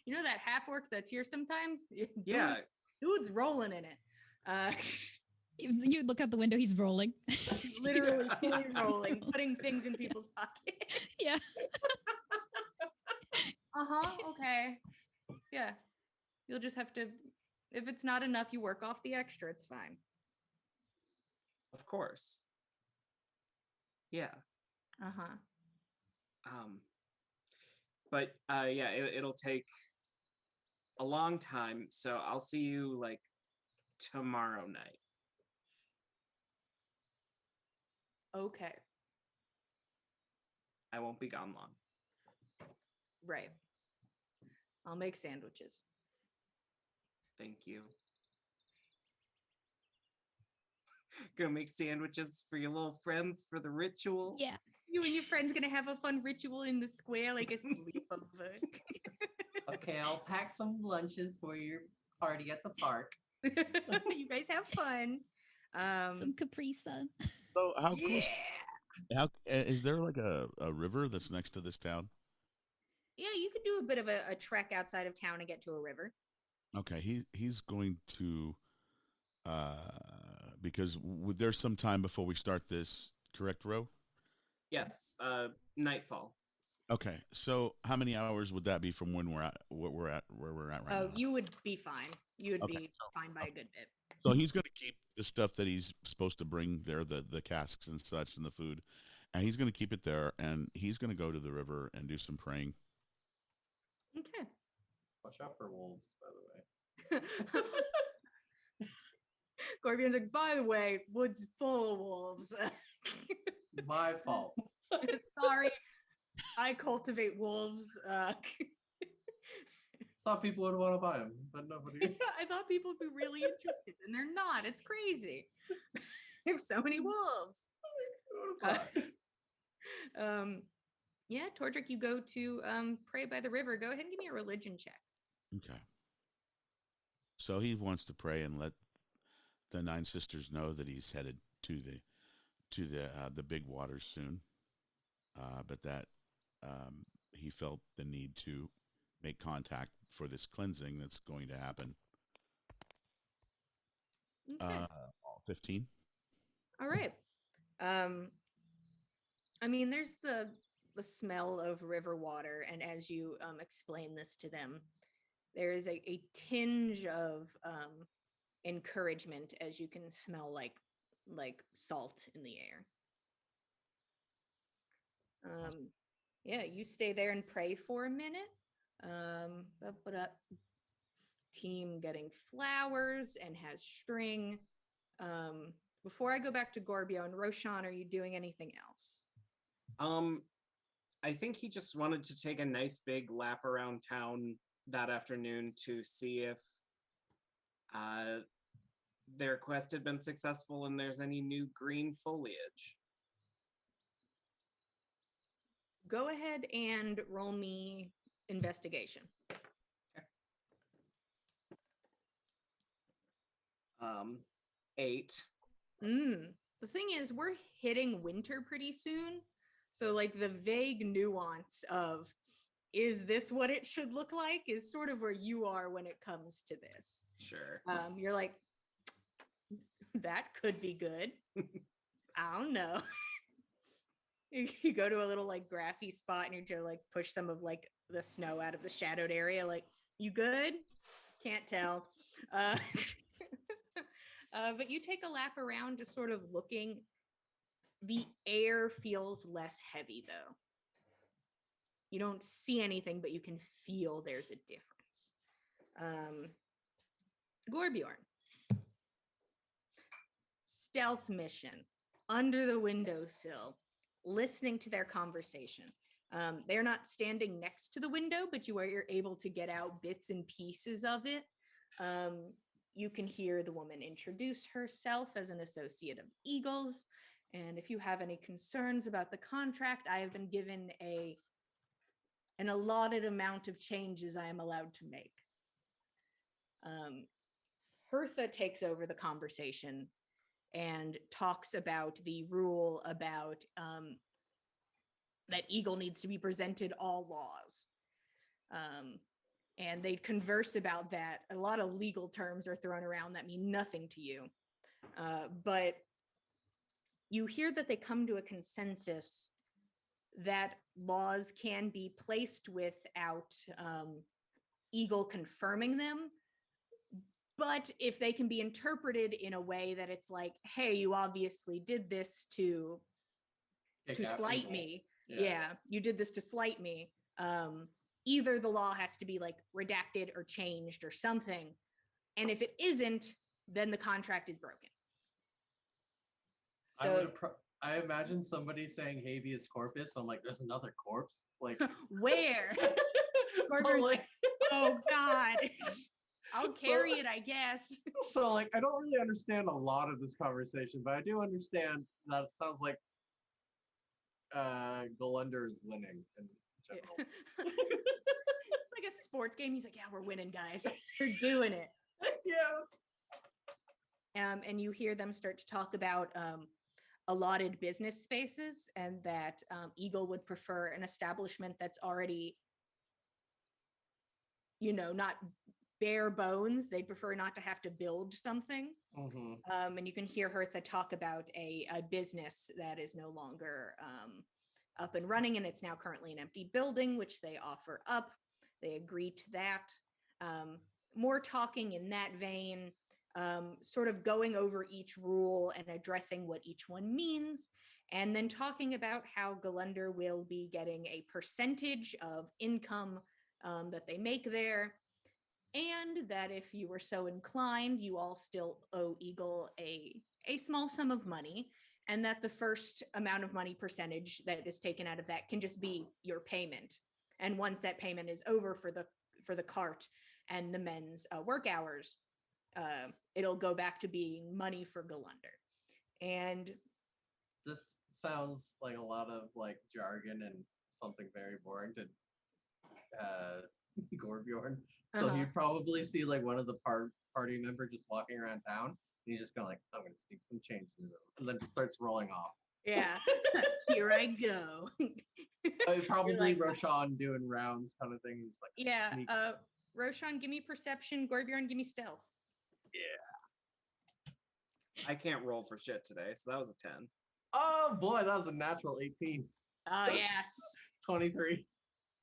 You know that half orc that's here sometimes?
Yeah.
Dude's rolling in it.
You look out the window, he's rolling.
Literally fully rolling, putting things in people's pockets.
Yeah.
Okay. Yeah. You'll just have to, if it's not enough, you work off the extra. It's fine.
Of course. Yeah. But yeah, it'll take a long time, so I'll see you like tomorrow night.
Okay.
I won't be gone long.
Right. I'll make sandwiches.
Thank you. Gonna make sandwiches for your little friends for the ritual.
Yeah.
You and your friends gonna have a fun ritual in the square, like a sleepover.
Okay, I'll pack some lunches for your party at the park.
You guys have fun.
Some Capri Sun.
So how close? How is there like a river that's next to this town?
Yeah, you could do a bit of a trek outside of town and get to a river.
Okay, he's going to because there's some time before we start this, correct, Ro?
Yes, nightfall.
Okay, so how many hours would that be from when we're at where we're at right now?
Oh, you would be fine. You would
Okay,
be fine by a good bit.
So he's going to keep the stuff that he's supposed to bring there, the casks and such and the food, and he's going to keep it there, and he's going to go to the river and do some praying.
Okay.
Watch out for wolves, by the way.
Gorbjorn's like, by the way, wood's full of wolves.
My fault.
Sorry, I cultivate wolves.
Thought people would want to buy them, but nobody.
I thought people would be really interested, and they're not. It's crazy. There's so many wolves. Yeah, Tordrick, you go to pray by the river. Go ahead and give me a religion check.
Okay. So he wants to pray and let the 9 sisters know that he's headed to the big waters soon, but that he felt the need to make contact for this cleansing that's going to happen.
Okay.
15.
All right. I mean, there's the smell of river water, and as you explain this to them, there is a tinge of encouragement as you can smell like salt in the air. Yeah, you stay there and pray for a minute. Team getting flowers and has string. Before I go back to Gorbjorn, Roshan, are you doing anything else?
I think he just wanted to take a nice big lap around town that afternoon to see if their quest had been successful and there's any new green foliage.
Go ahead and roll me investigation.
8.
The thing is, we're hitting winter pretty soon. So like the vague nuance of, is this what it should look like, is sort of where you are when it comes to this.
Sure.
You're like, that could be good. I don't know. You go to a little like grassy spot and you're to like push some of like the snow out of the shadowed area. Like, you good? Can't tell. But you take a lap around, just sort of looking. The air feels less heavy though. You don't see anything, but you can feel there's a difference. Gorbjorn. Stealth mission, under the windowsill, listening to their conversation. They're not standing next to the window, but you're able to get out bits and pieces of it. You can hear the woman introduce herself as an associate of Eagle's. And if you have any concerns about the contract, I have been given an allotted amount of changes I am allowed to make. Hertha takes over the conversation and talks about the rule about that Eagle needs to be presented all laws. And they converse about that. A lot of legal terms are thrown around that mean nothing to you. But you hear that they come to a consensus that laws can be placed without Eagle confirming them. But if they can be interpreted in a way that it's like, hey, you obviously did this to slight people. Me. Yeah, you did this to slight me. Either the law has to be like redacted or changed or something. And if it isn't, then the contract is broken. So
I imagine somebody saying habeas corpus. I'm like, there's another corpse. Like,
where?
So, like,
oh God. I'll carry it, I guess.
So like, I don't really understand a lot of this conversation, but I do understand that it sounds like Golunder is winning in general.
Yeah. It's like a sports game. He's like, yeah, we're winning, guys. We're doing it.
Yeah.
And you hear them start to talk about allotted business spaces, and that Eagle would prefer an establishment that's already, not bare bones. They'd prefer not to have to build something.
Mm-hmm.
And you can hear Hertha talk about a business that is no longer up and running, and it's now currently an empty building, which they offer up. They agree to that. More talking in that vein, sort of going over each rule and addressing what each one means, and then talking about how Golunder will be getting a percentage of income that they make there, and that if you were so inclined, you all still owe Eagle a small sum of money, and that the first amount of money percentage that is taken out of that can just be your payment. And once that payment is over for the cart and the men's work hours, it'll go back to being money for Golunder. And
this sounds like a lot of like jargon and something very boring to Gorbjorn. So you'd probably see like one of the party members just walking around town, and he's just gonna like, I'm gonna sneak some change into them, and then just starts rolling off.
Yeah, here I go.
Probably
like,
Roshan doing rounds kind of thing. He's like,
yeah. Roshan, give me perception. Gorbjorn, give me stealth.
Yeah.
I can't roll for shit today, so that was a 10.
Oh boy, that was a natural 18.
Oh yes.
23.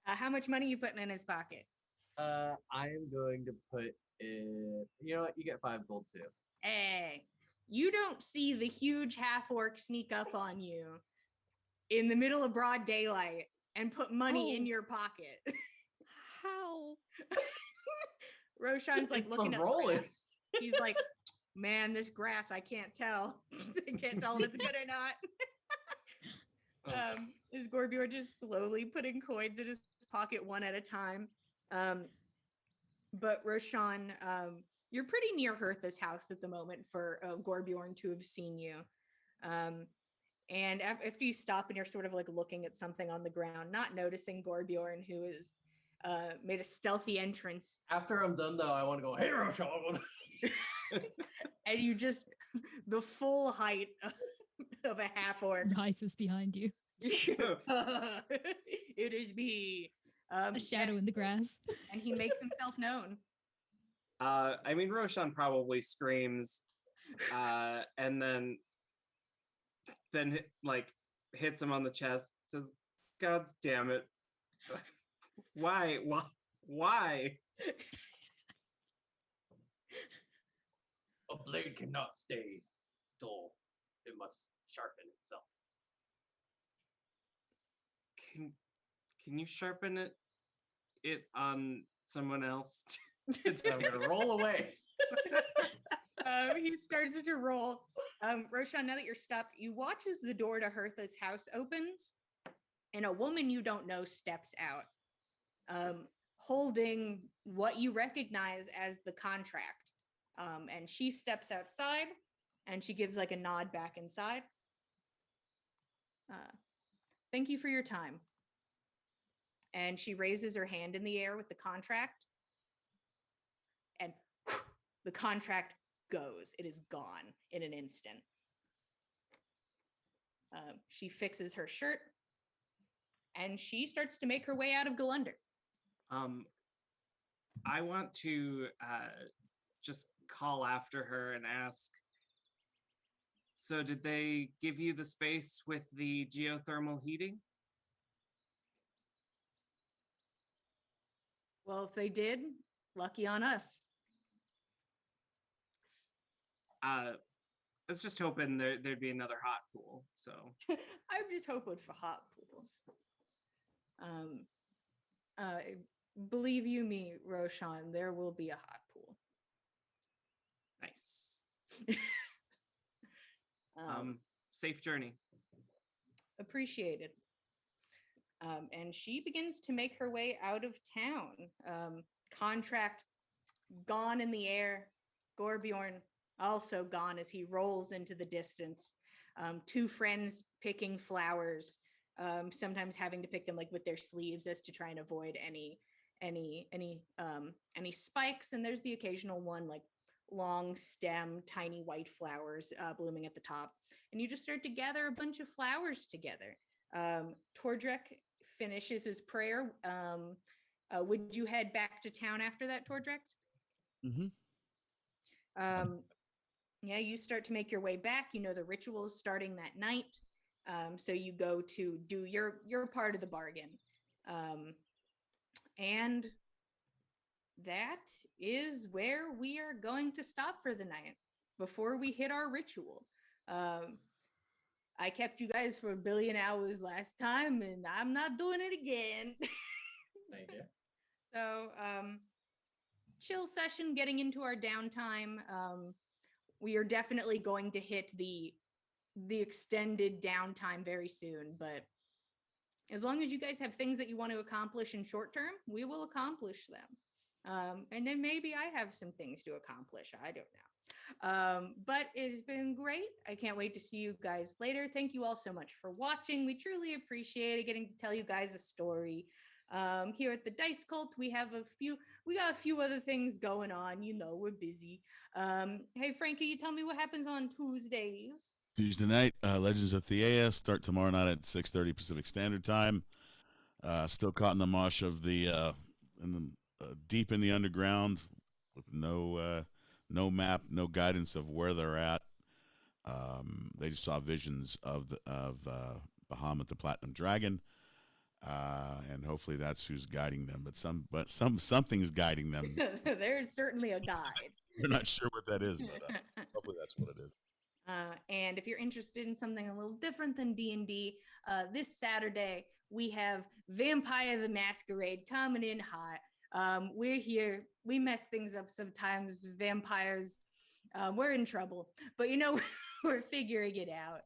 How much money you putting in his pocket?
I am going to put in. You know what? You get 5 gold too.
Hey, you don't see the huge half orc sneak up on you in the middle of broad daylight and put money in your pocket.
How?
Roshan's like
It's
looking
the
at
rolling.
grass. He's like, man, this grass, I can't tell. I can't tell if it's good or not. Is Gorbjorn just slowly putting coins in his pocket one at a time? But Roshan, you're pretty near Hertha's house at the moment for Gorbjorn to have seen you. And after you stop and you're sort of like looking at something on the ground, not noticing Gorbjorn, who is made a stealthy entrance.
After I'm done, though, I want to go, hey, Roshan.
And you just, the full height of a half orc
rises behind you.
It is me.
A shadow in the grass.
And he makes himself known.
I mean, Roshan probably screams, and then like hits him on the chest. Says, "God damn it! Why?
A blade cannot stay dull; it must sharpen itself."
Can you sharpen it on someone else?
I'm gonna roll away.
He starts to roll. Roshan, now that you're stopped, you watch as the door to Hertha's house opens, and a woman you don't know steps out, holding what you recognize as the contract. And she steps outside, and she gives like a nod back inside. Thank you for your time. And she raises her hand in the air with the contract, and the contract goes. It is gone in an instant. She fixes her shirt, and she starts to make her way out of Golunder.
I want to just call after her and ask, so did they give you the space with the geothermal heating?
Well, if they did, lucky on us.
I was just hoping there'd be another hot pool. So
I'm just hoping for hot pools. Believe you me, Roshan, there will be a hot pool.
Nice. Safe journey.
Appreciated. And she begins to make her way out of town. Contract gone in the air. Gorbjorn also gone as he rolls into the distance. Two friends picking flowers, sometimes having to pick them like with their sleeves as to try and avoid any spikes. And there's the occasional one like long stem, tiny white flowers blooming at the top. And you just start to gather a bunch of flowers together. Tordrek finishes his prayer. Would you head back to town after that, Tordrek?
Mm-hmm.
Yeah, you start to make your way back. You know the ritual is starting that night. So you go to do your part of the bargain. And that is where we are going to stop for the night before we hit our ritual. I kept you guys for 1 billion hours last time, and I'm not doing it again.
Thank you.
So, chill session, getting into our downtime. We are definitely going to hit the extended downtime very soon, but as long as you guys have things that you want to accomplish in short term, we will accomplish them. And then maybe I have some things to accomplish. I don't know. But it's been great. I can't wait to see you guys later. Thank you all so much for watching. We truly appreciate it, getting to tell you guys a story. Here at the Dice Cult, we got a few other things going on. You know, we're busy. Hey, Frankie, you tell me what happens on Tuesdays.
Tuesday night, Legends of Theia start tomorrow night at 6:30 Pacific Standard Time. Still caught in the mush of the deep in the underground with no map, no guidance of where they're at. They just saw visions of Bahamut, the Platinum Dragon, and hopefully that's who's guiding them. But something's guiding them.
There's certainly a guide.
We're not sure what that is, but hopefully that's what it is.
And if you're interested in something a little different than D&D, this Saturday we have Vampire the Masquerade coming in hot. We're here. We mess things up sometimes. Vampires, we're in trouble, but you know, we're figuring it out.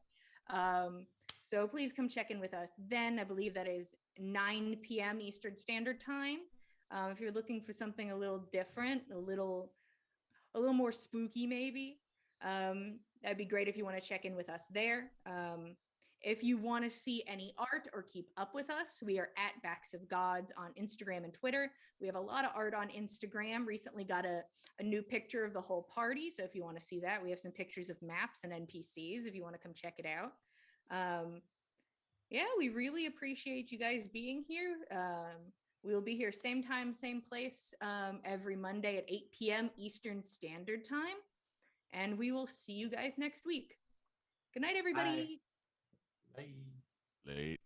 So please come check in with us. Then I believe that is 9 p.m. Eastern Standard Time. If you're looking for something a little different, a little a little more spooky, maybe. That'd be great if you want to check in with us there. If you want to see any art or keep up with us, we are at Backs of Gods on Instagram and Twitter. We have a lot of art on Instagram. Recently got a new picture of the whole party. So if you want to see that, we have some pictures of maps and NPCs if you want to come check it out. Yeah, we really appreciate you guys being here. We'll be here same time, same place every Monday at 8 p.m. Eastern Standard Time. And we will see you guys next week. Good night, everybody.
Bye.
Late.